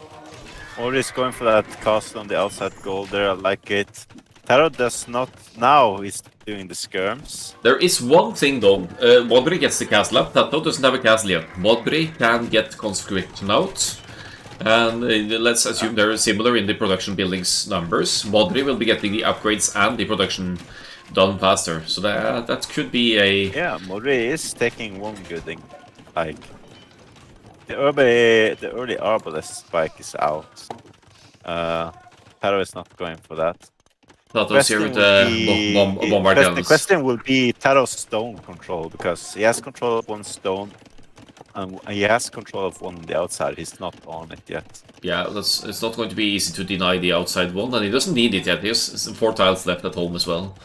Always going for that castle on the outside goal there. I like it. Taro does not now. He's doing the skirms. There is one thing though. Modbury gets the castle up. Tato doesn't have a castle yet. Modbury can get conscription out. And let's assume they're similar in the production buildings numbers. Modbury will be getting the upgrades and the production done faster. So that could be a... Yeah, Modbury is taking one good thing. Like, the early arbalest spike is out. Taro is not going for that. Tato's here with the bombard guns. The question will be Taro's stone control, because he has control of one stone and he has control of one on the outside. He's not on it yet. Yeah, it's not going to be easy to deny the outside one, and he doesn't need it yet. He has 4 tiles left at home as well.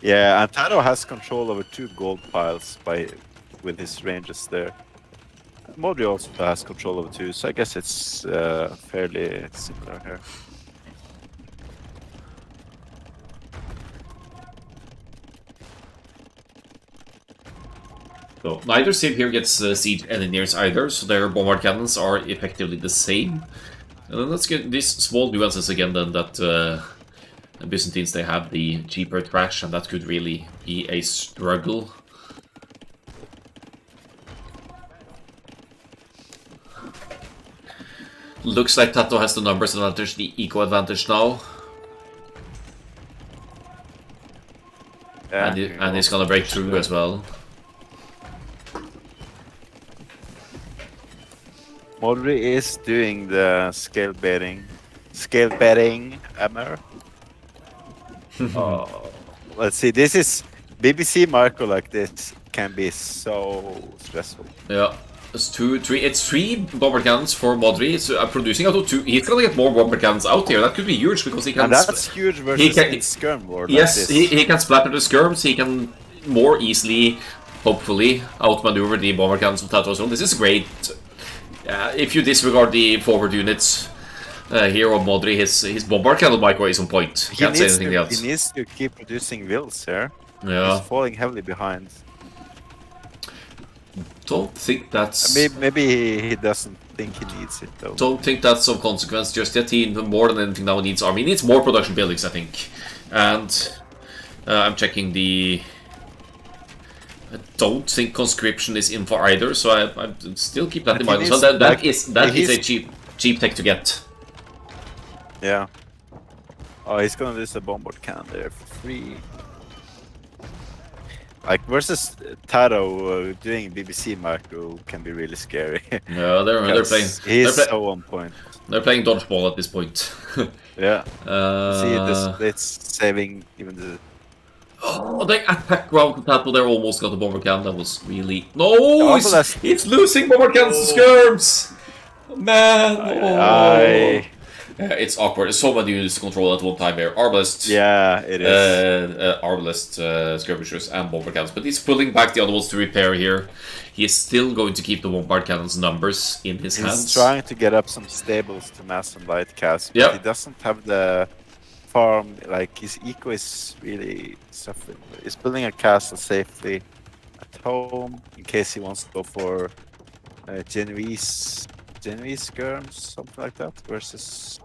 Yeah, and Taro has control over 2 gold piles with his ranges there. Modri also has control over 2, so I guess it's fairly similar here. So neither Civ here gets siege engineers either, so their bombard cannons are effectively the same. And then let's get these small nuances again then that Byzantines, they have the cheaper trash, and that could really be a struggle. Looks like Tato has the numbers advantage, the eco advantage now. Yeah, and he's gonna break through as well. Modri is doing the scale betting, Ammer. Let's see. This is BBC Marco like this can be so stressful. Yeah, it's 3 bomber cannons for Modri. It's producing out of 2. He's gonna get more bomber cannons out here. That could be huge because he can. And that's huge versus skirm war. Yes, like he can splatter the skirms. He can more easily, hopefully, outmaneuver the bomber cannons of Tato as well. This is great. If you disregard the forward units here on Modri, his bombard cannon micro is on point. He can't say anything else. He needs to keep producing wills here. Yeah. He's falling heavily behind. Don't think that's... Maybe he doesn't think he needs it though. Don't think that's of consequence just yet. He more than anything now needs army. He needs more production buildings, I think. And I'm checking the I don't think conscription is in for either, so I still keep that in mind. So Like, that is a cheap tech to get. Yeah. Oh, he's gonna lose a bombard cannon there for free. Like versus Taro doing BBC macro can be really scary. No, they're playing. He's so on point. They're playing dodgeball at this point. Yeah. See this. It's saving even the. Oh, they attack ground Tato. They almost got the bomber cannon. That was really no. It's losing bomber cannons to skirms. Man, it's awkward. There's so many units to control at one time here. Arbalest. Yeah, it is. Arbalest, skirmishers, and bomber cannons. But he's pulling back the other ones to repair here. He is still going to keep the bombard cannons numbers in his hands. He's trying to get up some stables to mass and light cast, but he doesn't have the farm. Like his eco is really suffering. He's building a castle safely at home in case he wants to go for Genoese skirms, something like that, versus.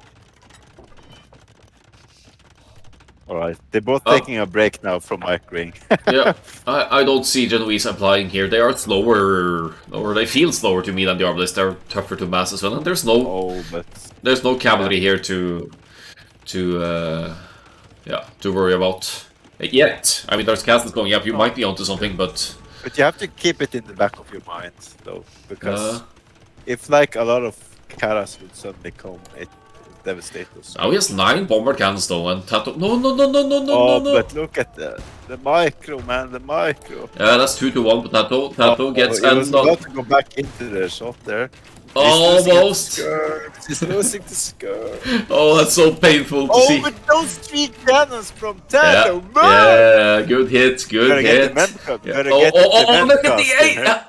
Alright, they're both taking a break now from microing. Yeah, I don't see Genoese applying here. They are slower, or they feel slower to me than the Arbalest. They're tougher to mass as well, and there's no there's no cavalry here to worry about yet. I mean, there's castles going up. You might be onto something, but you have to keep it in the back of your mind, though, because if like a lot of Karas would suddenly come, it devastate us. Oh, he has 9 bombard cannons though, and Tato. No! But look at the micro, man, the micro. Yeah, that's 2-1, but Tato gets. He was about to go back into the shot there. Almost. He's losing the skirt. Oh, that's so painful to see. Oh, but those 3 cannons from Tato, man! Yeah, good hit, good hit. Look at the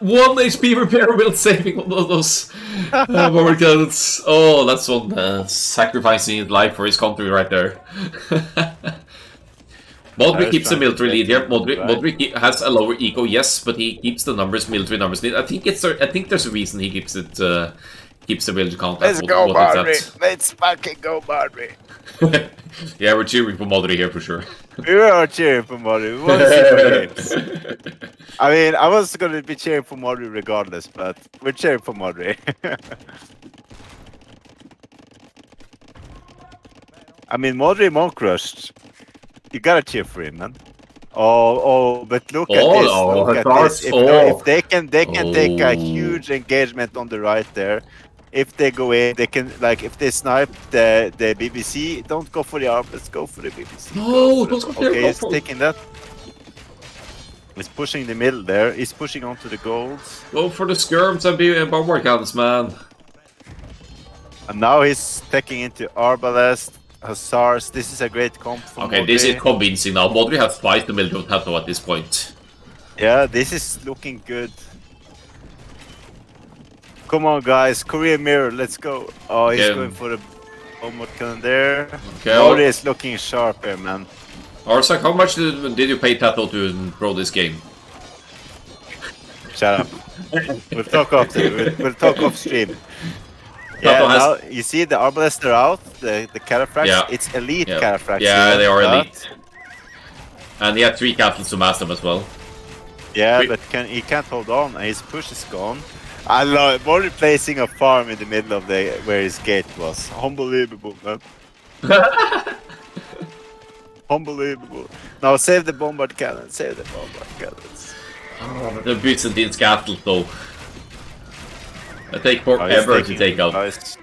1 HP repair build saving one of those bomber cannons. Oh, that's one sacrificing his life for his country right there. Modric keeps a military lead here. Modric has a lower eco, yes, but he keeps the military numbers lead. I think there's a reason he keeps it. Keeps the military count. Let's go, Modric. Let's fucking go, Modric. Yeah, we're cheering for Modric here for sure. We are cheering for Modric. We want to see for games. I mean, I was going to be cheering for Modric regardless, but we're cheering for Modric. I mean, Modric monk rushed. You gotta cheer for him, man. But look at this. Look at this. If they can take a huge engagement on the right there. If they go in, they can, like, if they snipe the BBC, don't go for the ARP, let's go for the BBC. No, don't go for the Okay, he's taking that. He's pushing the middle there. He's pushing onto the golds. Go for the skirms and bombard cannons, man. And now he's taking into Arbalest. Hussars, this is a great comp for Okay, Modric. This is convincing now. Modric has twice the military of Tato at this point. Yeah, this is looking good. Come on, guys. Korean Mirror, let's go. Oh, he's going for the bombard cannon there. Okay, Modric is looking sharp here, man. Arsak, how much did you pay Tato to pro this game? Shut up. We'll talk off we'll talk off stream. Yeah, now you see the Arbalest are out, the Cataphracts. Yeah. It's elite Cataphracts. Yeah, they are elite. And he had 3 castles to mass them as well. Yeah, but he can't hold on, and his push is gone. I love it. More replacing a farm in the middle of where his gate was. Unbelievable, man. Unbelievable. Now save the bombard cannon. Save the bombard cannons. Oh, the Byzantine castle though. It takes forever to take out. 27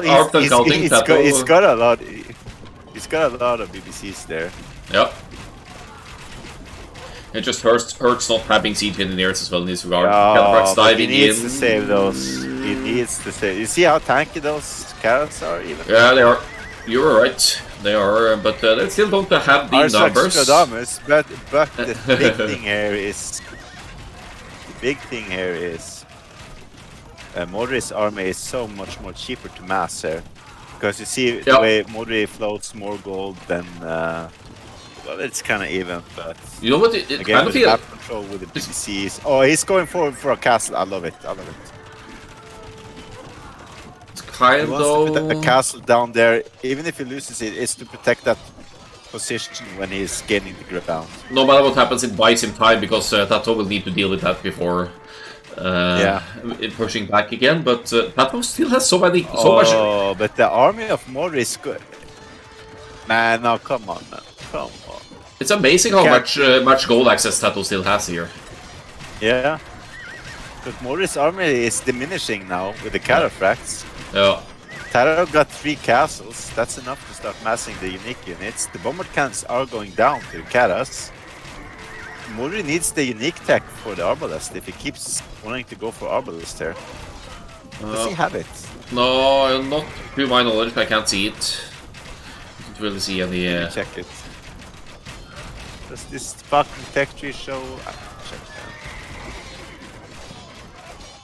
ARPs and counting. He's got a lot. He's got a lot of BBCs there. Yep. It just hurts not having siege engineers as well in this regard. He needs to save those. He needs to save. You see how tanky those carrots are even? Yeah, they are. You were right. They are, but they still don't have the numbers. But the big thing here is. Modric's army is so much more cheaper to mass here. Because you see the way Modric floats more gold than... well, it's kind of even, but... You know what? It again, kind of feels... map control with the BCs. Oh, he's going for a castle. I love it. It's kind of... He wants to put a castle down there. Even if he loses it, it's to protect that position when he's gaining the ground. No matter what happens, it buys him time because Tato will need to deal with that before pushing back again. But Tato still has so much. Oh, but the army of Mori is good. Man, no, come on, man. Come on. It's amazing how much gold access Tato still has here. Yeah. But Mori's army is diminishing now with the Cataphracts. Yeah. Taro got 3 castles. That's enough to start massing the unique units. The bomber cannons are going down to Karas. Mori needs the unique tech for the Arbalest if he keeps wanting to go for Arbalest here. Does he have it? No, not to my knowledge. I can't see it. I can't really see any. Check it. Does this fucking tech tree show? Check that.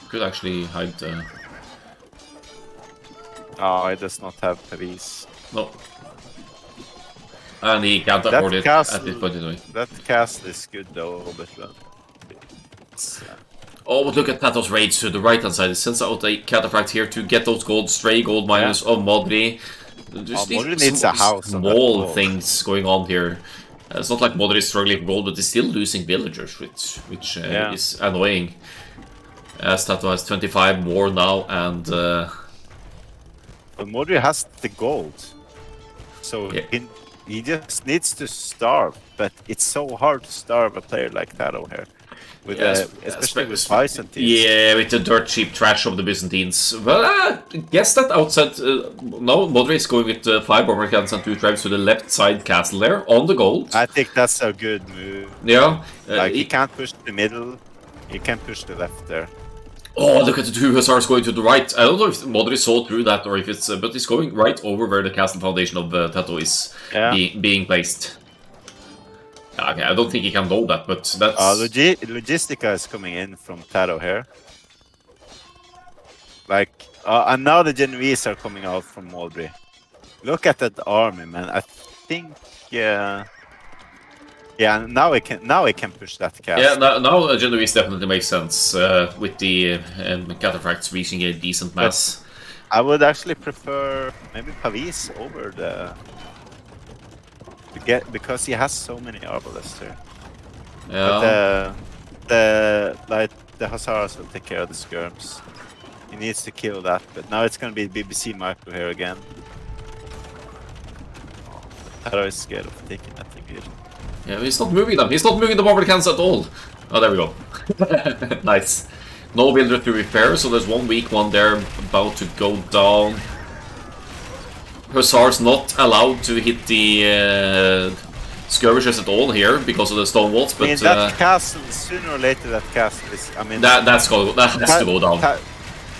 Could actually hide. Oh, it does not have Pavis. No. And he can't afford it at this point anyway. That castle is good though, but oh, but look at Tato's raids to the right hand side. It sends out a Cataphract here to get those stray gold miners of Modri. Modri needs a house. Small things going on here. It's not like Modri is struggling for gold, but he's still losing villagers, which is annoying. As Tato has 25 more now, and but Modri has the gold, so he just needs to starve. But it's so hard to starve a player like Tato here, with especially with Byzantines. Yeah, with the dirt cheap trash of the Byzantines. Well, I guess that outside no, Modri is going with 5 bomber cannons and 2 tribes to the left side castle there on the gold. I think that's a good move. Yeah, like he can't push the middle, he can push the left there. Oh, look at the 2 hussars going to the right. I don't know if Modri saw through that or if it's... but it's going right over where the castle foundation of Tato is being placed. Okay, I don't think he can know that, but that's... Logistica is coming in from Tato here. Like, and now the Genoese are coming out from Modri. Look at that army, man. I think... Yeah, now I can push that castle. Yeah, now Genoese definitely makes sense with the Cataphracts reaching a decent mass. But I would actually prefer maybe Pavis over because he has so many Arbalists here. Yeah. But the Hussars will take care of the skirms. He needs to kill that, but now it's gonna be BBC Micro here again. Taro is scared of taking that again. Yeah, he's not moving them. He's not moving the bomber cans at all. Oh, there we go. Nice. No builder to repair, so there's one weak one there about to go down. Hussars not allowed to hit the skirmishers at all here because of the stone walls. But I mean, that castle, sooner or later, that castle is. I mean, that has to go down.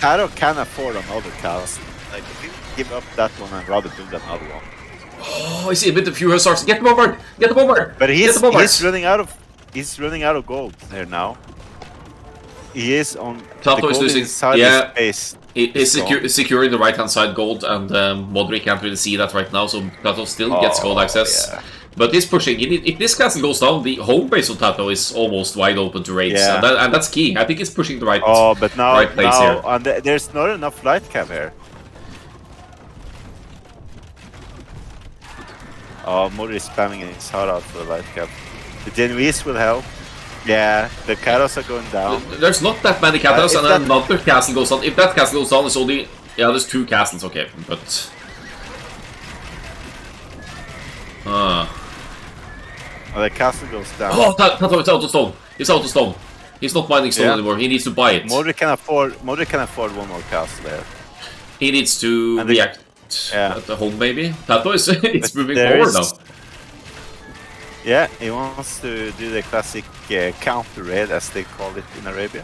Taro can afford another castle. Like, if you give up that one, I'd rather build another one. Oh, I see a bit of few hussars. Get the bomber! Get the bomber! But he's running out of gold there now. He is on Tato is losing. Yeah, space. He's securing the right hand side gold, and Modri can't really see that right now. So Tato still gets gold access. Yeah. But he's pushing. If this castle goes down, the home base of Tato is almost wide open to raids, and that's key. I think he's pushing the right. Oh, but now, right place here. And there's not enough light cab here. Oh, Modri is spamming his heart out for the light cap. The Genoese will help. Yeah, the Karos are going down. There's not that many Karos, and another castle goes down. If that castle goes down, it's only... Yeah, there's 2 castles, okay, but... Oh, the castle goes down. Oh, Tato, it's out of stone. It's out of stone. He's not mining stone anymore. He needs to buy it. Modri can afford one more castle there. He needs to react. At the home, maybe. Tato is it's moving forward now. Yeah, he wants to do the classic counter raid, as they call it in Arabia.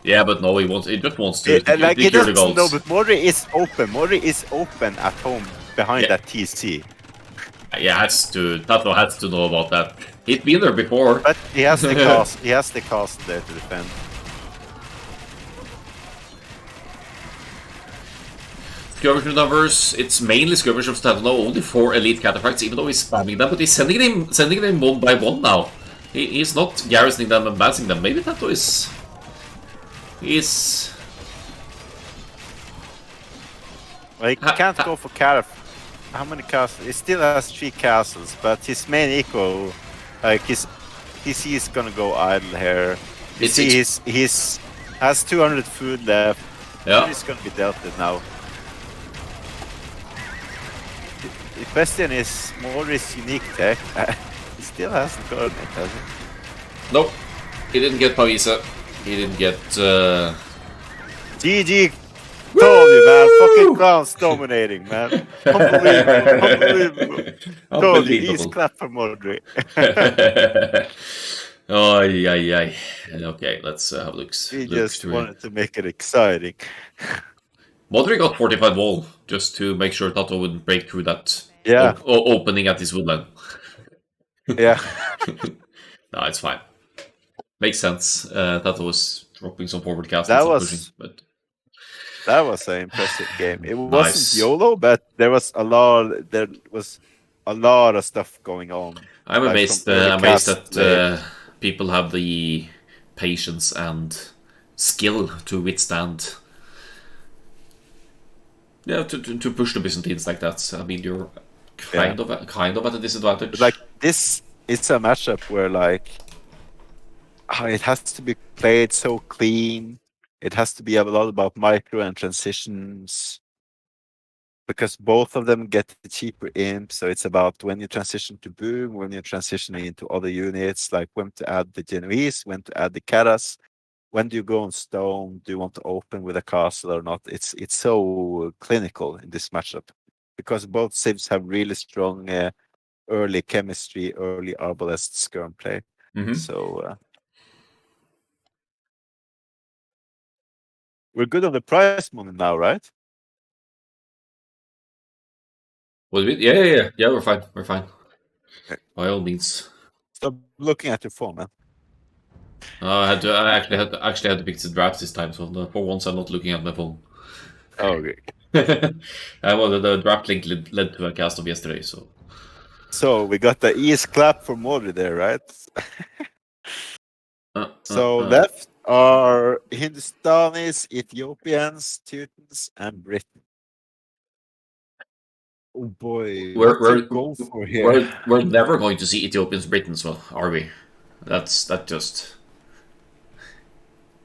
Yeah, but no, he just wants to like he doesn't know, but Modri is open. Modri is open at home behind that TC. Yeah, Tato has to know about that. He's been there before. But he has the cast. He has the cast there to defend. Skirmisher numbers, it's mainly skirmishers that know only 4 elite cataphracts, even though he's spamming them, but he's sending them one by one now. He's not garrisoning them and massing them. Maybe Tato is... Well, he can't go for cataphracts. how many castles? He still has 3 castles, but his main eco, like his PC is gonna go idle here. You It's see, he's has 200 food left. Food yeah. is gonna be dealt with now. The question is, Morris unique tech. He still hasn't gotten it, has he? Nope. He didn't get Pavisa. He didn't get. GG. Told you, man. Fucking clowns dominating, man. Unbelievable. Unbelievable. Told you. Ease Unbelievable. clap for Modric. Ay, ay, ay. Okay, let's have a We look just through it. wanted to make it exciting. Modric got fortified wall just to make sure Tato wouldn't break through that Yeah. opening at his woodland. Yeah. No, it's fine. Makes sense. Tato was dropping some forward castles That and pushing, was but that was an impressive game. It wasn't nice. YOLO, but there was a lot of stuff going on. I'm Like from amazed. early Amazed cast that late. people have the patience and skill to withstand. Yeah, to push the Byzantines like that. I mean, you're Yeah. kind of at a disadvantage. But like this it's a matchup where like it has to be played so clean. It has to be a lot about micro and transitions because both of them get the cheaper imp. So it's about when you transition to boom, when you're transitioning into other units, like when to add the Genoese, when to add the Karas, when do you go on stone? Do you want to open with a castle or not? It's so clinical in this matchup because both civs have really strong early chemistry, early arbalest skirm play. So we're good on the price money now, right? Yeah. We're fine. We're fine. Okay. By all means. Stop looking at your phone, man. I actually had to pick the drafts this time, so for once I'm not looking at my phone. Oh, okay. Well, the draft link led to a cast of yesterday, so. So we got the ease clap for Modi there, right? So left are Hindustanis, Ethiopians, Teutons, and Britain. Oh boy, We're, what to we're, go for here? we're never going to see Ethiopians Britons, well, are we? That just.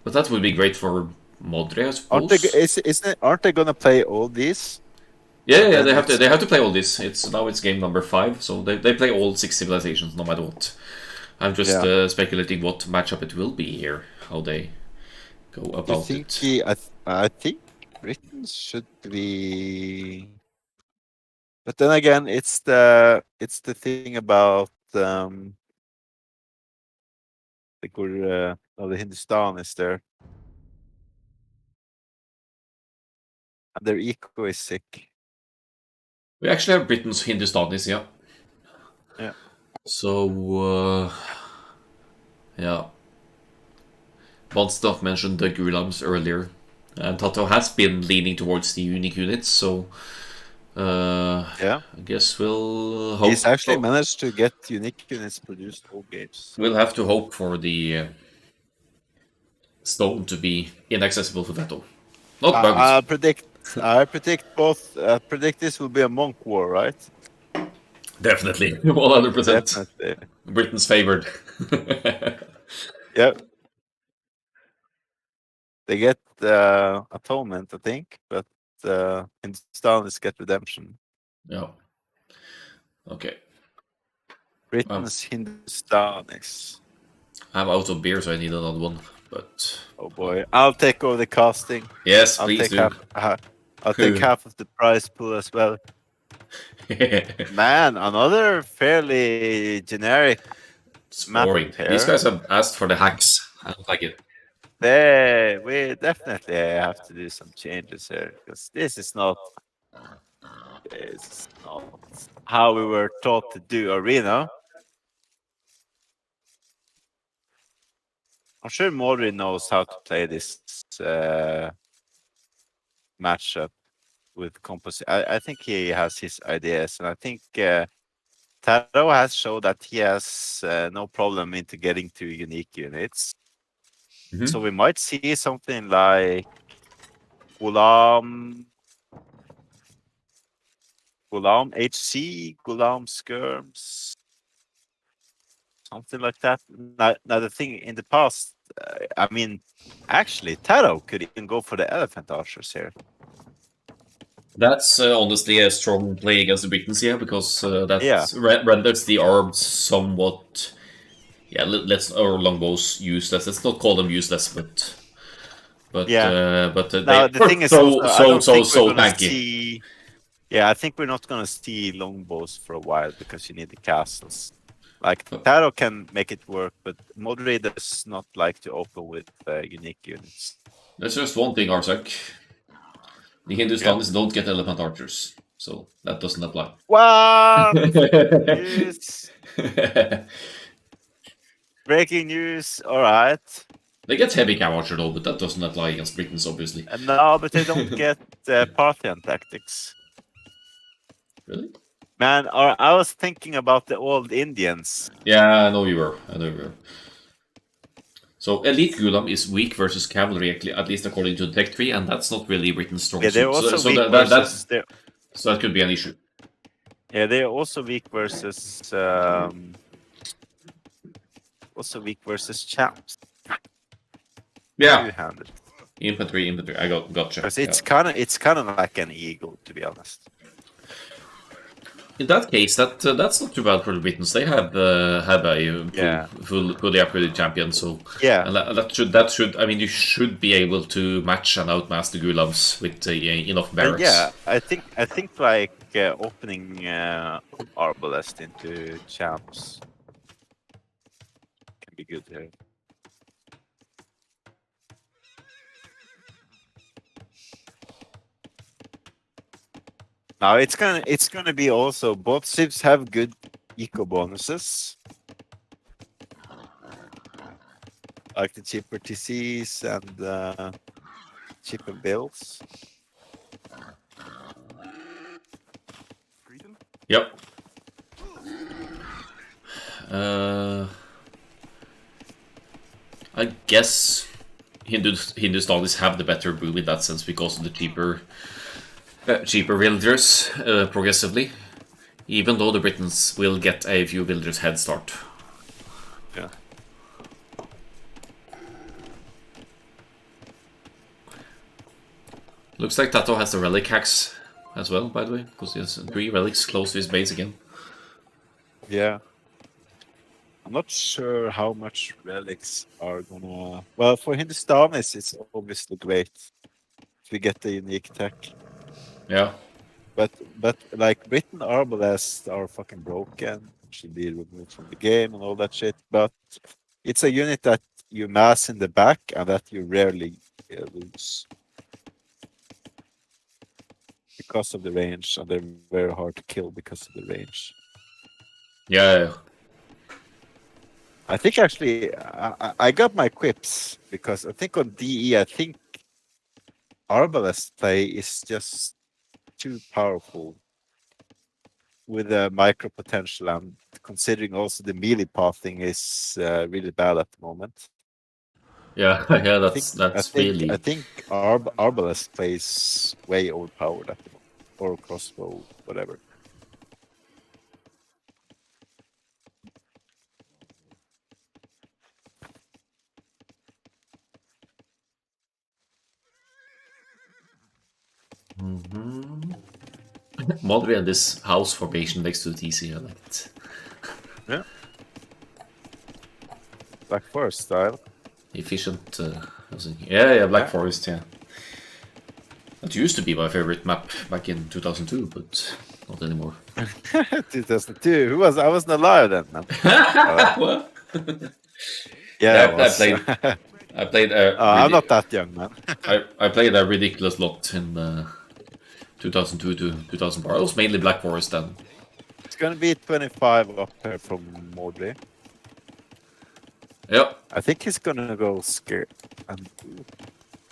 But that would be great for Modre, I suppose. Aren't they gonna play all these? Yeah, And then they have to play all this. It's game number 5, so they play all 6 civilizations no matter what. I'm just yeah. speculating what matchup it will be here, how they go Do you about think it. I think Britain should be, but then again, it's the thing about the Hindustan is there, and their eco is sick. We actually have Britain's Hindustanis, yeah. Yeah. So, yeah. Bonstuff mentioned the Gulams earlier. And Tato has been leaning towards the unique units, so Yeah. I guess we'll hope. He's actually managed to get unique units produced all games. We'll have to hope for the stone to be inaccessible for Tato. Not bugged. I predict this will be a monk war, right? Definitely. 100%. Definitely. Britain's favored. Yep. They get atonement, I think, but Hindustanis get redemption. Yeah. Okay. Britain's Hindustanis. I'm out of beer, so I need another one. But Oh boy, I'll take over the casting. yes, I'll please take do. I'll take half of the prize pool as well. Man, another fairly generic It's map boring. These here. guys have asked for the hacks. I don't like it. We definitely have to do some changes here because this is not how we were taught to do arena. I'm sure Mori knows how to play this matchup with composite. I think he has his ideas, and I think Taro has shown that he has no problem into getting to unique units. So we might see something like Ulam. Gulam HC, Gulam Skirms, something like that. Now the thing in the past, I mean, actually, Taro could even go for the elephant archers here. That's honestly a strong play against the Britons here because that Yeah. renders the arms somewhat, let's or longbows useless. Let's not call them useless, but Yeah. they Now the are thing is also, I don't think we're so gonna tanky. see. Yeah, I think we're not gonna see longbows for a while because you need the castles. Like Taro can make it work, but Modri does not like to open with unique units. That's just one thing, Arsak. The Hindustanis don't get elephant archers, so that doesn't apply. What news? Breaking news. All right. They get heavy cow archer though, but that doesn't apply against Britons, obviously. No, but they don't get Parthian tactics. Really? Man, I was thinking about the old Indians. Yeah, I know you were. So Elite Gulam is weak versus cavalry, at least according to the tech tree, and that's not really Britain's strong Yeah, they're suit. also weak versus. So that could be an issue. Yeah, they're also weak versus. Also weak versus champs. Yeah. Two-handed. Infantry. I gotcha. Because it's kind of like an eagle, to be honest. In that case, that's not too bad for the Britons. They have a fully upgraded champion, so yeah, and that should. I mean, you should be able to match and outmass the Gulams with enough barracks. Yeah, I think like opening Arbalest into champs can be good here. Now it's gonna be also both civs have good eco bonuses, like the cheaper TCs and cheaper builds. Yep. I guess Hindustanis have the better boom in that sense because of the cheaper villagers progressively, even though the Britons will get a few villagers head start. Yeah. Looks like Tato has the relic hacks as well, by the way, because he has 3 relics close to his base again. Yeah. I'm not sure how much relics are gonna. Well, for Hindustanis, it's obviously great if we get the unique tech. Yeah. But like Britain Arbalest are fucking broken, should be removed from the game and all that shit. But it's a unit that you mass in the back and that you rarely lose because of the range, and they're very hard to kill because of the range. Yeah. I think actually I got my quips because I think on DE I think Arbalest play is just too powerful with a micro potential, and considering also the melee pathing is really bad at the moment. Yeah, that's really. I think Arbalest plays way overpowered at the moment, or crossbow, whatever. Modri and this house formation next to the TC, I like it. Yeah. Black Forest style. Efficient. Yeah, Black Forest, yeah. That used to be my favorite map back in 2002, but not anymore. 2002? I wasn't alive then, man. What? Yeah, I played. I'm not that young, man. I played a ridiculous lot in 2002 to 2004. It was mainly Black Forest then. It's gonna be 25 up here from Modri. Yep. I think he's gonna go scared.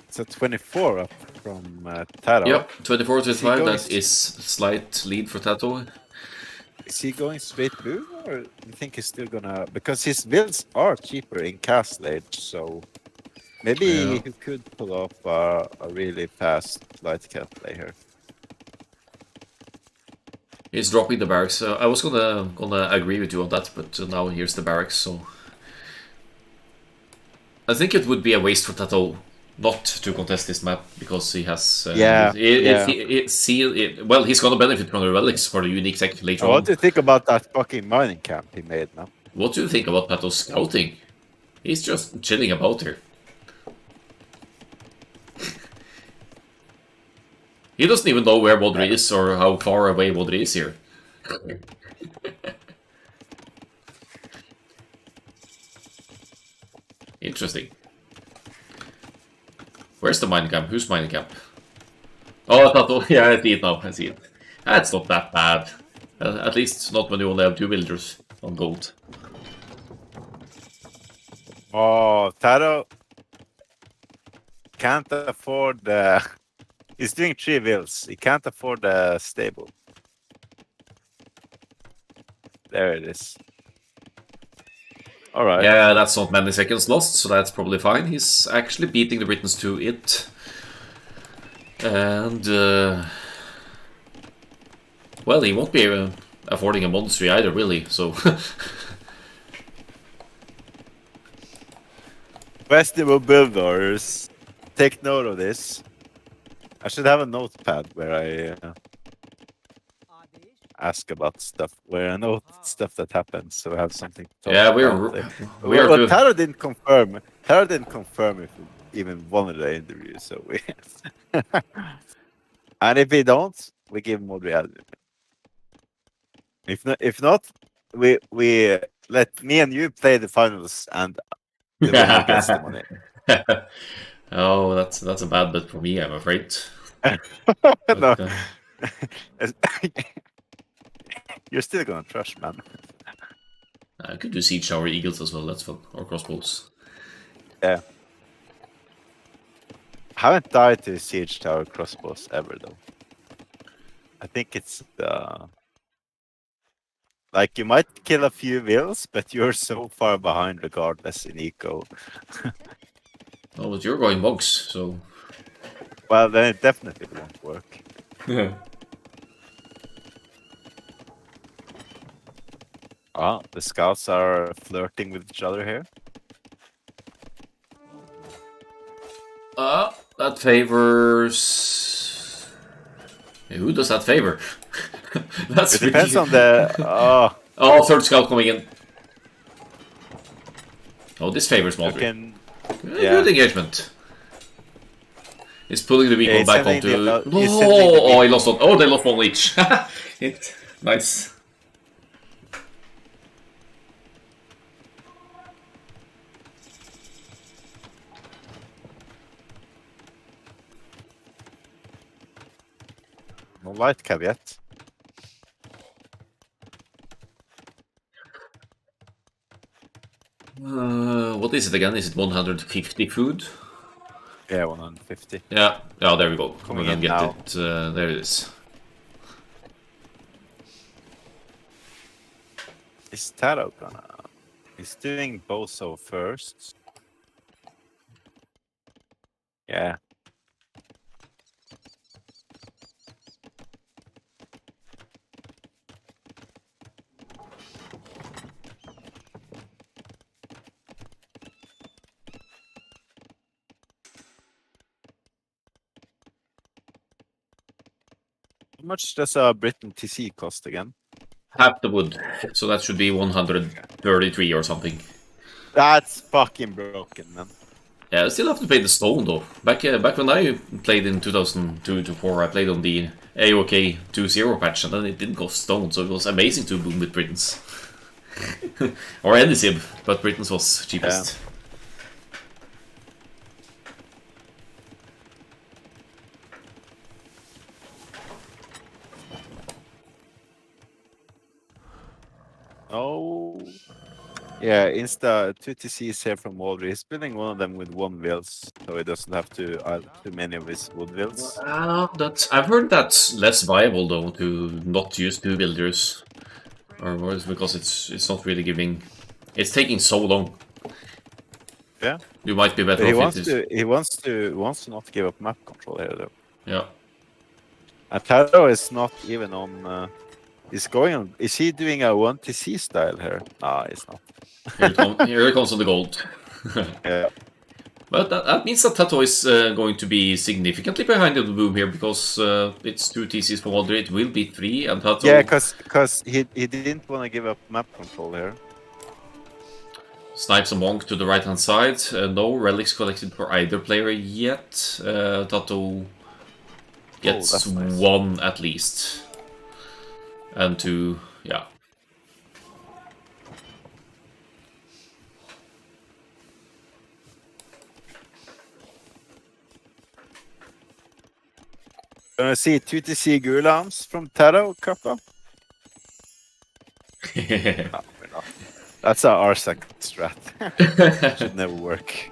It's a 24 up from Taro. Yep, 24 to 25. That is slight lead for Tato. Is he going straight blue, or do you think he's still gonna? Because his builds are cheaper in Castle Age, so maybe he could pull off a really fast light cat play here. He's dropping the barracks. I was gonna agree with you on that, but now here's the barracks. So I think it would be a waste for Tato not to contest this map because he has. Yeah, yeah. Well, he's gonna benefit from the relics for the unique tech later What on. do you think about that fucking mining camp he made, man? What do you think about Tato's scouting? He's just chilling about here. He doesn't even know where Modri is or how far away Modri is here. Interesting. Where's the mining camp? Who's mining camp? Oh, Tato. Yeah, I see it now. I see it. That's not that bad. At least not when you only have 2 villagers on gold. Oh, Taro can't afford the. He's doing 3 vills. He can't afford the stable. There it is. All right. Yeah, that's not many seconds lost, so that's probably fine. He's actually beating the Britons to it. And, well, he won't be affording a monastery either, really, so... Festival builders, take note of this. I should have a notepad where I ask about stuff, where I note stuff that happens, so I have something to talk Yeah, about. we are Well, good. Taro didn't confirm. Taro didn't confirm if we even wanted the interview, so we. And if we don't, we give Modri admin. If not, we let me and you play the finals, and the winner gets the money. Oh, that's a bad bet for me, I'm afraid. No. But, You're still gonna trash, man. I could do Siege Tower Eagles as well, that's fun. Or crossbows. Yeah. Haven't died to Siege Tower crossbows ever, though. I think it's like you might kill a few vills, but you're so far behind regardless in eco. Oh, but you're going monks, so... Well, then it definitely won't work. Ah, the scouts are flirting with each other here. That favors... Who does that favor? That's It depends on the. Oh, third scout coming in. Oh, this favors Modri. Yeah. Good engagement. He's pulling the weak one back onto... Oh, he lost one. Oh, they lost one each. Nice. No light caveat. What is it again? Is it 150 food? Yeah, 150. Yeah, there we go. Coming We're in gonna now. get it. There it is. Is Taro gonna? He's doing Boso first. Yeah. How much does a Britain TC cost again? Half the wood. So that should be 133 or something. That's fucking broken, man. Yeah, I still have to pay the stone though. Back when I played in 2002 to 4, I played on the AOK 2.0 patch, and then it didn't cost stone, so it was amazing to boom with Britons. Or any Sib, but Britons was cheapest. Yeah. Oh. Yeah, Insta 2TC is here from Walder. He's building one of them with 1 vills, so he doesn't have to add too many of his wood vills. I've heard that's less viable though to not use 2 builders, or it's because it's not really giving. It's taking so long. Yeah. You might be better But off. he wants to not give up map control here though. Yeah. And Taro is not even on He's going on. Is he doing a 1TC style here? Nah, he's not. Here it comes on the gold. Yeah. But that means that Tato is going to be significantly behind the boom here, because it's 2 TCs for Wonder, it will be 3, and Tato... Yeah, because he didn't want to give up map control here. Snipes a Monk to the right-hand side. No relics collected for either player yet. Tato gets nice. 1 at least. And 2, yeah. Gonna see 2TC Gulams from Taro, Kappa? No, we're not. That's our Arsak strat. Should never work.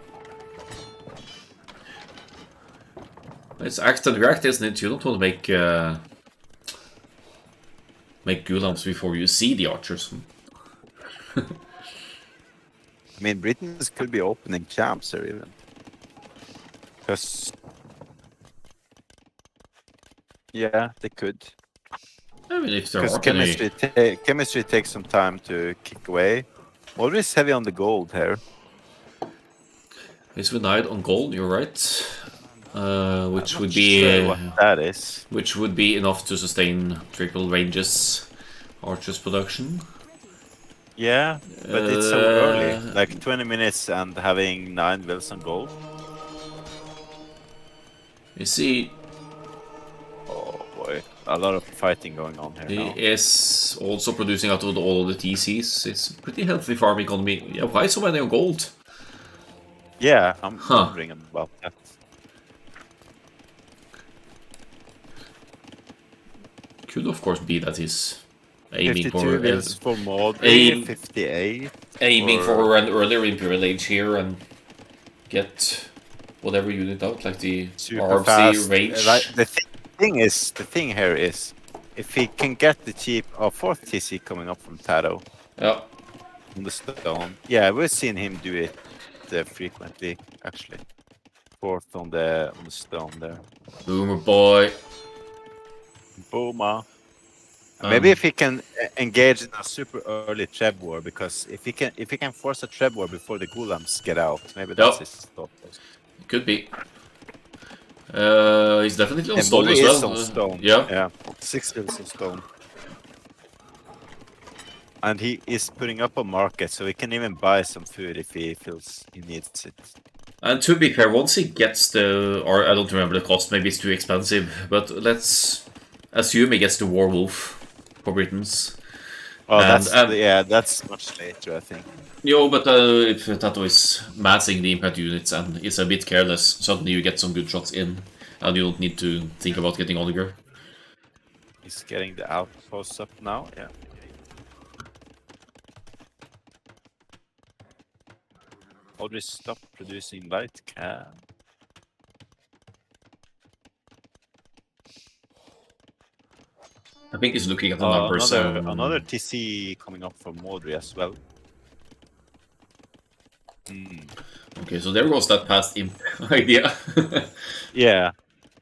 It's act and react, isn't it? You don't want to make Gulams before you see the archers. I mean, Britons could be opening camps here even. Because... Yeah, they could. I mean, if there Because aren't chemistry takes some time to kick away. Always heavy on the gold here. It's denied on gold, you're right. Which would be sure what that is. Which would be enough to sustain triple ranges archers production. Yeah, but it's so early. Like 20 minutes and having 9 wills on gold. You see, oh boy, a lot of fighting going on here now. He is also producing out of all the TCs. It's a pretty healthy farm economy. Yeah, why so many on gold? Yeah, I'm wondering about that. Could of course be that he's aiming 52 wills for Maudry, 58. Aiming for an earlier Imperial Age here and get whatever unit out, like the RFC range. The thing here is, if he can get the cheap 4th TC coming up from Taro. Yeah. On the stone. Yeah, we've seen him do it frequently, actually. 4th on the stone there. Boomer boy. Boomer. Maybe if he can engage in a super early Treb war, because if he can force a Treb war before the Gulams get out, maybe that's his thought. Could be. He's definitely on stone as well. On stone. Yeah. 6 kills on stone. And he is putting up a market, so he can even buy some food if he feels he needs it. And to be fair, once he gets or I don't remember the cost, maybe it's too expensive, but let's assume he gets the Warwolf for Britons. Oh, that's much later, I think. Yo, but if Tato is massing the impact units and is a bit careless, suddenly you get some good shots in, and you don't need to think about getting Oliger. He's getting the outposts up now, yeah. Already stopped producing light cab. I think he's looking at the numbers. Another TC coming up from Maudry as well. Okay, so there goes that past imp idea. Yeah,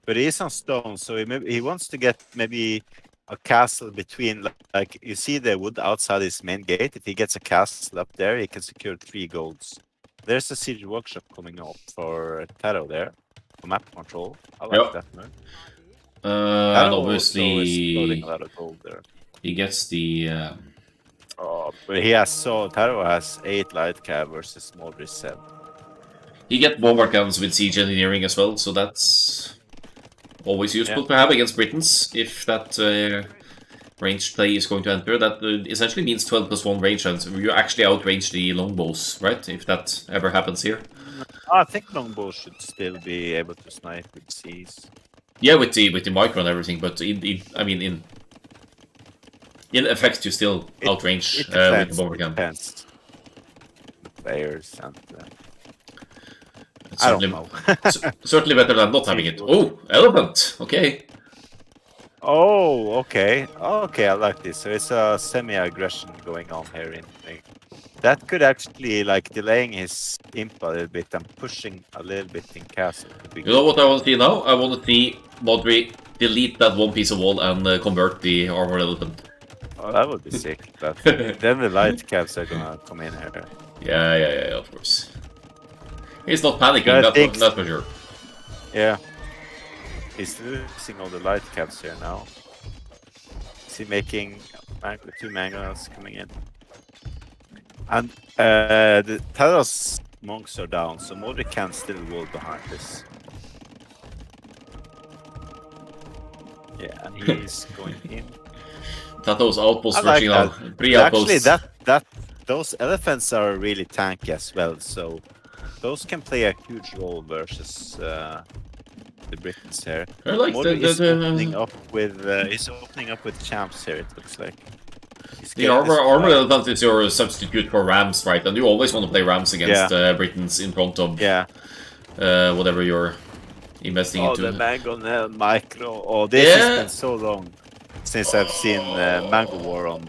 but he is on stone, so he wants to get maybe a castle between, like you see the wood outside his main gate. If he gets a castle up there, he can secure 3 golds. There's a siege workshop coming up for Taro there, for map control. I like that move. And obviously, a lot of gold there. He gets the. But Taro has 8 light cab versus Maudry 7. He get bomber guns with siege engineering as well, so that's always useful to have against Britons if that ranged play is going to enter. That essentially means 12 plus 1 range, and you actually outrange the longbows, right? If that ever happens here. I think longbows should still be able to snipe with Cs. Yeah, with the micro and everything, but in effect, you still outrange with the bomber gun. Depends. Players and. I don't know. Certainly better than not having it. Oh, elephant. Okay. Oh, okay. Okay, I like this. So it's a semi-aggression going on here. That could actually, like, delaying his imp a little bit and pushing a little bit in castle. You know what I want to see now? I want to see Maudry delete that one piece of wall and convert the armor elephant. Oh, that would be sick. But then the light caps are gonna come in here. Yeah, of course. He's not panicking, I think, that's for sure. yeah, he's losing all the light caps here now. Is he making two mangoes coming in? And the Talos monks are down, so Modric can still wall behind this. Yeah, and he's going in. Tato's outpost I like rushing that. on. Actually, Pre-outpost. those elephants are really tanky as well, so those can play a huge role versus the Britons here. I like Modric is opening up with champs here. It looks like he's the getting the armor supply. elephant is your substitute for rams, right? And you always want to play rams against Britons in front of whatever you're investing Oh, into. the Mango Micro. Oh, this has been so long since I've seen Mango War on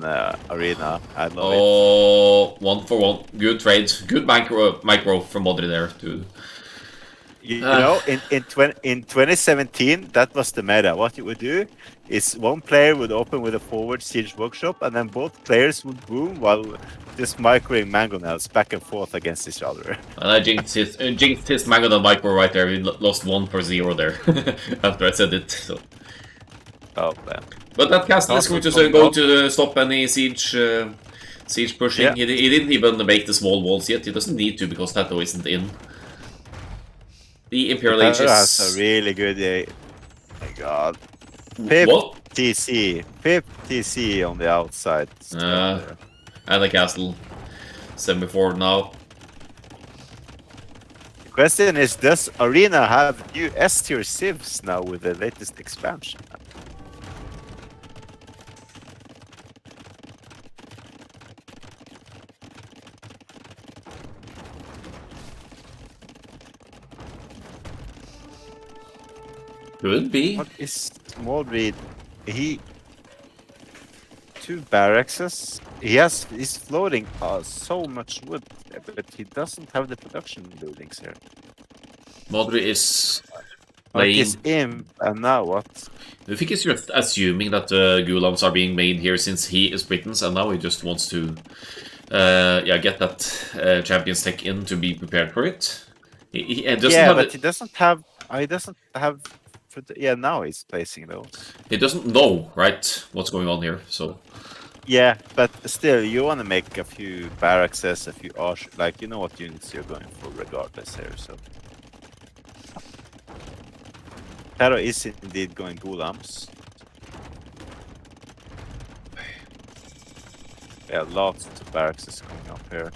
Arena. I love it. Oh, 1-for-1. Good trade. Good micro from Modri there, too. You know, in 2017, that was the meta. What you would do is one player would open with a forward siege workshop, and then both players would boom while just microing mangonels back and forth against each other. And I jinxed his Mangonel micro right there. He lost 1-for-0 there after I said it. So. Oh man! But that castle is going to stop any siege pushing. Yeah. He didn't even make the small walls yet. He doesn't need to because Tato isn't in. The Imperial Age has a really good. Oh my God. Fifth TC on the outside. And the castle. 74 now. The question is, does Arena have new S-tier civs now with the latest expansion? Could be. What is Modric? Two barracks. He's floating so much wood, but he doesn't have the production buildings here. Modri is playing. Is Imp, and now what? I think he's just assuming that Gulams are being made here since he is Britons, and now he just wants to get that Champions Tech in to be prepared for it. He doesn't have but he doesn't have. He doesn't have. Now he's placing those. He doesn't know, right, what's going on here, so... Yeah, but still, you want to make a few barracks, a few arch... Like, you know what units you're going for regardless here, so... Taro is indeed going Gulams. Yeah, lots of barracks is coming up here.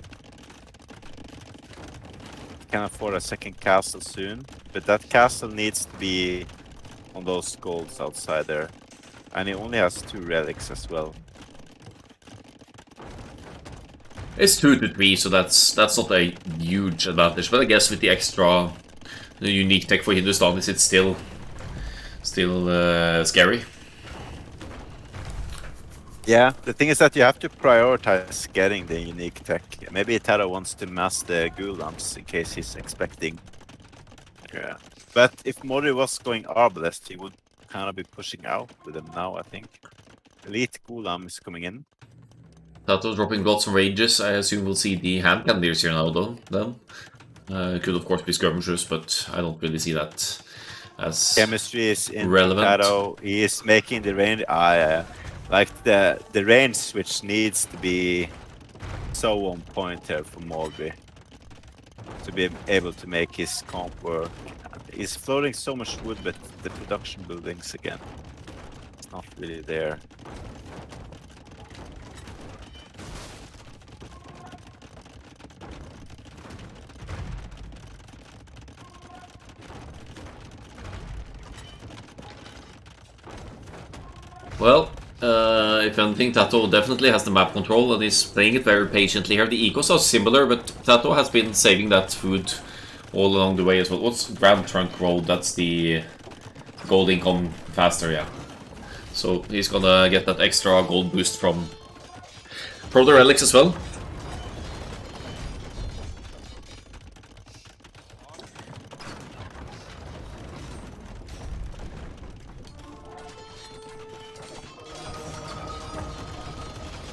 Can afford a second castle soon, but that castle needs to be on those golds outside there, and he only has 2 relics as well. It's 2 to 3, so that's not a huge advantage, but I guess with the extra unique tech for Hindustanis, it's still scary. Yeah, the thing is that you have to prioritize getting the unique tech. Maybe Taro wants to mass the Gulams in case he's expecting. Yeah. But if Mori was going Arbalest, he would kind of be pushing out with them now, I think. Elite Gulam is coming in. Tato dropping lots of rages. I assume we'll see the hand candidates here now, though. Then could of course be skirmishers, but I don't really see that as chemistry is in relevant. Tato. He is making the range. Like the range switch needs to be so on point here for Molby to be able to make his comp work. He's floating so much wood, but the production buildings again, it's not really there. Well, if anything, Tato definitely has the map control and is playing it very patiently here. The ecos are similar, but Tato has been saving that food all along the way as well. What's Grand Trunk Road? That's the gold income faster, yeah. So he's gonna get that extra gold boost from the relics as well.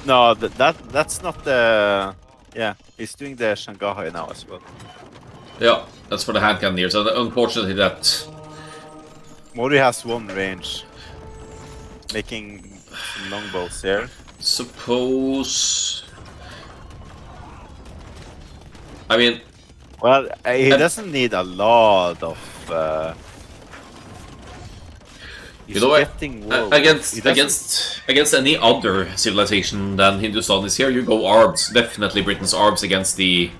No, that's not the. Yeah, he's doing the Shanghai now as well. Yeah, that's for the hand cannoneers. And unfortunately, that Mori has one range, making some longbows here. suppose. I mean, Well, he doesn't need a lot of. you He's know what? getting wool. He Against doesn't. against any other civilization than Hindustan is here, you go arms. Definitely Britain's arms against the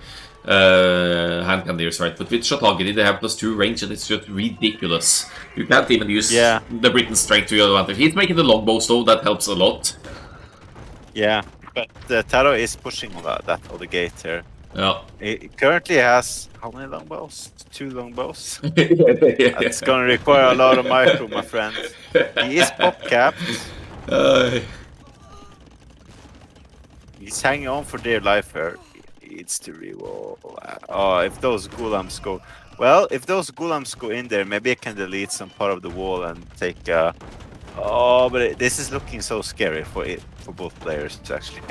hand cannoneers, right? But with Shatagiri, they have +2 range, and it's just ridiculous. You can't even use Yeah. the Britain's strength to your advantage. He's making the longbows though, that helps a lot. Yeah, but Taro is pushing that other gate here. Yeah. He currently has how many longbows? 2 longbows. Yeah. That's gonna require a lot of micro, my friend. He is pop capped. He's hanging on for dear life here. He needs to reroll. Oh, if those Gulams go. Well, if those Gulams go in there, maybe I can delete some part of the wall and take. Oh, but this is looking so scary for both players, actually.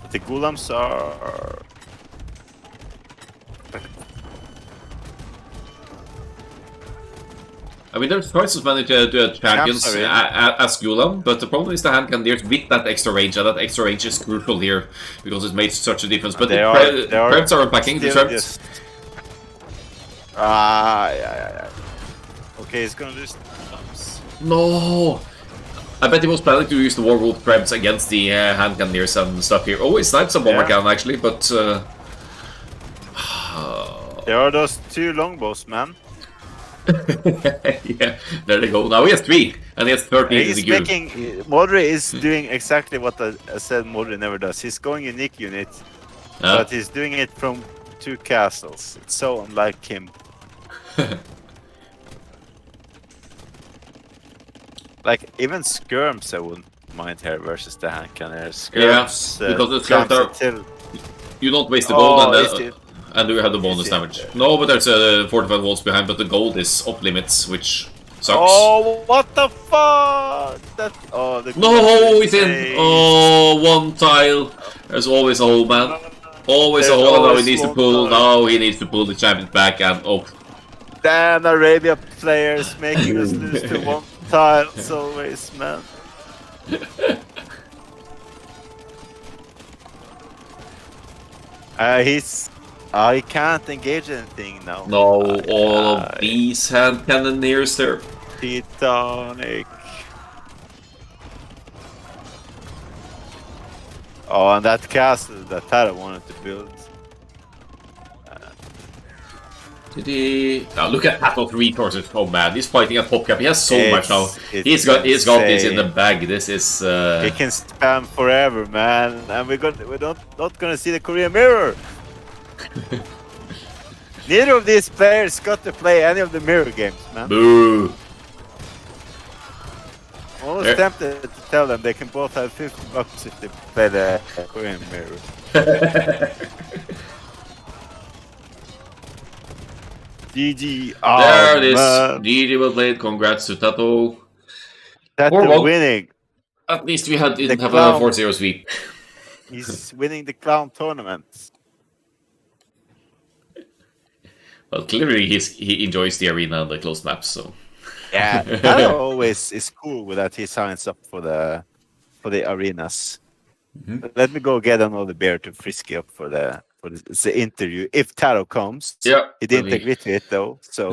But the Gulams are. I mean, there's twice as many champions as Gulam, but the problem is the hand cannoneers with that extra range, and that extra range is crucial here because it makes such a difference. But the Preds are unpacking the traps. Yeah. Okay, he's gonna lose. No! I bet he was planning to use the Warwolf Krebs against the hand cannoneers and stuff here. Oh, he snipes a bomber cannon actually, but. There are those 2 longbows, man. Yeah, there they go. Now he has 3, and he has 13 in the queue. Modri is doing exactly what I said Modri never does. He's going unique unit, but he's doing it from 2 castles. It's so unlike him. Like, even Skirms I wouldn't mind here versus the hand cannoneers. Skirms, because the Skirms are... You don't waste the gold and you have the bonus damage. No, but there's 45 walls behind, but the gold is off limits, which sucks. Oh, what the fuck? No, he's in! Oh, 1 tile. There's always a hole, man. Always a hole, and now he needs to pull. Now he needs to pull the champions back, and oh. Damn, Arabia players making us lose to 1 tile as always, man. He can't engage anything now. No, all of these hand cannoneers there. Titanic. Oh, and that castle that Tara wanted to build. Did he? Now look at that of resources. Oh man, he's fighting a PopCap. He has so much now. He's got this in the bag. This is. He can spam forever, man, and we're not gonna see the Korean mirror. Neither of these players got to play any of the mirror games, man. Boo! I'm almost tempted to tell them they can both have $50 if they play the Korean mirror. GG. Oh, there it is. GG well played. Congrats to Tato. Tato winning. At least we didn't have a 4-0 sweep. He's winning the clown tournament. Well, clearly he enjoys the arena and the close maps, so. Yeah, that always is cool with that he signs up for the arenas. Mm-hmm. Let me go get another beer to frisky up for the interview if Taro comes. Yeah, he didn't agree to it though, so.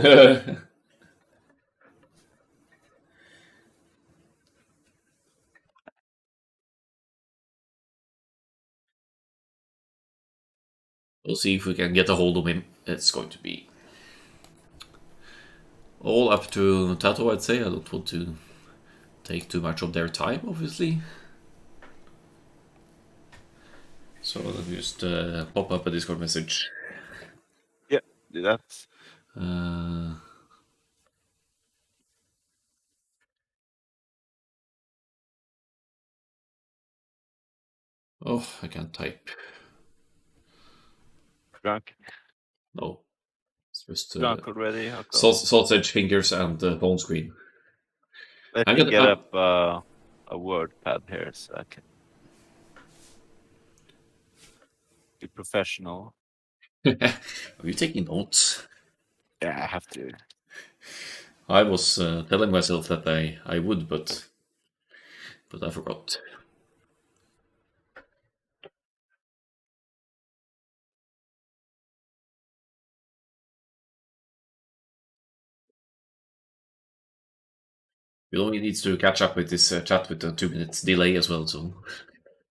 We'll see if we can get a hold of him. It's going to be all up to Tato, I'd say. I don't want to take too much of their time, obviously. So let me just pop up a Discord message. Yeah, do that. Oh, I can't type. Drunk? No. It's just Drunk already, Akkal? sausage fingers and phone screen. Let I'm me gonna. get up a word pad here so I can be professional. Are you taking notes? Yeah, I have to. I was telling myself that I would, but I forgot. You only need to catch up with this chat with a 2 minutes delay as well. So.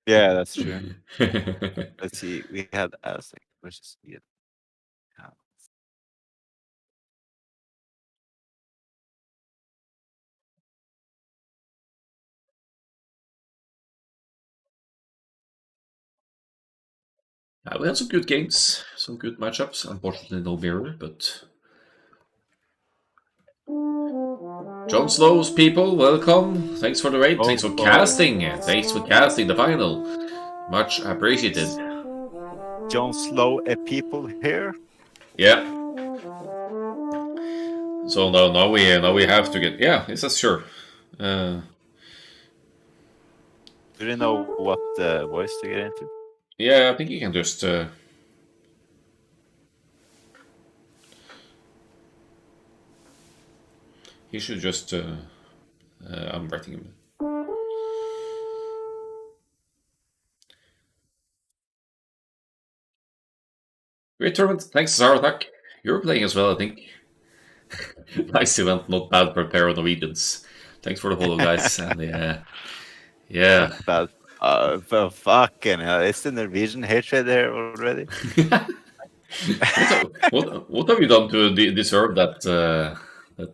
Yeah, that's true. Let's see. We had Aztec versus Vietnam. We had some good games, some good matchups. Unfortunately, no mirror, but. John Slow's people, welcome. Thanks for the raid. Thanks for Oh, casting. Thanks for casting the final. Much appreciated. John Slow, a people here. Yeah. So now we have to get. Yeah, it's a sure. Do you know what voice to get into? Yeah, I think you can just. He should just. I'm writing him. Great tournament. Thanks, Zaratak. You're playing as well, I think. Nice event, not bad for a pair of Norwegians. Thanks for the follow, guys. And yeah. Not bad. But fucking hell, is the Norwegian hatred there already? What have you done to deserve that?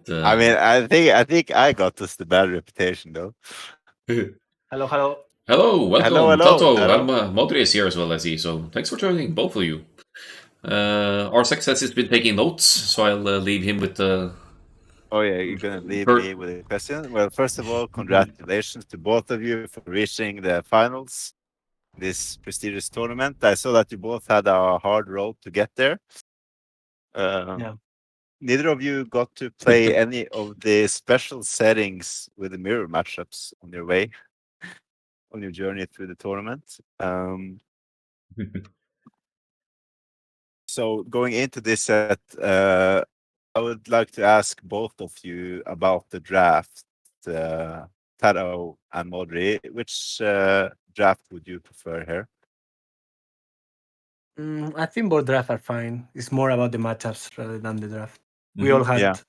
I mean, I think I got us the bad reputation though. Hello, hello. Hello, welcome, Hello, Tato. Tato. Modri is here as well, I see. So thanks for joining, both of you. Our success has been taking notes, so I'll leave him with the. Oh yeah, you're gonna leave Per- me with a question. Well, first of all, congratulations to both of you for reaching the finals. This prestigious tournament. I saw that you both had a hard road to get there. Yeah. Neither of you got to play any of the special settings with the mirror matchups on your way, on your journey through the tournament. So going into this set, I would like to ask both of you about the draft, Taro and Modri. Which draft would you prefer here? I think both drafts are fine. It's more about the matchups rather than the draft. We all had,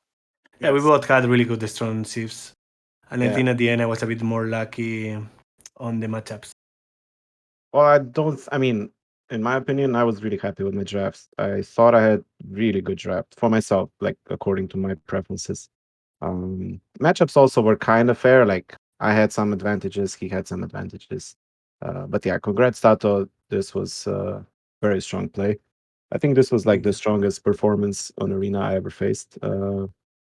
Yeah. we both had really good strong sieves. And I Yeah. think at the end I was a bit more lucky on the matchups. Well, I mean, in my opinion, I was really happy with my drafts. I thought I had really good draft for myself, like according to my preferences. Matchups also were kind of fair. Like I had some advantages, he had some advantages. But yeah, congrats, Tato. This was very strong play. I think this was like the strongest performance on Arena I ever faced.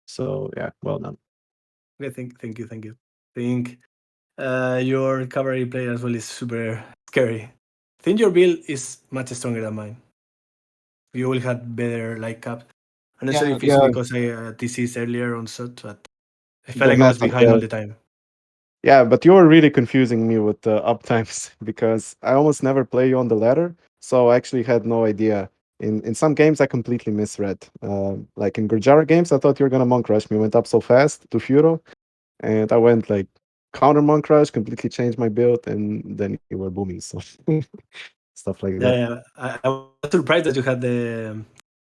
So yeah, well done. Okay, thank you. I think your cavalry play as well is super scary. I think your build is much stronger than mine. You will have better light cap. I'm not sure if it's Yeah, because I TC'd earlier on shot, but I felt the like I was meta, behind all the time. yeah, but you're really confusing me with the uptimes because I almost never play you on the ladder. So I actually had no idea. In some games, I completely misread. Like in Gurjara games, I thought you were gonna monk rush me. Went up so fast to Furo, and I went like counter monk rush, completely changed my build, and then you were booming. So stuff like that. Yeah. I was surprised that you had the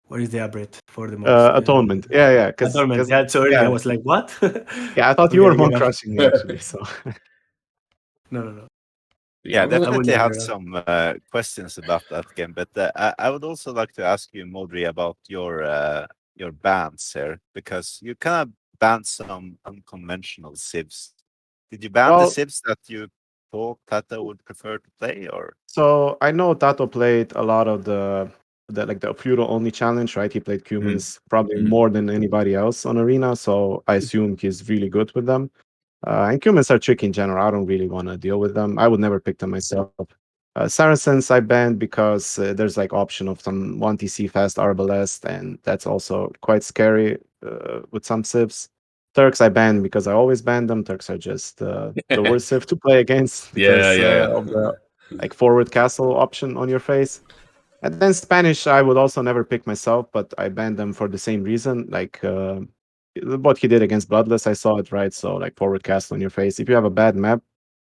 what is the upgrade for the monks? Atonement. Yeah, Atonement. because Yeah, so early. I yeah, was like, what? yeah. I thought you Okay, were I gave monk up. crushing me actually. So No. Yeah, I'm I would definitely had never. some questions about that game, but I would also like to ask you, Modri, about your bans here because you kind of banned some unconventional civs. Did you ban the well, civs that you thought Tata would prefer to play, or? so I know Tato played a lot of the like the feudal only challenge, right? He played humans probably more than anybody else on Arena, so I assume he's really good with them. And humans are tricky in general. I don't really want to deal with them. I would never pick them myself. Saracens I banned because there's like option of some 1TC fast Arbalest, and that's also quite scary with some civs. Turks I banned because I always ban them. Turks are just the worst civ to play against Yeah, because of the like forward castle option on your face. And then Spanish I would also never pick myself, but I banned them for the same reason. Like what he did against Bloodless, I saw it right. So like forward castle on your face. If you have a bad map,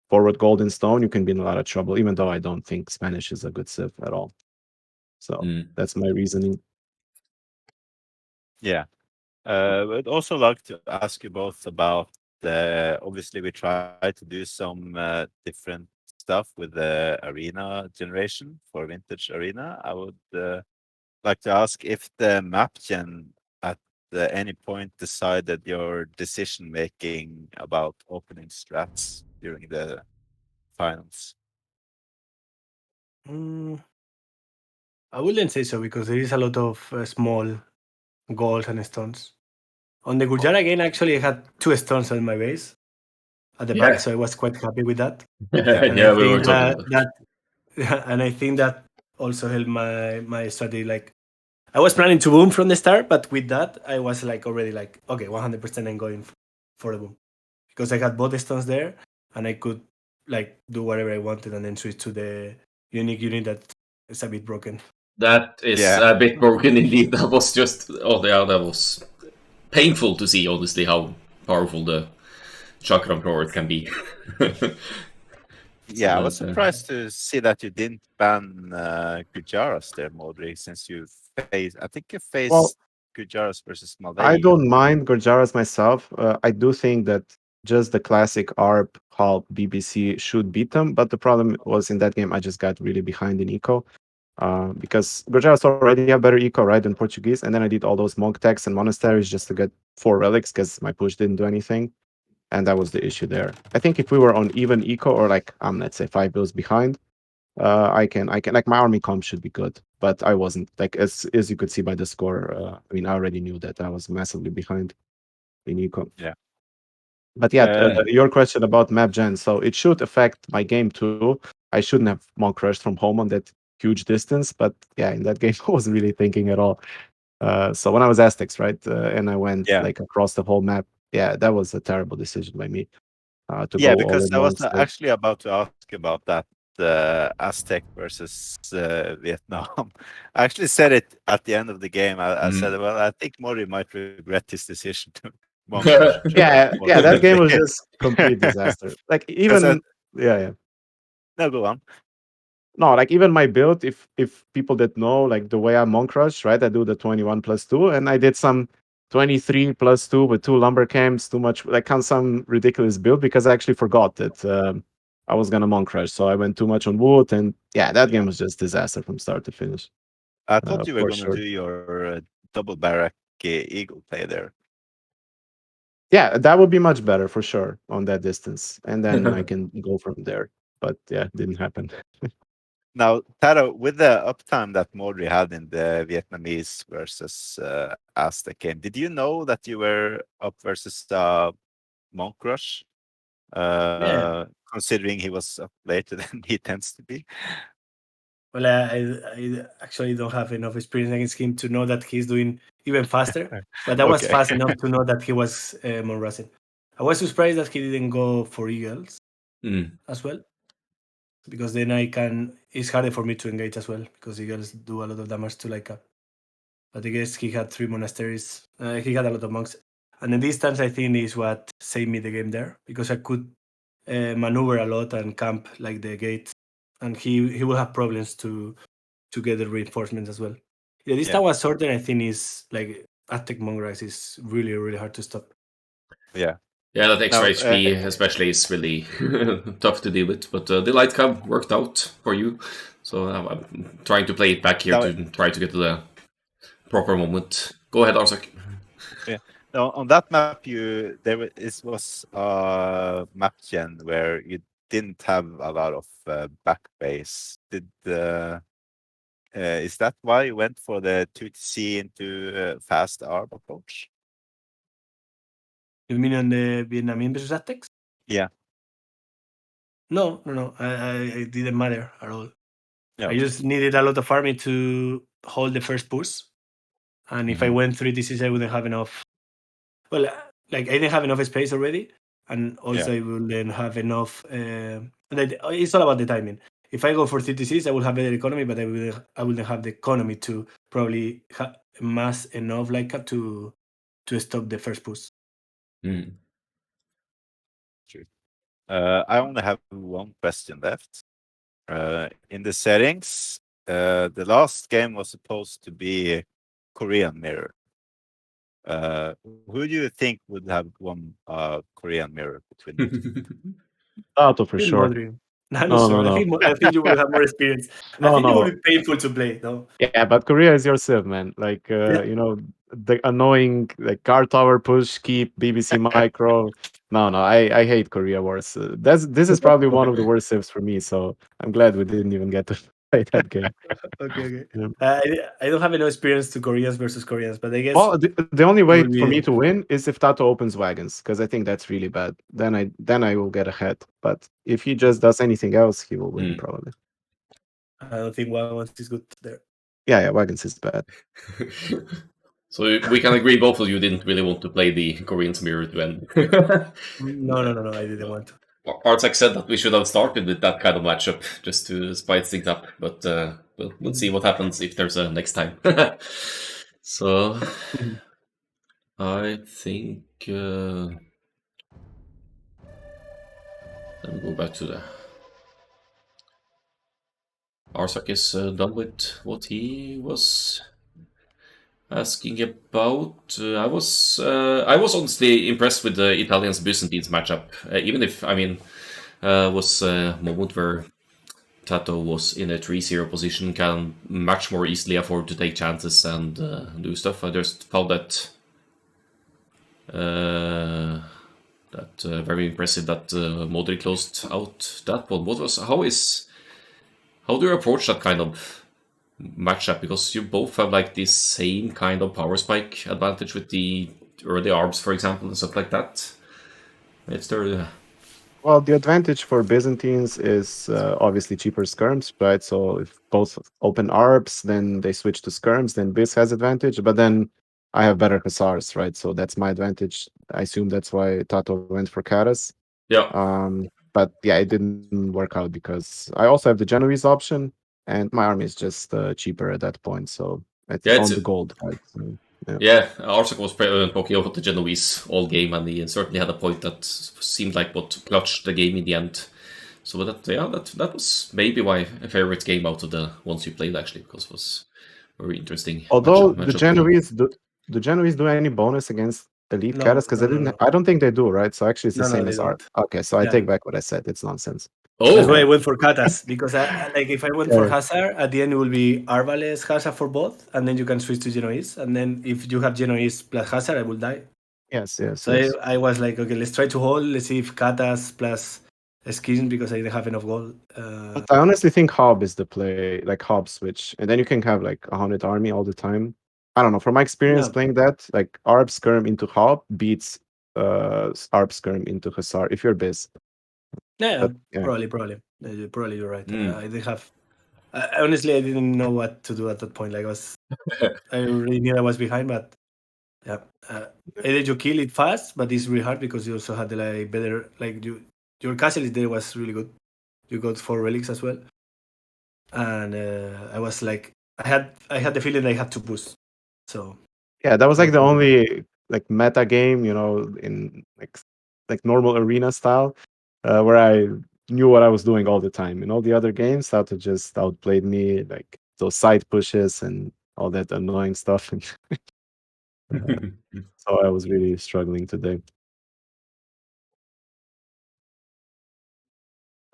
forward golden stone, you can be in a lot of trouble, even though I don't think Spanish is a good civ at all. So that's my reasoning. Yeah. I'd also like to ask you both about obviously we try to do some different stuff with the arena generation for vintage arena. I would like to ask if the map gen at any point decided your decision making about opening strats during the finals. I wouldn't say so because there is a lot of small goals and stones. On the Gurjara again, actually, I had 2 stones on my base at the back, so I was quite happy with that. And Yeah, I we were think talking about that and I think that also helped my strategy. Like I was planning to boom from the start, but with that, I was like already like, okay, 100% I'm going for the boom because I had both stones there, and I could like do whatever I wanted and then switch to the unique unit that is a bit broken. that is Yeah. a bit broken indeed. That was just that was painful to see, honestly, how powerful the chakra forward can be. Yeah, I was surprised to see that you didn't ban Gujaras there, Modric, since you faced, I think you Well, faced Gujaras versus I Malay. don't mind Gurjaras myself. I do think that just the classic ARP, HALP, BBC should beat them. But the problem was in that game, I just got really behind in eco. Because Gurjaras already have better eco, right, than Portuguese. And then I did all those monk techs and monasteries just to get 4 relics because my push didn't do anything. And that was the issue there. I think if we were on even eco or like, let's say 5 bills behind, I can like my army comp should be good, but I wasn't. Like as you could see by the score, I mean I already knew that I was massively behind in eco. Yeah. But yeah, your question about map gen, so it should affect my game too. I shouldn't have monk rushed from home on that huge distance, but yeah, in that game I wasn't really thinking at all. So when I was Aztecs, right, and I went Yeah. like across the whole map, yeah, that was a terrible decision by me to Yeah, go because already I on was stage. actually about to ask about that Aztec versus Vietnam. I actually said it at the end of the game. I said, well, I think Mori might regret his decision to monk rush Yeah, that game was Because just complete disaster. Like I, even yeah. no, go on. No, like even my build, if people that know like the way I monk rush, right? I do the 21 plus 2, and I did some 23 plus 2 with 2 lumber camps, too much like some ridiculous build because I actually forgot that I was gonna monk rush. So I went too much on wood, and yeah, that Yeah. game was just disaster from start to finish. I thought you were For going to sure. do your double barrack eagle play there. Yeah, that would be much better for sure on that distance. And then I can go from there. But yeah, didn't happen. Now, Taro, with the uptime that Modri had in the Vietnamese versus Aztec game, did you know that you were up versus Monk Rush? Yeah. Considering he was up later than he tends to be. Well, I actually don't have enough experience against him to know that he's doing even faster. But I was Okay. fast enough to know that he was Monrasin. I was surprised that he didn't go for Eagles as well, because then I can. It's harder for me to engage as well because Eagles do a lot of damage to like up. But I guess he had 3 monasteries. He had a lot of monks, and the distance I think is what saved me the game there because I could maneuver a lot and camp like the gate, and he will have problems to get the reinforcements as well. Yeah, this Yeah. tower sorter I think is like Aztec Mongrass is really really hard to stop. Yeah. Yeah, that extra Now, HP especially is really tough to deal with. But the light cab worked out for you, so I'm trying to play it back here now, to try to get to the proper moment. Go ahead, Arsak. yeah. Now, on that map, it was map gen where you didn't have a lot of back base. Is that why you went for the 2TC into fast ARB approach? You mean on the Vietnamese versus Aztecs? Yeah. No. It didn't matter at all. Yeah. I just needed a lot of farming to hold the first push, and if I went 3 DCs, I wouldn't have enough. Well, like I didn't have enough space already, and also I wouldn't have enough. It's all about the timing. If I go for 3 DCs, I will have better economy, but I wouldn't have the economy to probably mass enough like to stop the first push. Mm. True. I only have one question left. In the settings, the last game was supposed to be Korean Mirror. Who do you think would have won Korean Mirror between you two? Tato for Still sure. Modric. I'm not No, sure. no, no. I think you will have more experience. I No, think it will no. be painful to play, though. Yeah, but Korea is your civ, man. Like, you know, the annoying like car tower push, keep BBC micro. No, no, I hate Korea Wars. This is probably one of the worst civs for me. So I'm glad we didn't even get to play that game. Okay. Yeah. I don't have enough experience to Koreans versus Koreans, but I guess Well, the only it way will for me be. to win is if Tato opens wagons, because I think that's really bad. Then I will get ahead. But if he just does anything else, he will win probably. I don't think Wagons is good there. Yeah, wagons is bad. So we can agree both of you didn't really want to play the Koreans Mirror to end. No. I didn't want to. Artsac said that we should have started with that kind of matchup just to spice things up, but we'll see what happens if there's a next time. So I think let me go back to the Arsak is done with what he was asking about. I was honestly impressed with the Italians Byzantines matchup, even if was a moment where Tato was in a 3-0 position, can much more easily afford to take chances and do stuff. I just found that very impressive that Modric closed out that one. How do you approach that kind of matchup? Because you both have like this same kind of power spike advantage with the early arbs, for example, and stuff like that. It's there. Well, the advantage for Byzantines is obviously cheaper skirms, right? So if both open ARBs, then they switch to skirms, then Biz has advantage. But then I have better Hussars, right? So that's my advantage. I assume that's why Tato went for Karas. Yeah. But yeah, it didn't work out because I also have the Genoese option, and my army is just cheaper at that point. So it's Yeah, on the gold, right? So, yeah, Arsak was talking about the Genoese all game, and he certainly had a point that seemed like what clutched the game in the end. So that was maybe my favorite game out of the ones you played, actually, because it was very interesting. Although matchup. the Genoese do any bonus against elite No, Karas? Because I don't think they do, right? So actually, it's the same they as art. don't. Okay, so I Yeah. take back what I said. It's nonsense. That's why I Oh, went for Katas, because like if I went for Yeah. Hazard, at the end it will be Arvales Hazard for both, and then you can switch to Genoese, and then if you have Genoese plus Hazard, I will die. Yes. So I was like, okay, let's try to hold. Let's see if Katas plus Skin, because I didn't have enough gold. But I honestly think Hob is the play, like Hob switch, and then you can have like 100 army all the time. I don't know. From my experience Yeah. playing that, like Arb Skirm into Hob beats Arb Skirm into Hussar if you're Biz. Yeah, But, yeah. probably you're right. I didn't have. Honestly, I didn't know what to do at that point. Like I really knew I was behind, but yeah. Either you kill it fast, but it's really hard because you also had the like better like your castle there was really good. You got 4 relics as well, and I was like I had the feeling I had to boost. So Yeah, that was like the Okay. only like meta game, in like normal arena style, where I knew what I was doing all the time. In all the other games, Sato just outplayed me, like those side pushes and all that annoying stuff. And so I was really struggling today.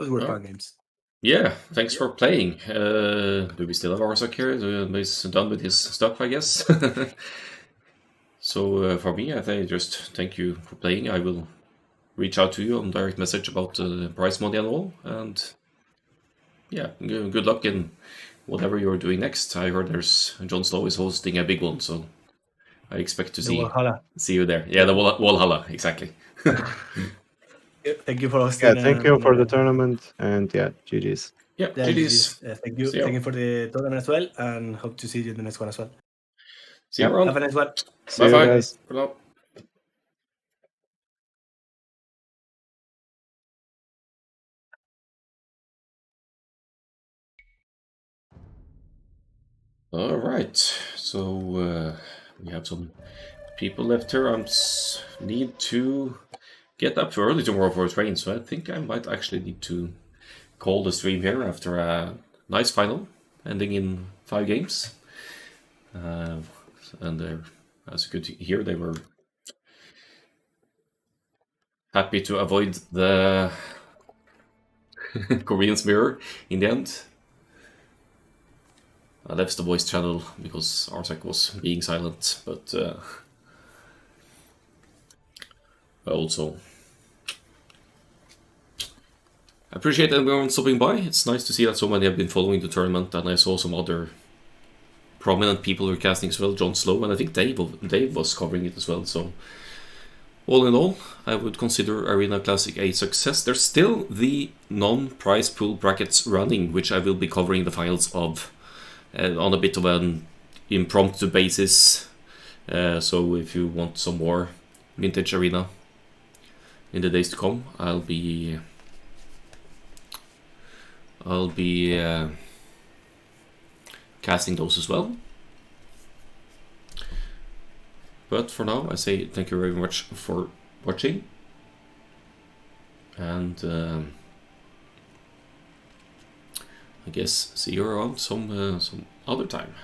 those were Oh. fun games. Yeah, thanks for playing. Do we still have Arsak here? He's done with his stuff, I guess. So for me, I think just thank you for playing. I will reach out to you on direct message about prize money and all. And yeah, good luck in whatever you're doing next. I heard there's Jon Snow is hosting a big one, so I expect to The see Valhalla. you there. Yeah, the Walhalla, exactly. Thank you for hosting. Yeah, thank you for the tournament, and yeah, GG's. Yeah, Yeah, GG's. thank you. See you. Thank you for the tournament as well, and hope to see you in the next one as well. See you Yep. around. Have a nice one. See you Bye-bye. guys. For now. All right, so we have some people left here. I need to get up too early tomorrow for a train, so I think I might actually need to call the stream here after a nice final, ending in 5 games. And as you could hear, they were happy to avoid the Korean's mirror in the end. I left the voice channel because Artek was being silent, but I also appreciate everyone stopping by. It's nice to see that so many have been following the tournament, and I saw some other prominent people who are casting as well. John Slow, and I think Dave was covering it as well. So all in all, I would consider Arena Classic a success. There's still the non-prize pool brackets running, which I will be covering the finals of on a bit of an impromptu basis. So if you want some more Vintage Arena in the days to come, I'll be casting those as well. But for now, I say thank you very much for watching, and I guess see you around some other time.